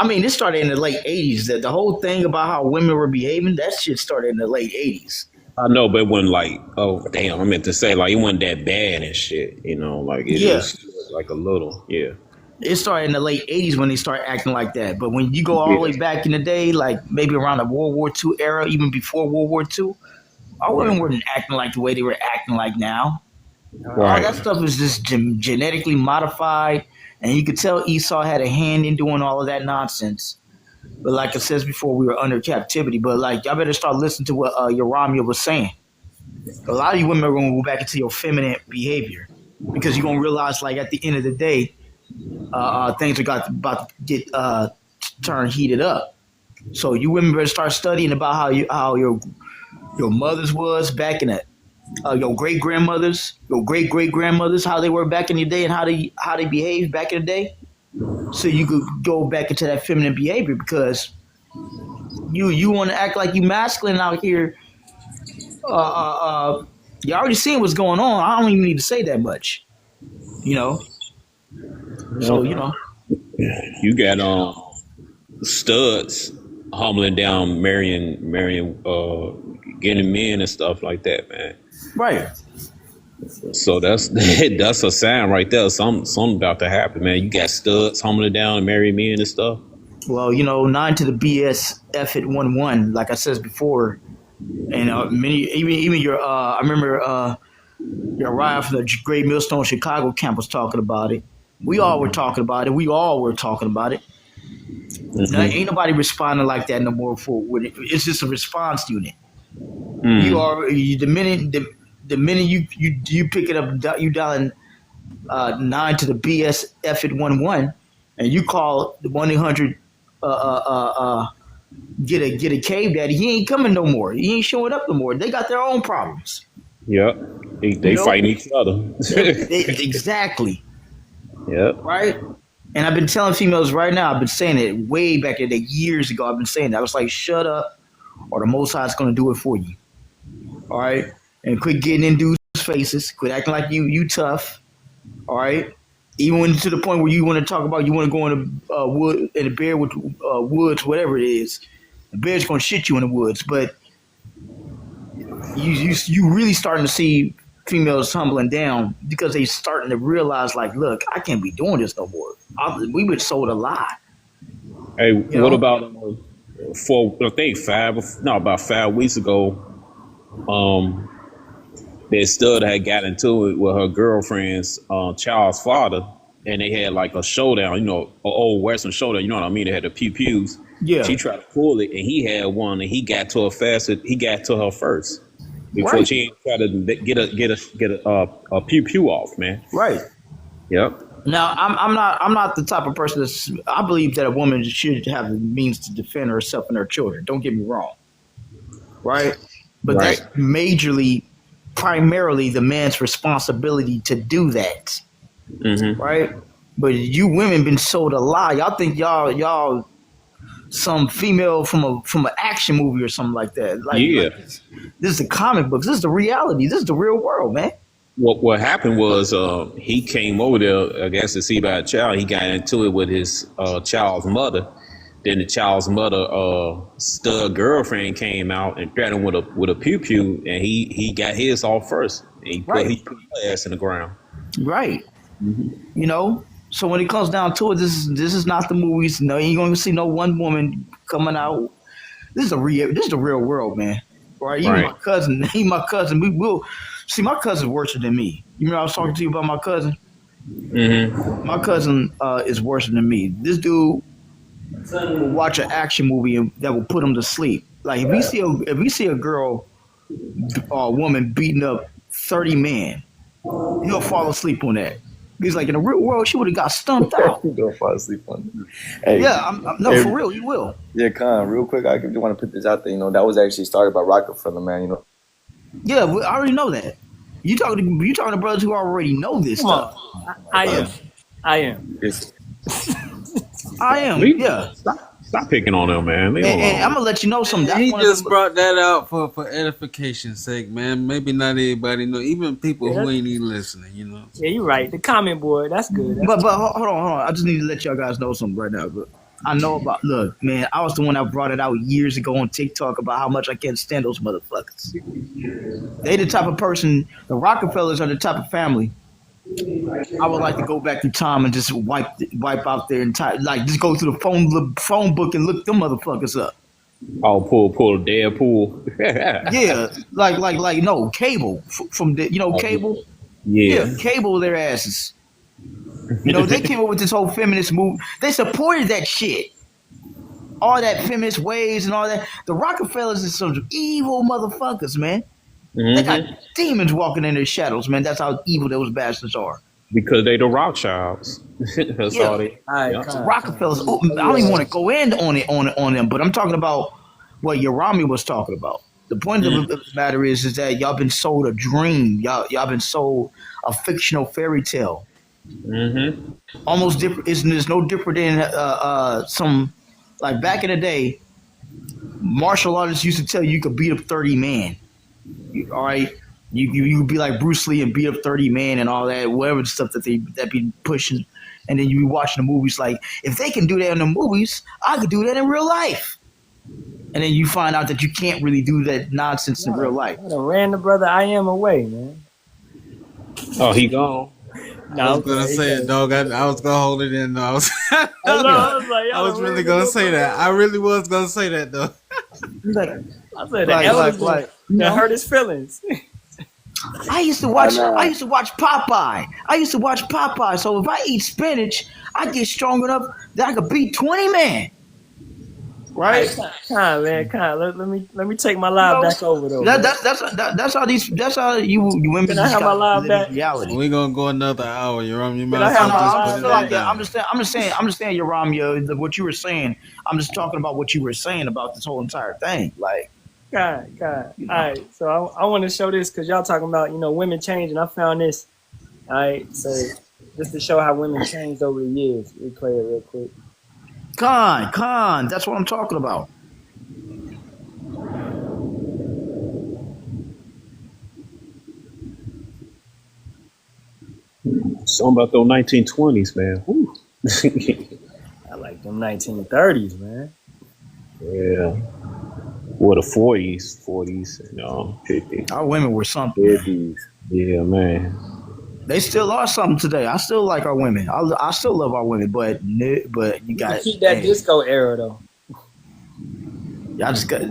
S16: mean, this started in the late 80s. That the whole thing about how women were behaving, that shit started in the late 80s.
S12: I know, but it wasn't like, oh, damn, I meant to say, like, it wasn't that bad and shit, you know, like, it was like a little,
S16: It started in the late 80s when they started acting like that. But when you go all the way back in the day, like maybe around the World War II era, even before World War II, our women weren't acting like the way they were acting like now. Right. All that stuff is just genetically modified, and you could tell Esau had a hand in doing all of that nonsense. But like it says before, we were under captivity. But like, y'all better start listening to what Yeramia was saying. A lot of you women are going to go back into your feminine behavior because you're going to realize, like, at the end of the day, things are about to get turned heated up. So you women better start studying about how your mothers was back in the your great grandmothers, your great grandmothers, how they were back in the day and how they behaved back in the day. So you could go back into that feminine behavior because you want to act like you masculine out here. You already seen what's going on. I don't even need to say that much, you know. So you know,
S12: you got studs humbling down, marrying, getting men and stuff like that, man.
S16: Right.
S12: So that's a sign right there. Something about to happen, man. You got studs humbling down and marrying men and stuff.
S16: Well, you know, 9 to the BS F at 1-1, like I said before, and many even your I remember your Ryan from the Great Millstone Chicago camp was talking about it. We all were talking about it. Now, ain't nobody responding like that no more. It's just a response unit. The minute you pick it up, you dialing 9 to the BS F at 1-1, and you call the 1-800 get a cave daddy. He ain't coming no more. He ain't showing up no more. They got their own problems.
S12: Yep, they fighting each other.
S16: Exactly.
S12: Yep.
S16: Right. And I've been telling females right now. I've been saying it way back in the years ago. I've been saying that. I was like, shut up, or the Most High is going to do it for you. All right, and quit getting in dudes' faces. Quit acting like you tough. All right, even to the point where you want to talk about you want to go in a wood in a bear with woods, whatever it is. The bear's going to shit you in the woods, but you really starting to see females tumbling down because they starting to realize, like, look, I can't be doing this no more. We been sold a lie.
S12: Hey, what about about 5 weeks ago? That stud had got into it with her girlfriend's child's father, and they had like a showdown, you know, an old Western showdown. You know what I mean? They had the pew-pews,
S16: Yeah.
S17: She tried to pull it, and he had one, and he got to her faster. He got to her first before
S16: Right.
S17: she tried to get a pew pew off, man.
S16: Right.
S17: Yep.
S16: Now, I'm not the type of person that's. I believe that a woman should have the means to defend herself and her children. Don't get me wrong. Right. But
S17: Right.
S16: that's primarily the man's responsibility to do that.
S17: Mm-hmm.
S16: Right. But you women been sold a lie. Y'all think y'all some female from an action movie or something like that. Like this is the comic books. This is the reality. This is the real world, man.
S17: What happened was he came over there, I guess, to see about a child. He got into it with his child's mother. Then the child's mother, stud girlfriend, came out and threatened him with a pew pew, and he got his off first. And he put her ass in the ground.
S16: Right. You know. So when it comes down to it, this is not the movies. No, you ain't gonna see no one woman coming out. This is the real world, man. Right? Even my cousin. We will see. My cousin's worse than me. You remember I was talking to you about my cousin.
S17: Mm-hmm.
S16: My cousin is worse than me. This dude will watch an action movie that will put him to sleep. Like if we see a girl or a woman beating up 30 men, he'll fall asleep on that. He's like, in the real world, she would have got stumped out.
S13: Don't fall asleep on it. Hey,
S16: yeah, for real, you will.
S13: Yeah, Con, real quick, I just want to put this out there. You know, that was actually started by Rockefeller, man. You know.
S16: Yeah, I already know that. You talking to brothers who already know this stuff.
S1: I am.
S16: I am. Yeah.
S17: Stop picking on them, man.
S16: And I'm gonna let you know something.
S14: He just brought that out for edification's sake, man. Maybe not everybody know, even people who ain't even listening. You know.
S1: Yeah, you're right. The comment board, that's good.
S16: But hold on. I just need to let y'all guys know something right now. But I know about. Look, man, I was the one that brought it out years ago on TikTok about how much I can't stand those motherfuckers. They the type of person. The Rockefellers are the type of family. I would like to go back through time and just wipe out their entire, like, just go through the phone book and look them motherfuckers up.
S17: Oh, pull Deadpool.
S16: Yeah, like no Cable from the, Cable.
S17: Yeah,
S16: Cable their asses. They came up with this whole feminist move. They supported that shit. All that feminist ways and all that. The Rockefellers is some evil motherfuckers, man. Mm-hmm. They got demons walking in their shadows, man. That's how evil those bastards are.
S17: Because they the Rothschilds. That's all they.
S16: Rockefellers. I don't even want to go in on them, but I'm talking about what Yarami was talking about. The point of the matter is that y'all been sold a dream. Y'all been sold a fictional fairy tale.
S17: Mm-hmm.
S16: Almost different. It's no different than some, like back in the day. Martial artists used to tell you could beat up 30 men. All right, you be like Bruce Lee and beat up 30 men and all that, whatever the stuff that be pushing, and then you be watching the movies like, if they can do that in the movies, I could do that in real life. And then you find out that you can't really do that nonsense in real life.
S1: I ran the brother I am away, man.
S17: Oh, he gone.
S14: No, I was gonna say it, dog. I was gonna hold it in. I was really gonna say that. I really was gonna say that, though.
S1: I said the elders that hurt his feelings.
S16: I used to watch Popeye. So if I eat spinach, I get strong enough that I could beat 20 men. Right?
S1: Let me take my live back over though.
S16: That's how you women.
S1: Can I have my live back?
S16: Reality.
S14: We're gonna go another hour. You
S16: might I'm just saying, Yaram, what you were saying. I'm just talking about what you were saying about this whole entire thing. Like,
S1: God. All right. So I want to show this because y'all talking about women change, and I found this. All right. So just to show how women changed over the years, we play it real quick.
S16: Con, that's what I'm talking about.
S17: Something about those 1920s, man.
S1: I like them 1930s, man.
S17: Yeah. Well, the 40s, 50s.
S16: Our women were something.
S17: 50s. Yeah, man.
S16: They still are something today. I still like our women. I still love our women, but you got
S1: keep that disco era though.
S16: Y'all just got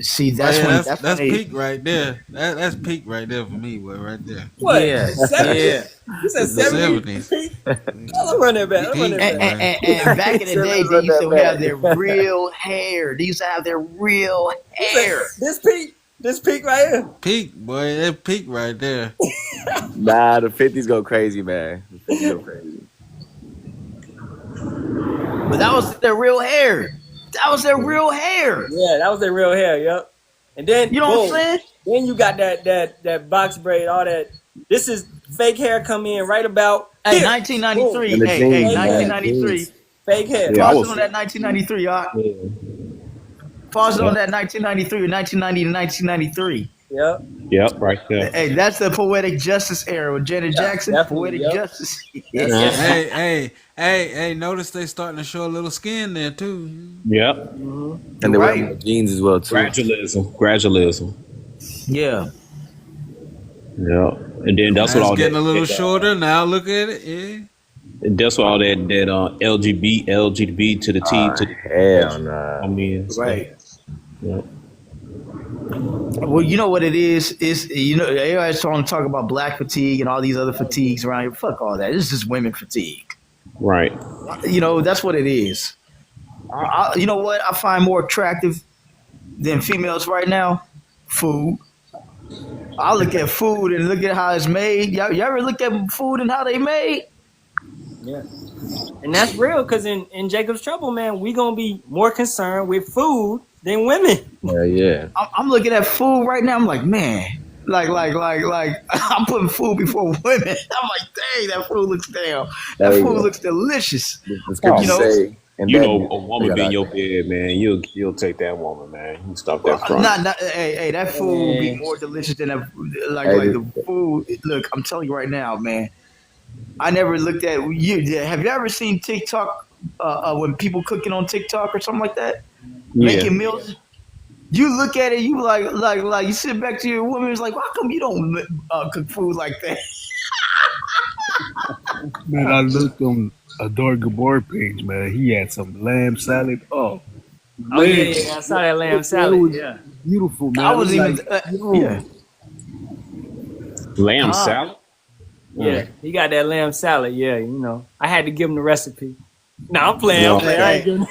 S16: see.
S14: Oh yeah,
S16: That's when
S14: that's
S16: they.
S14: peak right there. That's peak right there for me, boy. Right there.
S1: What?
S16: Yeah,
S1: 70s?
S16: yeah.
S1: You said
S14: The
S1: 70s?
S14: '70s.
S1: Peak? Let's run that back. Let's run
S14: Peak,
S1: that back.
S14: boy.
S16: And back in the
S13: So
S16: day,
S13: let's
S16: they
S13: run
S16: used
S13: that
S16: to have their
S13: back.
S16: real hair. They used to have their real
S1: You said
S16: hair.
S1: this peak? This peak right here?
S14: Peak, boy. That peak right there.
S13: Nah, the 50s go crazy, man. The 50s go crazy.
S16: But that was their real hair. That was their real hair.
S1: Yeah, that was their real hair, yep. And then
S16: You know what I'm
S1: boom.
S16: saying?
S1: Then you got that box braid, all that. This is fake hair come in right about
S16: Hey,
S1: here.
S16: 1993.
S13: And the
S16: Hey,
S13: jeans, man.
S16: 1993.
S13: Jeans.
S1: Fake hair.
S17: Yeah, I
S16: Pause
S17: was.
S16: it on that 1993, y'all.
S17: Yeah.
S16: Pause it
S17: Yep.
S16: on that 1993 or 1990 to 1993.
S1: Yep.
S17: Yep, right there.
S16: Hey, that's the poetic justice era with Janet Jackson.
S1: definitely,
S16: Poetic
S1: yep.
S16: justice.
S1: That's
S14: Hey, notice they starting to show a little skin there too.
S17: Yep.
S13: And they wear
S16: Right.
S13: more jeans as well, too.
S17: Gradualism.
S16: Yeah.
S17: Yeah. And then that's what
S14: Now
S17: all
S14: it's getting
S17: that.
S14: a little shorter. Now look at it. Yeah.
S17: And that's what all that LGBT to the T to the
S13: Hell nah.
S17: I mean, so,
S16: Right.
S17: yeah.
S16: Well, you know what it is? It's everybody's trying to talk about black fatigue and all these other fatigues around here. Fuck all that. It's just women fatigue.
S17: Right.
S16: That's what it is. You know what I find more attractive than females right now? Food. I look at food and look at how it's made. Y'all ever look at food and how they made?
S1: Yeah. And that's real because in Jacob's Trouble, man, we gonna be more concerned with food than women.
S13: Hell yeah.
S16: I'm looking at food right now. I'm like, man, like I'm putting food before women. I'm like, dang, that food looks damn. That food looks delicious.
S13: The scriptures say, and
S17: You
S13: that-
S17: know, a woman
S13: they
S17: be in
S13: got
S17: your
S13: out
S17: bed, man. You'll take that woman, man. You stop that front.
S16: Hey, that food will be more delicious than that. Like the food. Look, I'm telling you right now, man. I never looked at you. Have you ever seen TikTok when people cooking on TikTok or something like that, making meals? You look at it, you like you sit back to your woman. It's like, why come you don't cook food like that?
S15: Man, I looked on Adore Gabor page, man. He had some lamb salad. Oh,
S1: Oh yeah, I saw that lamb salad. Yeah.
S15: beautiful, man.
S16: I was even yeah.
S17: Lamb salad?
S1: Yeah, he got that lamb salad. Yeah, I had to give him the recipe. No, I'm playing. I ain't giving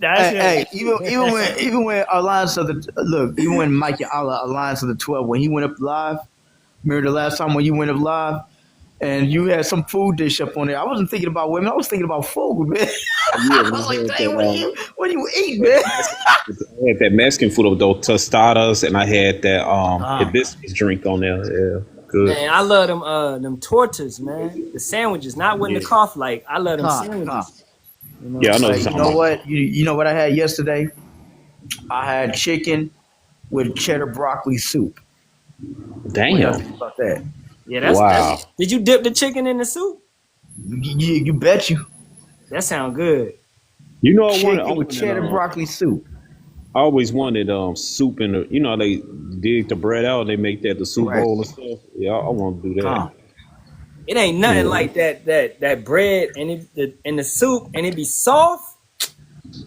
S16: Hey, even when Alliance of the even when Mike and Allah Alliance of the 12, when he went up live, remember the last time when you went up live and you had some food dish up on there? I wasn't thinking about women. I was thinking about food, man. I was like, dang, what do you eat, man?
S17: I had that Mexican food of those tostadas, and I had that hibiscus drink on there. Yeah, good.
S1: Man, I love them tortas, man. The sandwiches, not with the cough like. I love them sandwiches.
S17: Yeah, I know.
S16: You know what? You know what I had yesterday? I had chicken with cheddar broccoli soup.
S17: Damn.
S16: What y'all think about that?
S1: Yeah, that's did you dip the chicken in the soup?
S16: You bet you.
S1: That sound good.
S17: You know,
S16: Chicken with cheddar broccoli soup.
S17: I always wanted soup in the. You know, they dig the bread out. They make that the soup bowl and stuff. Yeah, I want to do that.
S1: It ain't nothing like that bread and the soup and it be soft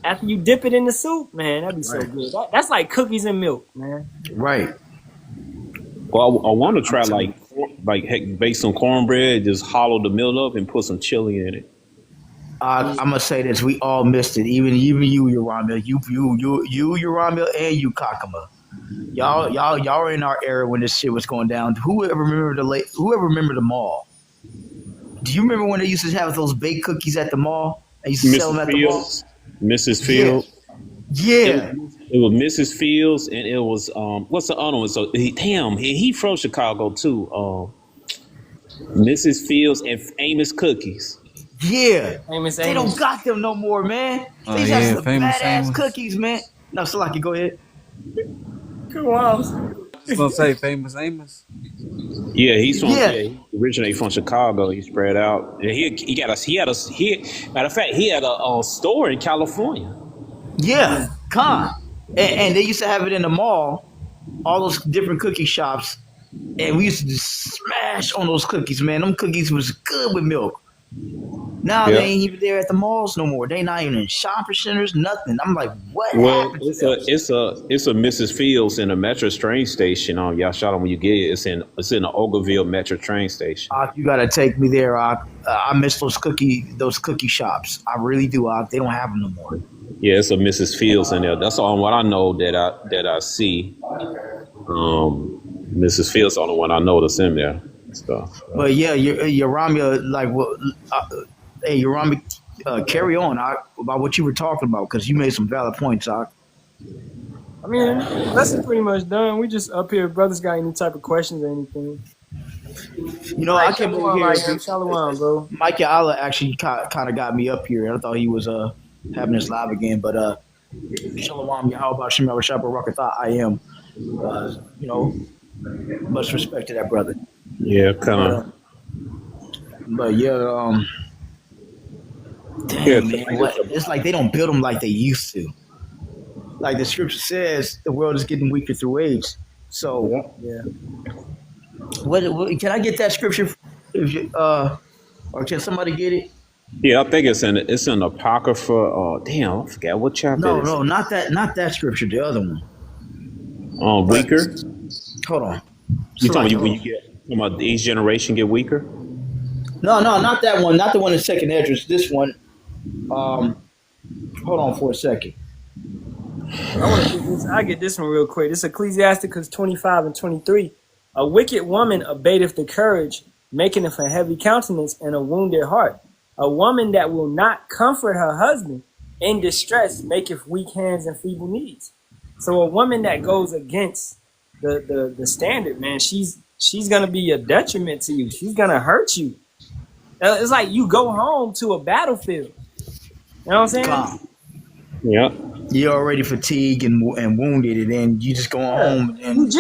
S1: after you dip it in the soup, man. That'd be so good. That's like cookies and milk, man.
S16: Right.
S17: Well, I want to try bake some cornbread, just hollow the middle up and put some chili in it.
S16: I'm gonna say this: we all missed it. Even you, Uramil, you, Uramil, and you, Kakama. Y'all were in our era when this shit was going down. Whoever remember the mall? Do you remember when they used to have those baked cookies at the mall? They used to sell them at the mall.
S17: Mrs. Fields.
S16: Yeah.
S17: It was Mrs. Fields, and it was what's the other one? So he from Chicago too. Mrs. Fields and Famous Cookies.
S16: Yeah.
S1: Famous
S16: they don't got them no more, man. They got some badass cookies, man. No, Salaki, go ahead.
S1: Come on.
S14: I was gonna say Famous Amos.
S17: Yeah, he's from. Yeah, he originated from Chicago. He spread out. And he had matter of fact, he had a store in California.
S16: Yeah, and they used to have it in the mall, all those different cookie shops, and we used to just smash on those cookies, man. Them cookies was good with milk. Now they
S17: Yeah.
S16: ain't even there at the malls no more. They not even in shopping centers, nothing. I'm like, what
S17: Well,
S16: happened to
S17: it's
S16: them?
S17: a Mrs. Fields in a metro train station on Yasharahla when you get it. It's in the Ogleville metro train station.
S16: You gotta take me there. I miss those cookie shops. I really do. They don't have them no more.
S17: Yeah, it's a Mrs. Fields in there. That's all what I know that I see. Mrs. Fields the only one I know that's in there. Stuff.
S16: But yeah, your Ramya, like, well, hey, your Ramya, carry on about what you were talking about because you made some valid points, Doc.
S1: I mean, lesson pretty much done. We just up here. Brothers got any type of questions or anything?
S16: You know, I came over here.
S1: Shalawam, bro.
S16: Mike Allah actually kind of got me up here. I thought he was having his live again, but Shalawam Yahweh Shem Yahweh Rakatha I am. You know, much respect to that brother.
S17: Yeah, kind of.
S16: But yeah, dang, man, it's like they don't build them like they used to. Like the scripture says, the world is getting weaker through age. So,
S1: yeah.
S16: What can I get that scripture? If you, or can somebody get it?
S17: Yeah, I think it's in Apocrypha. Oh, damn, I forgot what chapter.
S16: No, not that scripture. The other one.
S17: Weaker.
S16: Hold on.
S17: You talking about each generation get weaker?
S16: No, not that one. Not the one in Second Esdras. This one. Hold on for a second.
S1: I get this one real quick. It's Ecclesiasticus 25 and 23. A wicked woman abateth the courage, making of a heavy countenance and a wounded heart. A woman that will not comfort her husband in distress maketh weak hands and feeble knees. So a woman that goes against the standard, man, she's gonna be a detriment to you. She's gonna hurt you. It's like you go home to a battlefield. You know what I'm saying?
S17: Yeah.
S16: You're already fatigued and wounded, and then you just go home and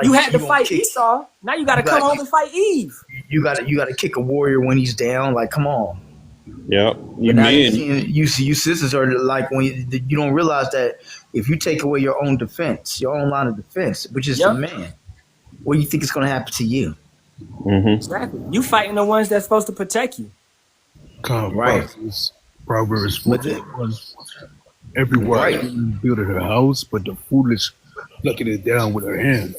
S1: you had to fight Esau. Now you got to come home and fight Eve.
S16: You got to kick a warrior when he's down. Like, come on.
S17: Yep.
S16: You sisters are like when you don't realize that if you take away your own defense, your own line of defense, which is the man, what do you think is going to happen to you?
S17: Mm-hmm.
S1: Exactly. You fighting the ones that's supposed to protect you.
S15: Right. Proverbs 14. Every wife buildeth her house, but the foolish plucking it down with her hand.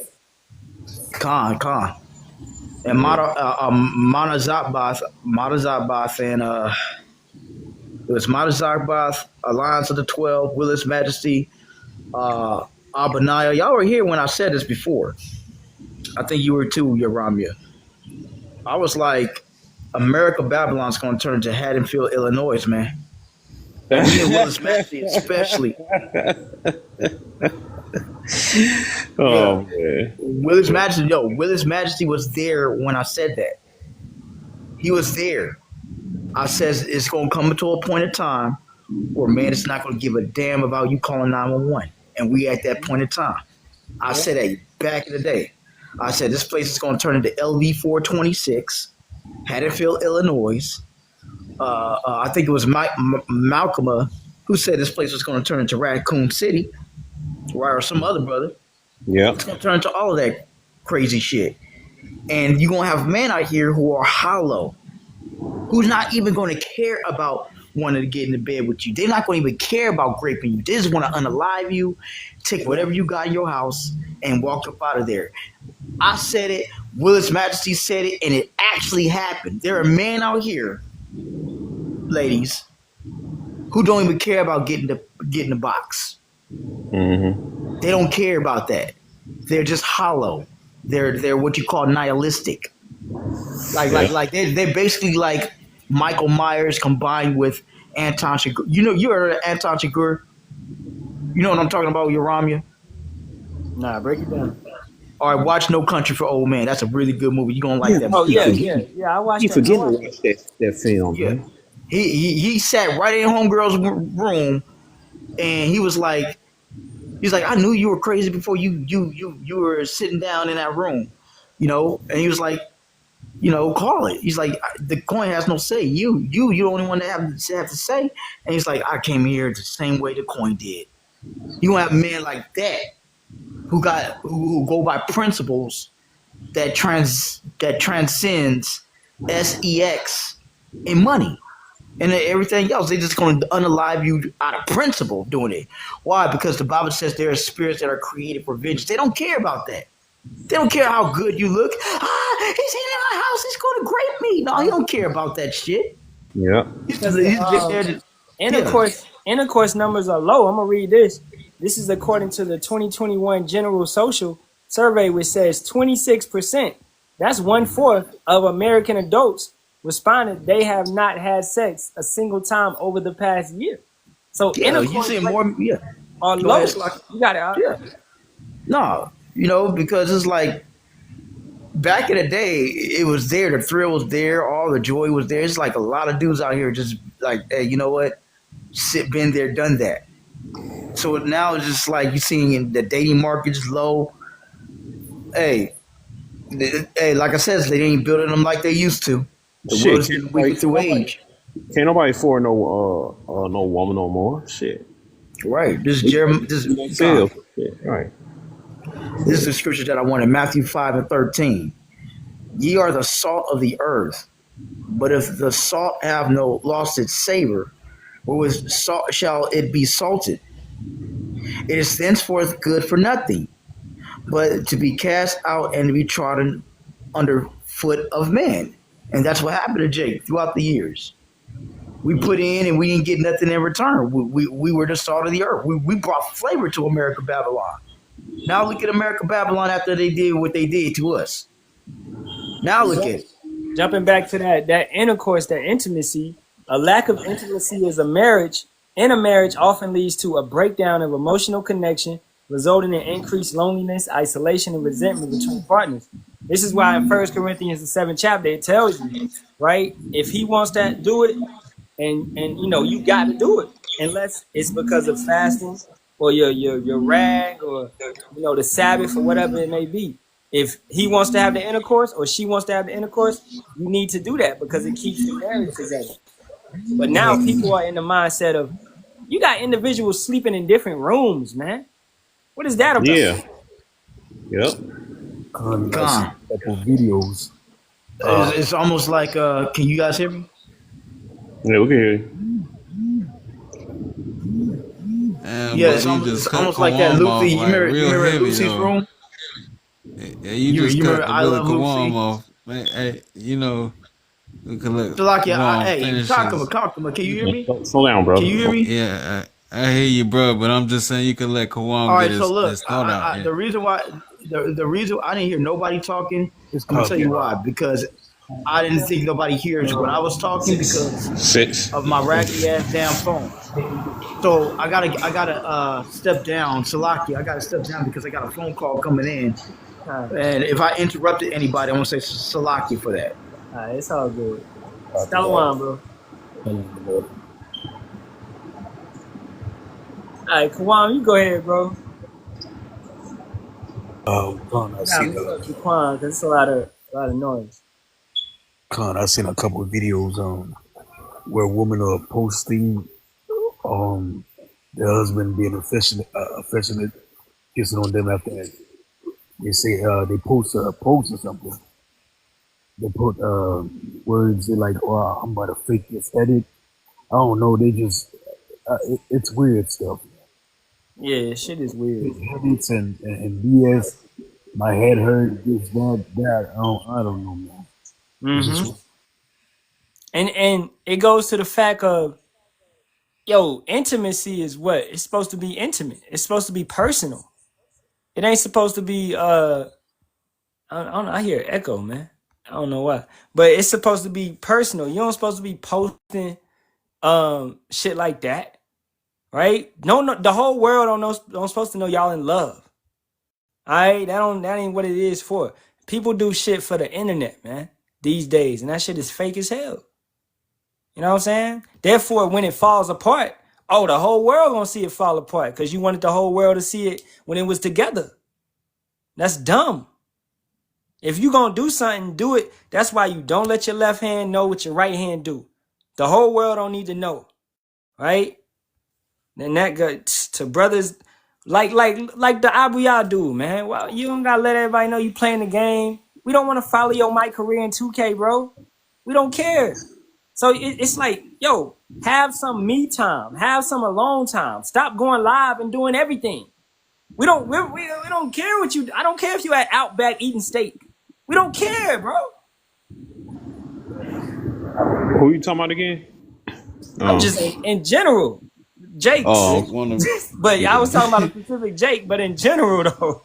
S16: Khan. And Monazakbath, and it was Monazakbath, Alliance of the 12, Willis Majesty, Abaniah. Y'all were here when I said this before. I think you were too, Yaramia. I was like, America Babylon's going to turn to Haddonfield, Illinois, man. And me and Willis Majesty especially.
S17: Man.
S16: Willis Majesty was there when I said that. He was there. I says it's going to come to a point in time where man is not going to give a damn about you calling 911. And we at that point in time. I said that back in the day. I said this place is going to turn into LV 426, Haddonfield, Illinois. I think it was Malcolm who said this place was going to turn into Raccoon City, or some other brother.
S17: Yeah,
S16: it's going to turn into all of that crazy shit. And you're going to have men out here who are hollow, who's not even going to care about wanting to get into bed with you. They're not going to even care about raping you. They just want to unalive you, take whatever you got in your house, and walk up out of there. I said it. Willis Majesty said it, and it actually happened. There are men out here, ladies, who don't even care about getting the box.
S17: Mm-hmm.
S16: They don't care about that. They're just hollow. They're what you call nihilistic. Like they're basically like Michael Myers combined with Anton Chigurh. You heard of Anton Chigurh? You know what I'm talking about, Yaramia?
S1: Nah, break it down.
S16: All right, watch No Country for Old Men. That's a really good movie. You're gonna like that movie.
S1: Yeah. I watched that.
S17: You forget to watch that film.
S16: Yeah.
S17: Man.
S16: He sat right in homegirl's room, and he was like, I knew you were crazy before you were sitting down in that room, And he was like, call it. He's like, the coin has no say. You the only one that have to say. And he's like, I came here the same way the coin did. You gonna have men like that who go by principles that transcends sex and money. and everything else. They're just going to unalive you out of principle doing it. Why? Because the Bible says there are spirits that are created for vengeance. They don't care about that. They don't care how good you look. He's in my house. He's going to grape me. No, he don't care about that shit.
S17: Yeah.
S1: Intercourse numbers are low. I'm gonna read this. This is according to the 2021 General Social Survey, which says 26%. That's 1/4 of American adults responded they have not had sex a single time over the past year. So
S16: you see more. Yeah,
S1: are
S16: Go
S1: low.
S16: ahead, Slock.
S1: You got it.
S16: Yeah. No, because it's like back in the day, it was there. The thrill was there. All the joy was there. It's like a lot of dudes out here just like, hey, you know what? Been there, done that. So now it's just like you're seeing the dating market is low. Hey, like I said, they ain't building them like they used to. The world is getting weaker through age.
S17: Can't nobody afford no woman no more. Shit.
S16: Right. This is Jeremiah.
S17: Right.
S16: This is the scripture that I wanted. Matthew 5:13. Ye are the salt of the earth, but if the salt have no lost its savor, wherewith salt shall it be salted? It is thenceforth good for nothing, but to be cast out and to be trodden under foot of men. And that's what happened to Jake throughout the years. We put in and we didn't get nothing in return. We were the salt of the earth. We brought flavor to America Babylon. Now look at America Babylon after they did what they did to us. Now look at it.
S1: Jumping back to that intercourse, that intimacy, a lack of intimacy in a marriage often leads to a breakdown of emotional connection, resulting in increased loneliness, isolation, and resentment between partners. This is why in 1 Corinthians, the 7th chapter, it tells you, right, if he wants to do it, and you got to do it, unless it's because of fasting or your rag or the Sabbath or whatever it may be. If he wants to have the intercourse or she wants to have the intercourse, you need to do that because it keeps the marriage together. But now people are in the mindset of, you got individuals sleeping in different rooms, man. What is that about?
S17: Yeah. Yep.
S15: Couple videos.
S16: It's almost like, can you guys hear me?
S17: Yeah, we can hear you.
S16: It's almost like that Lucy. You remember Lucy's room?
S14: Yeah, you just cut the Billy Kawam off. Man, hey, we can let
S16: hey, talk to me. Can you hear me?
S17: Slow down, bro.
S16: Can you hear me?
S14: Yeah, I hear you, bro, but I'm just saying you can let Kawam get his thought out. Yeah.
S16: The reason why I didn't hear nobody talking is I'm gonna tell you why. Because I didn't think nobody hears when I was talking because of my raggedy ass damn phone. So I gotta step down, Salaki. I gotta step down because I got a phone call coming in, and if I interrupted anybody, I'm gonna say Salaki for that.
S1: It's all good. Shalawam, bro. All right, Kawam, you go ahead, bro.
S15: I seen
S1: Kawam, because it's a lot of noise.
S15: I seen a couple of videos where women are posting their husband being affectionate, kissing on them after they say they post a post or something. They put words like, "Oh, I'm about to fake this edit." I don't know. They just it's weird stuff.
S1: Yeah, shit is weird.
S15: Edits and BS. My head hurt. This, that. I don't know, man.
S1: Mm-hmm. And it goes to the fact of, intimacy is what? It's supposed to be intimate. It's supposed to be personal. It ain't supposed to be I don't know, I hear echo, man. I don't know why. But it's supposed to be personal. You don't supposed to be posting shit like that. Right? No, the whole world don't supposed to know y'all in love. All right? That ain't what it is for. People do shit for the internet, man, these days, and that shit is fake as hell. You know what I'm saying? Therefore, when it falls apart, the whole world gonna see it fall apart because you wanted the whole world to see it when it was together. That's dumb. If you gonna do something, do it. That's why you don't let your left hand know what your right hand do. The whole world don't need to know, right? Then that goes to brothers like the Abuya dude, man. Well, you don't gotta let everybody know you playing the game. We don't want to follow your Mike career in 2K, bro. We don't care. So it's like, yo, have some me time, have some alone time. Stop going live and doing everything. We don't care what you. I don't care if you at Outback eating steak. We don't care, bro.
S17: Who you talking about again?
S1: I'm just in general, Jake's.
S14: Jake wanna,
S1: But I was talking about a specific Jake, but in general though.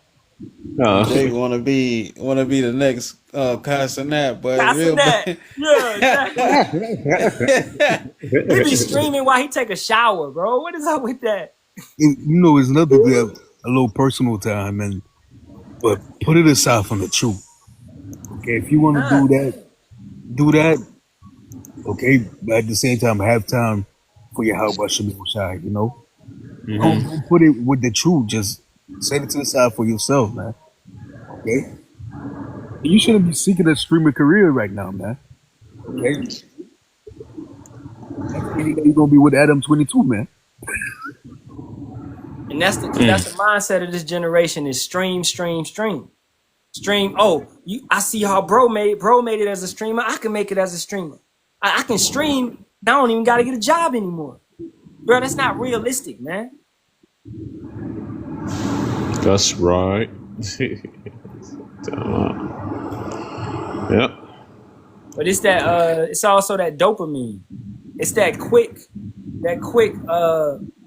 S14: Jake wanna be the next Casanat, but real
S1: Casanat. Yeah, exactly. He be streaming while he take a shower, bro. What is up with that?
S15: You know, it's another to have a little personal time, but put it aside from the truth. Okay, if you want to do that. Okay, but at the same time, have time for your how about Shalawam Yasharahla, you know? Don't put it with the truth. Just set it to the side for yourself, man. Okay? You shouldn't be seeking a streamer career right now, man. Okay? Next thing you know, you're going to be with Adam 22, man.
S1: And that's the mindset of this generation is stream. Oh, I see how bro made it as a streamer. I can make it as a streamer. I can stream. I don't even got to get a job anymore. Bro, that's not realistic, man.
S17: That's right. Yep.
S1: But it's that it's also that dopamine. It's that quick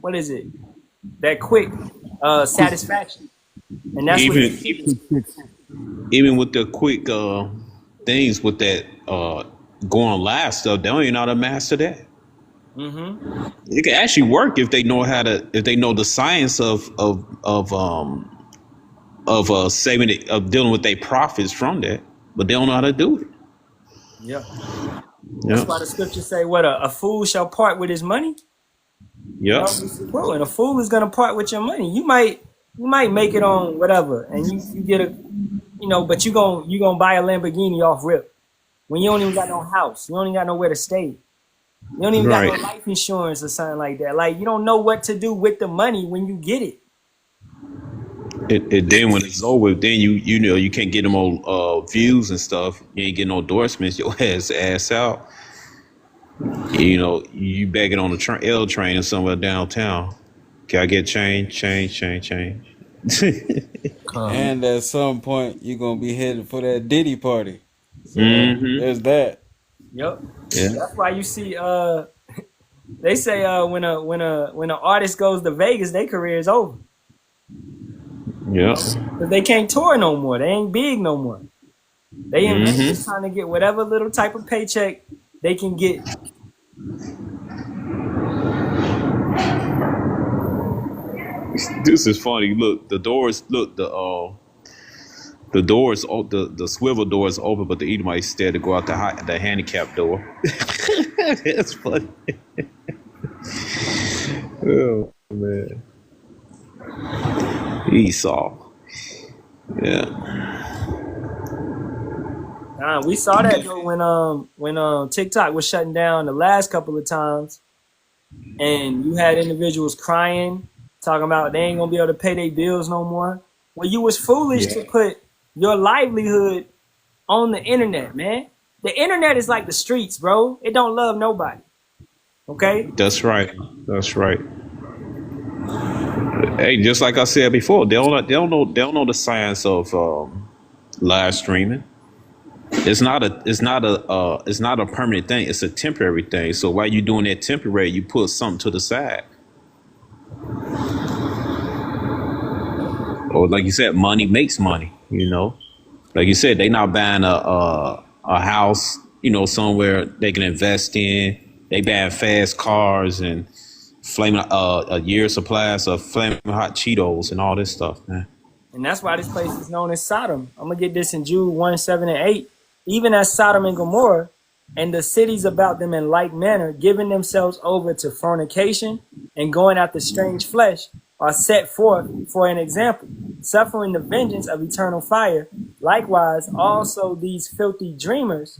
S1: what is it? That quick satisfaction. And that's
S17: even with the quick things with that going live stuff, they don't even know how to master that. It can actually work if they know the science of saving it, of dealing with their profits from that, but they don't know how to do it.
S1: Yeah. That's why the scriptures say, "What a fool shall part with his money."
S17: Yeah.
S1: Bro, and a fool is gonna part with your money. You might make it on whatever, and you get a, but you gonna buy a Lamborghini off rip when you don't even got no house, you don't even got nowhere to stay. You don't even got no life insurance or something like that. Like, you don't know what to do with the money when you get it.
S17: Then when it's over, then you can't get them on views and stuff. You ain't getting no endorsements. Your ass out. You begging on the L train or somewhere downtown. Can I get change?
S14: And at some point, you're gonna be headed for that Diddy party. So there's that.
S1: Yep.
S17: Yeah.
S1: That's why you see they say when an artist goes to Vegas, their career is over.
S17: Yeah.
S1: Because they can't tour no more. They ain't big no more. They in Vegas trying to get whatever little type of paycheck they can get.
S17: This is funny. Look, the doors. Look, the doors. The swivel door is open, but the Edomites stare to go out the handicap door. That's funny. Oh man, Esau. Yeah.
S1: We saw that though when TikTok was shutting down the last couple of times, and you had individuals crying, talking about they ain't gonna be able to pay their bills no more. Well, you was foolish to put your livelihood on the internet, man. The internet is like the streets, bro. It don't love nobody. Okay?
S17: That's right. Hey, just like I said before, they don't know the science of live streaming. It's not a permanent thing. It's a temporary thing. So while you're doing that temporary, you put something to the side. Or like you said, money makes money. Like you said, they not buying a house, somewhere they can invest in. They buying fast cars and flaming a year's supplies of flaming hot Cheetos and all this stuff, man.
S1: And that's why this place is known as Sodom. I'm gonna get this in Jude 1:7-8. Even as Sodom and Gomorrah and the cities about them in like manner, giving themselves over to fornication and going after strange flesh, are set forth for an example, suffering the vengeance of eternal fire. Likewise, also these filthy dreamers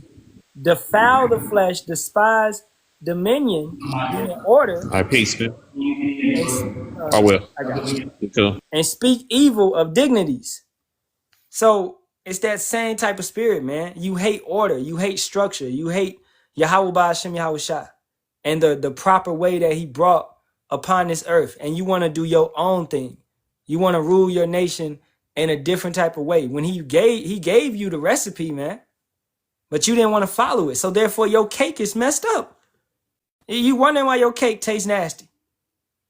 S1: defile the flesh, despise dominion, being order.
S17: I peace, man. I will.
S1: I got you.
S17: You too.
S1: And speak evil of dignities. So it's that same type of spirit, man. You hate order, you hate structure, you hate Yahweh Ba'ashem Yahweh Shah and the proper way that he brought upon this earth, and you want to do your own thing. You want to rule your nation in a different type of way. When he gave you the recipe, man, but you didn't want to follow it. So therefore your cake is messed up. You wondering why your cake tastes nasty.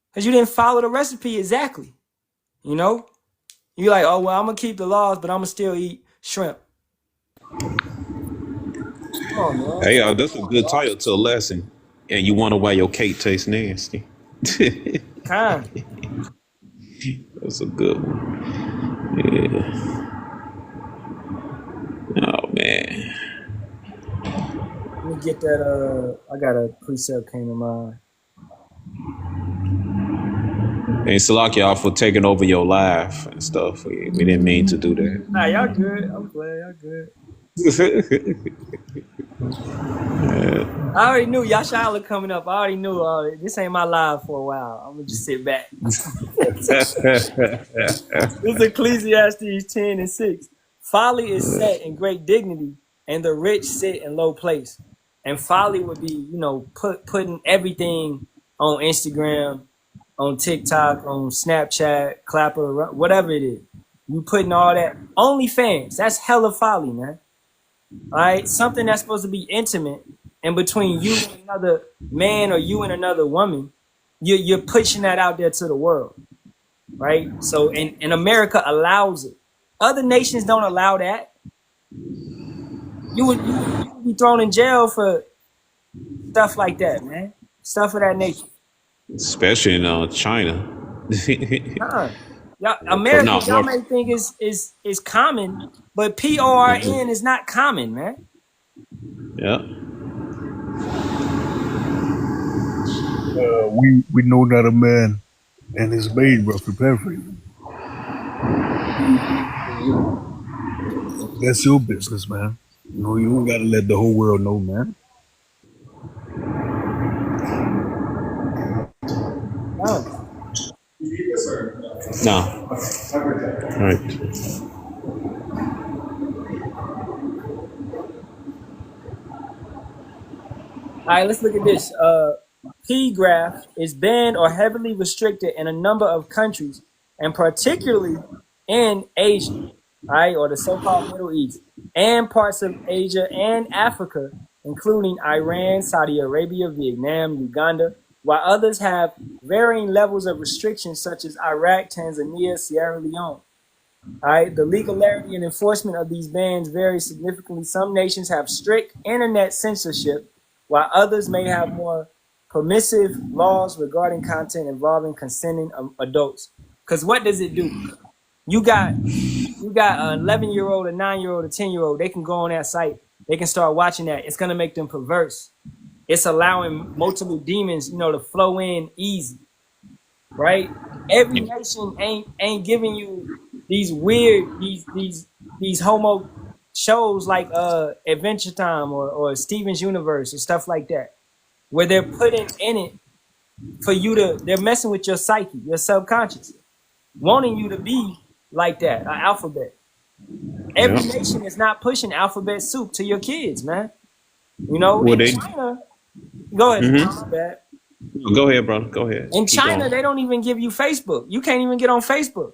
S1: Because you didn't follow the recipe exactly. You know? You're like, oh, well, I'm going to keep the laws, but I'm going to still eat shrimp. Come on, man.
S17: Hey, that's a good title to a lesson. And you wonder why your cake tastes nasty.
S1: Kind.
S17: That's a good one. Yeah. Oh man.
S1: Let me get that. I got a precept came to mind.
S17: Hey, Salak, y'all for taking over your life and stuff. We didn't mean to do that.
S1: Nah, y'all good. I'm glad y'all good.
S17: Yeah.
S1: I already knew Yasharahla coming up. I already knew this ain't my live for a while. I'm gonna just sit back. This is Ecclesiastes 10:6. Folly is set in great dignity, and the rich sit in low place. And folly would be, putting everything on Instagram, on TikTok, on Snapchat, Clapper, whatever it is. You putting all that. OnlyFans, that's hella folly, man. All right, something that's supposed to be intimate and between you and another man or you and another woman, you're pushing that out there to the world, right? So, and America allows it. Other nations don't allow that. You would be thrown in jail for stuff like that, man. Stuff of that nature.
S17: Especially in China.
S1: Y'all, America, y'all may think is common, but PORN is not common, man.
S17: Yeah.
S15: We know that a man and his maid were prepared for you. That's your business, man. You don't gotta let the whole world know, man.
S17: No. All right.
S1: All right, let's look at this. P-graph is banned or heavily restricted in a number of countries, and particularly in Asia, all right, or the so-called Middle East, and parts of Asia and Africa, including Iran, Saudi Arabia, Vietnam, Uganda, while others have varying levels of restrictions such as Iraq, Tanzania, Sierra Leone. All right, the legality and enforcement of these bans vary significantly. Some nations have strict internet censorship, while others may have more permissive laws regarding content involving consenting adults. Because what does it do? You got an 11-year-old, a 9-year-old, a 10-year-old. They can go on that site. They can start watching that. It's going to make them perverse. It's allowing multiple demons, to flow in easy, right? Every nation ain't giving you these weird, these homo shows like Adventure Time or Steven's Universe or stuff like that, where they're putting in it for you they're messing with your psyche, your subconscious, wanting you to be like that, an alphabet. Every nation is not pushing alphabet soup to your kids, man. China, go ahead. My bad.
S17: Go ahead, brother. Go ahead.
S1: In China, they don't even give you Facebook. You can't even get on Facebook.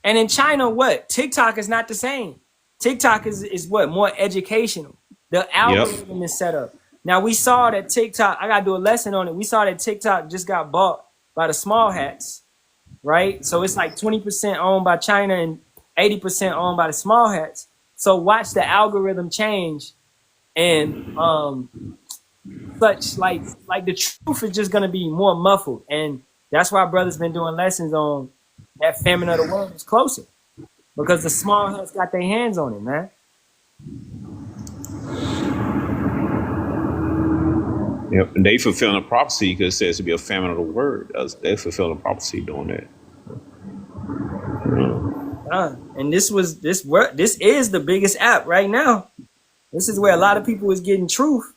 S1: And in China, what? TikTok is not the same. TikTok is what? More educational. The algorithm is set up. Now, we saw that TikTok, I got to do a lesson on it. We saw that TikTok just got bought by the small hats, right? So it's like 20% owned by China and 80% owned by the small hats. So watch the algorithm change, and such like the truth is just gonna be more muffled, and that's why brothers been doing lessons on that famine of the world is closer, because the small hats got their hands on it, man.
S17: Yep, and they fulfilling a prophecy because it says to be a famine of the word. They fulfilling a prophecy doing that.
S1: And this is the biggest app right now. This is where a lot of people is getting truth,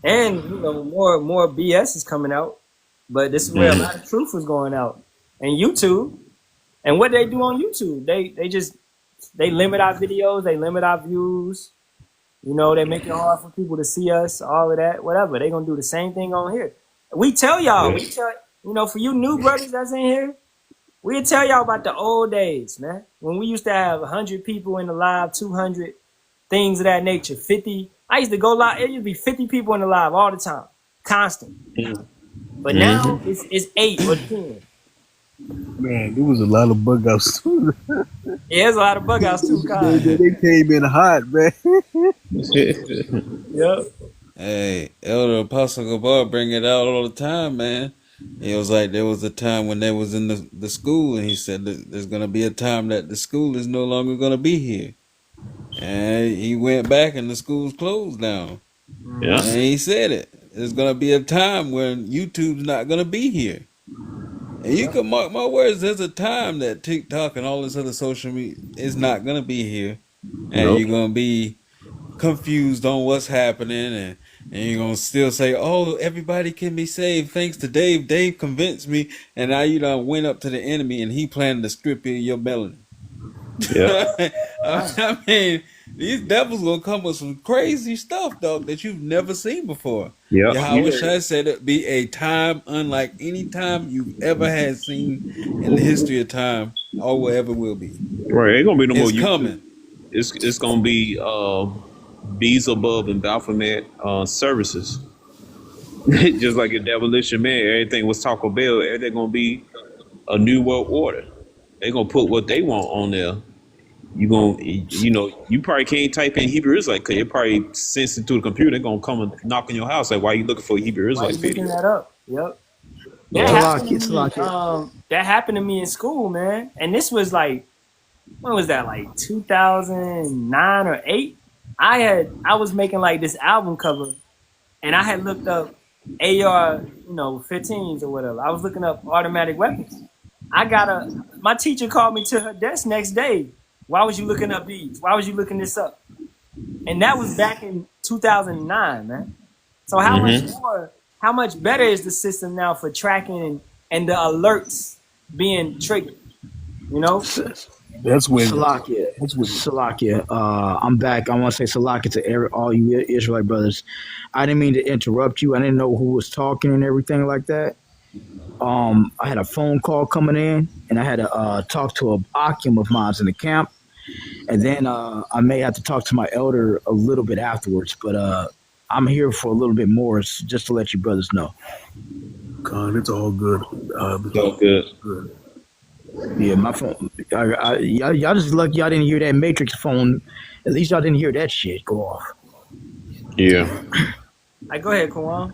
S1: and more BS is coming out. But this is where a lot of truth is going out. And YouTube, and what they do on YouTube, they limit our videos, they limit our views. You know, they make it hard for people to see us, all of that, whatever. They gonna do the same thing on here. We tell y'all, you know, for you new brothers that's in here, we'll tell y'all about the old days, man. When we used to have 100 people in the live, 200, things of that nature, 50. I used to go live, it used to be 50 people in the live all the time, constant. But now it's 8 or 10.
S15: Man, there was a lot of bug outs too.
S1: Yeah, there's a lot of bug outs too,
S15: They came in hot, man.
S1: Yep.
S14: Hey, Elder Apostle Gabar bring it out all the time, man. He was like, there was a time when they was in the school, and he said that there's gonna be a time that the school is no longer gonna be here. And he went back, and the school's closed down.
S17: Yeah.
S14: And he said it. There's gonna be a time when YouTube's not gonna be here. And you can mark my words. There's a time that TikTok and all this other social media is not gonna be here, and
S17: Nope.
S14: you're gonna be confused on what's happening, and you're gonna still say, "Oh, everybody can be saved thanks to Dave. Dave convinced me," and now you done went up to the enemy, and he planned to strip you of your melanin.
S17: Yeah.
S14: I mean, these devils gonna come with some crazy stuff, dog, that you've never seen before.
S17: Yeah.
S14: Yahweh Shai said it'd be a time unlike any time you've ever had seen in the history of time, or will ever will be.
S17: Right. Ain't gonna be no more
S14: It's coming.
S17: It's gonna be Beelzebub and Baphomet services. Just like a devilish man, everything was Taco Bell. Everything gonna be a new world order. They gonna put what they want on there. You probably can't type in Hebrew Israelite because it probably sends it to the computer. They're gonna come and knock on your house. Like, why are you looking for a Hebrew
S1: Why
S17: Israelite
S1: you looking
S17: video?
S1: that up? Yep. That happened to me in school, man. And this was like, when was that? Like 2009 or 8. I was making like this album cover, and I had looked up AR, 15s or whatever. I was looking up automatic weapons. My teacher called me to her desk next day. Why was you looking up these? Why was you looking this up? And that was back in 2009, man. So how much better is the system now for tracking and the alerts being triggered? You know?
S15: That's when
S16: Salakia. I'm back. I want to say Salakia to all you Israelite brothers. I didn't mean to interrupt you. I didn't know who was talking and everything like that. I had a phone call coming in, and I had to talk to a Akim of mine in the camp, and then I may have to talk to my elder a little bit afterwards. But I'm here for a little bit more, just to let you brothers know.
S15: Con, it's all good.
S17: It's all good.
S16: Yeah, my phone. Y'all just lucky y'all didn't hear that Matrix phone. At least y'all didn't hear that shit go off.
S17: Yeah.
S1: Go ahead, Kawan.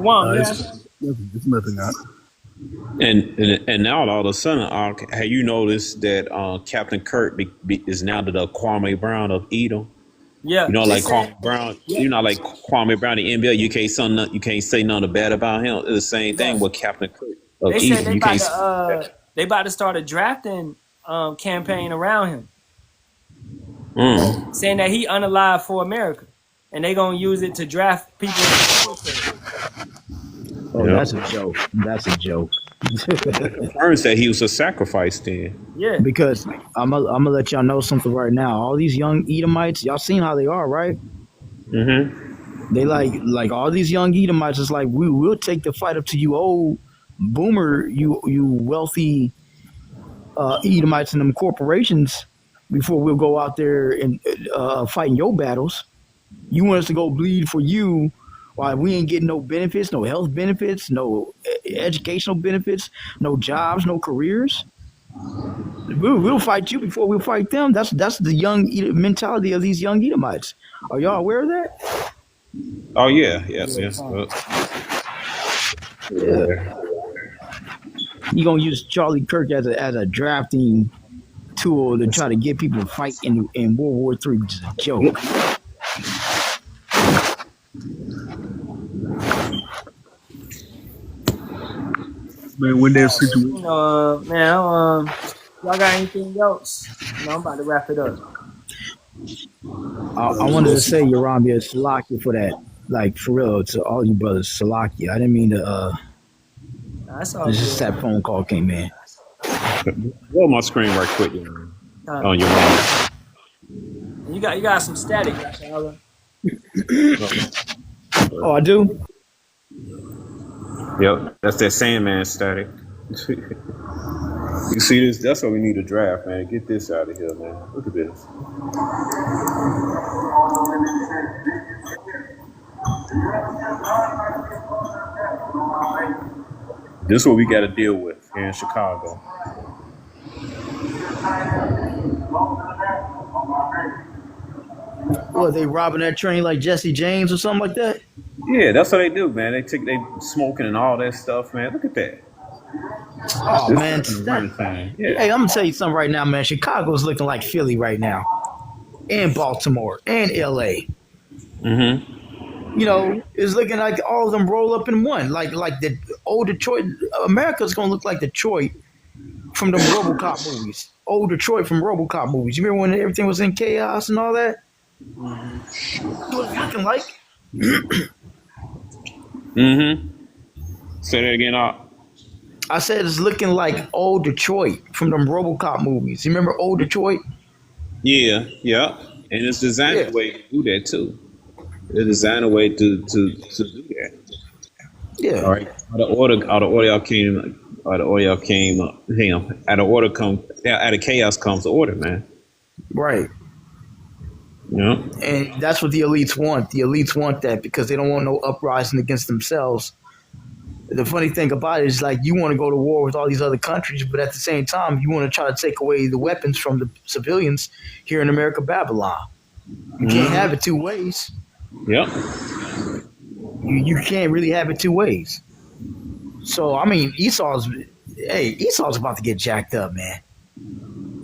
S15: It's nothing out.
S17: And now all of a sudden, have you noticed that Captain Kirk is now the Kwame Brown of Edom?
S1: Yeah.
S17: Like Kwame Brown. Like Kwame Brown in NBA. You can't say nothing bad about him. It's the same thing with Captain Kirk of
S1: They said
S17: Edom.
S1: they about to start a drafting campaign around him, saying that he unalive for America, and they gonna use it to draft people.
S16: Oh, that's a joke. That's a joke.
S17: Ernst said he was a sacrifice then.
S1: Yeah.
S16: Because I'm gonna let y'all know something right now. All these young Edomites, y'all seen how they are, right?
S17: Mm-hmm.
S16: They like all these young Edomites. It's like we will take the fight up to you, old boomer, you wealthy Edomites and them corporations before we'll go out there and fighting your battles. You want us to go bleed for you while we ain't getting no benefits, no health benefits, no educational benefits, no jobs, no careers. We'll fight you before we'll fight them. That's the young mentality of these young Edomites. Are y'all aware of that?
S17: Oh yeah.
S16: You gonna use Charlie Kirk as a drafting tool to try to get people to fight in World War III, which is a joke.
S15: Man, when that situation,
S1: y'all got anything else? I'm about to wrap it up.
S16: I wanted to say, Yoramia, Salakia for that. Like, for real, to all you brothers, Salakia. I didn't mean to,
S1: That's all
S16: it's just that phone call came in.
S17: Roll my screen right quick.
S1: Uh,
S17: on your phone.
S1: and you got some static, Yasharahla.
S16: Oh, I do.
S17: Yep, that's that Sandman static. You see this? That's why we need a draft, man. Get this out of here, man. Look at this. This is what we got to deal with here in Chicago.
S16: What, they robbing that train like Jesse James or something like that?
S17: Yeah, that's what they do, man. They smoking and all that stuff, man. Look at that.
S16: Oh
S17: This
S16: man,
S17: is the right thing. Yeah.
S16: hey, I'm gonna tell you something right now, man. Chicago's looking like Philly right now, and Baltimore, and LA.
S17: Mm-hmm.
S16: You know, it's looking like all of them roll up in one. Like the old Detroit. America's gonna look like Detroit from them RoboCop movies. Old Detroit from RoboCop movies. You remember when everything was in chaos and all that? That's what it's looking like.
S17: Mm-hmm. Say that again,
S16: I said it's looking like old Detroit from them RoboCop movies. You remember old Detroit?
S17: Yeah, yeah. And it's designed a way to do that too. It's designed a way to do that.
S16: Yeah.
S17: All right. Out of order y'all came. Out of order y'all came. Out of order come. Out of chaos comes order, man.
S16: Right.
S17: Yeah.
S16: And that's what the elites want. The elites want that because they don't want no uprising against themselves. The funny thing about it is, like, you want to go to war with all these other countries, but at the same time, you want to try to take away the weapons from the civilians here in America, Babylon. You can't have it two ways.
S17: Yep.
S16: You can't really have it two ways. So, I mean, Esau's about to get jacked up, man.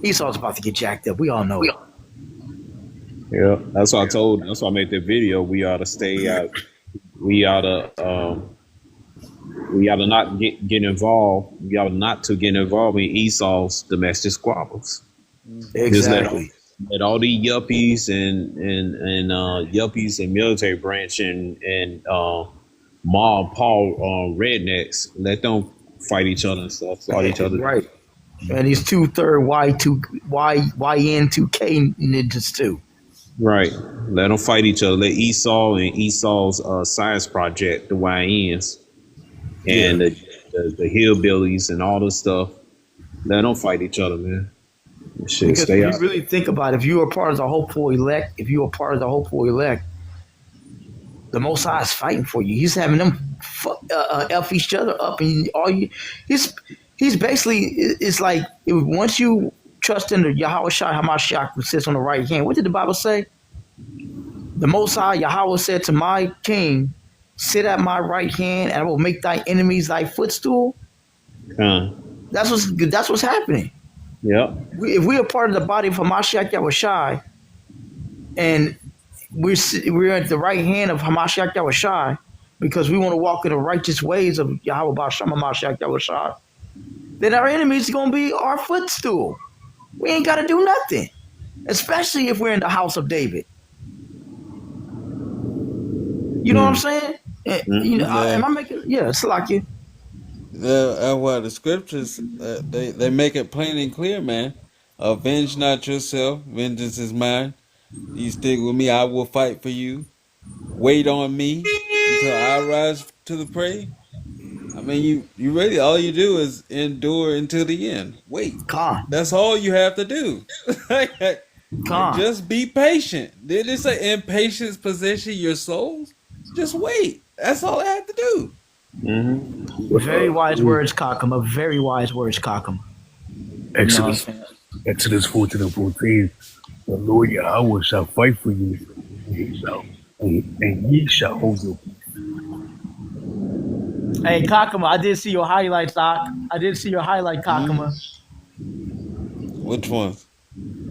S16: Esau's about to get jacked up. We all know it.
S17: Yeah. That's why I made the video. We ought to stay out. We ought to not get involved. We ought not to get involved in Esau's domestic squabbles.
S16: Exactly.
S17: Let all the yuppies and yuppies and military branch and mob Paul rednecks, let them fight each other and stuff. Fight each other.
S16: Right. And these 2/3 YN2K ninjas too.
S17: Right. Let them fight each other. Let Esau and Esau's science project, the YNs, and the hillbillies and all this stuff. Let them fight each other, man. Shit,
S16: because
S17: stay
S16: if
S17: out.
S16: you really think about it, if you are part of the hopeful elect, the Most High is fighting for you. He's having them F each other up, and he's basically, it's like once you trust in the Yahweh Shai Hamashiach who sits on the right hand. What did the Bible say? The Most High Yahweh said to my king, "Sit at my right hand, and I will make thy enemies thy footstool." That's what's happening.
S17: Yeah.
S16: If we are part of the body of Hamashiach Yahushai, and we're at the right hand of Hamashiach Yahushai, because we want to walk in the righteous ways of Yahweh Basham Hamashiach Yahushai, then our enemies are going to be our footstool. We ain't got to do nothing, especially if we're in the house of David. You know what I'm saying? You know, am I making? Yeah, it's like you.
S14: Well, the scriptures they make it plain and clear, man. Avenge not yourself; vengeance is mine. You stick with me, I will fight for you. Wait on me until I rise to the prey. I mean, you really all you do is endure until the end. Wait, that's all you have to do. Just be patient. Did it say impatience possession your souls? Just wait. That's all I have to do.
S17: Mm-hmm.
S16: Very wise words, Kakama. Very wise words, Kakama.
S15: Exodus 14:14. The Lord Yahweh shall fight for you, and ye shall hold your peace.
S16: Hey, Kakama, I did see your highlights, Doc. I did see your highlight, Kakama.
S14: Which one?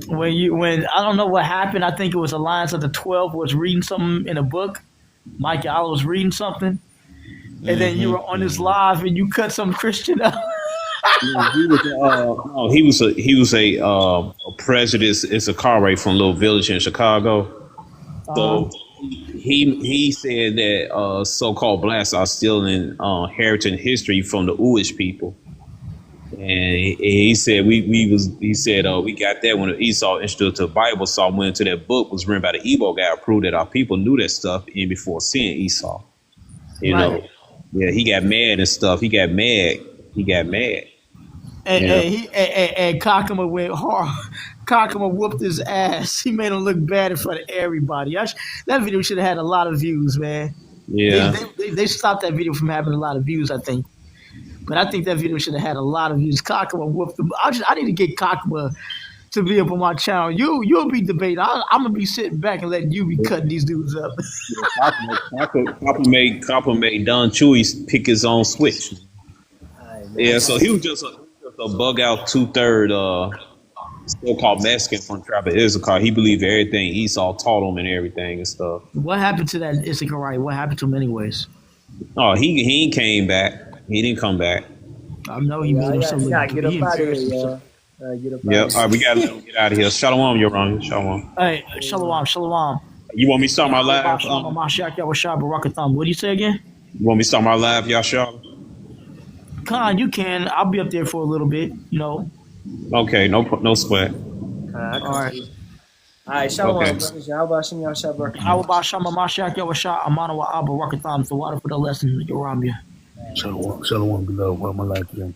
S16: When I don't know what happened. I think it was Alliance of the 12 was reading something in a book. Mike Allen was reading something, and then you were on this live and you cut some Christian up.
S17: He was a president. It's a car right from a little village in Chicago. So he said that so-called blacks are still inheriting history from the Uish people, And he said he said we got that when Esau introduced to the Bible. So I went into that book was written by the Igbo guy, proved that our people knew that stuff even before seeing Esau. You know, yeah, he got mad and stuff. He got mad. You know,
S16: And Kakuma went hard. Kakuma whooped his ass. He made him look bad in front of everybody. That video should have had a lot of views, man.
S17: yeah.
S16: They stopped that video from having a lot of views, I think. But I think that video should have had a lot of views. Kakuma whooped him. I need to get Kakuma to be up on my channel. You'll be debating. I'm gonna be sitting back and letting you be cutting these dudes up.
S17: Copper made Don Chewy pick his own switch. Yeah, so he was just a bug out 2/3 so-called Mexican from tribe of Issachar. He believed everything Esau taught him and everything and stuff.
S16: What happened to that Issacharite? What happened to him anyways?
S17: Oh, he came back. He didn't come back.
S16: I know he made himself look
S1: Get up out of here, y'all. Get up
S17: Yep. All right, we gotta let him get out of here. Shalom, you're wrong. Shalom.
S16: Hey, shalom.
S17: You want me to start my live?
S16: What do you say again?
S17: You want me to start my live, Yasharahla?
S16: Khan, you can. I'll be up there for a little bit, you know.
S17: Okay, no sweat.
S16: All
S1: right, shalom.
S17: Okay.
S1: How about Shem Yasharahla?
S16: How about Shama Mashiach Yawashah Amana wa Abba Rakatham, the water for the lesson, Yoramia.
S15: Shalom, beloved. What am I like to them?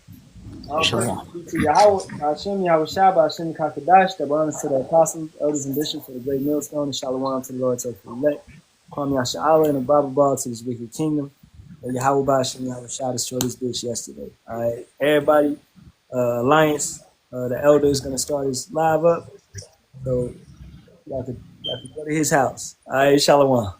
S1: Shalom. To Yahweh, Hashem, Yahweh Shabbat, Hashem Kakadash, the honors to the apostles, elders, and bishops for the great millstone, and Shalawam to the Lord, to the elect, Kwam Yasharahla, and the Bible ball to this wicked kingdom. And Yahweh Hashem, Yahweh Shah destroyed this bitch yesterday. All right, everybody, Alliance, the elder is going to start his live up. So, y'all could go to his house. All right, Shalawam.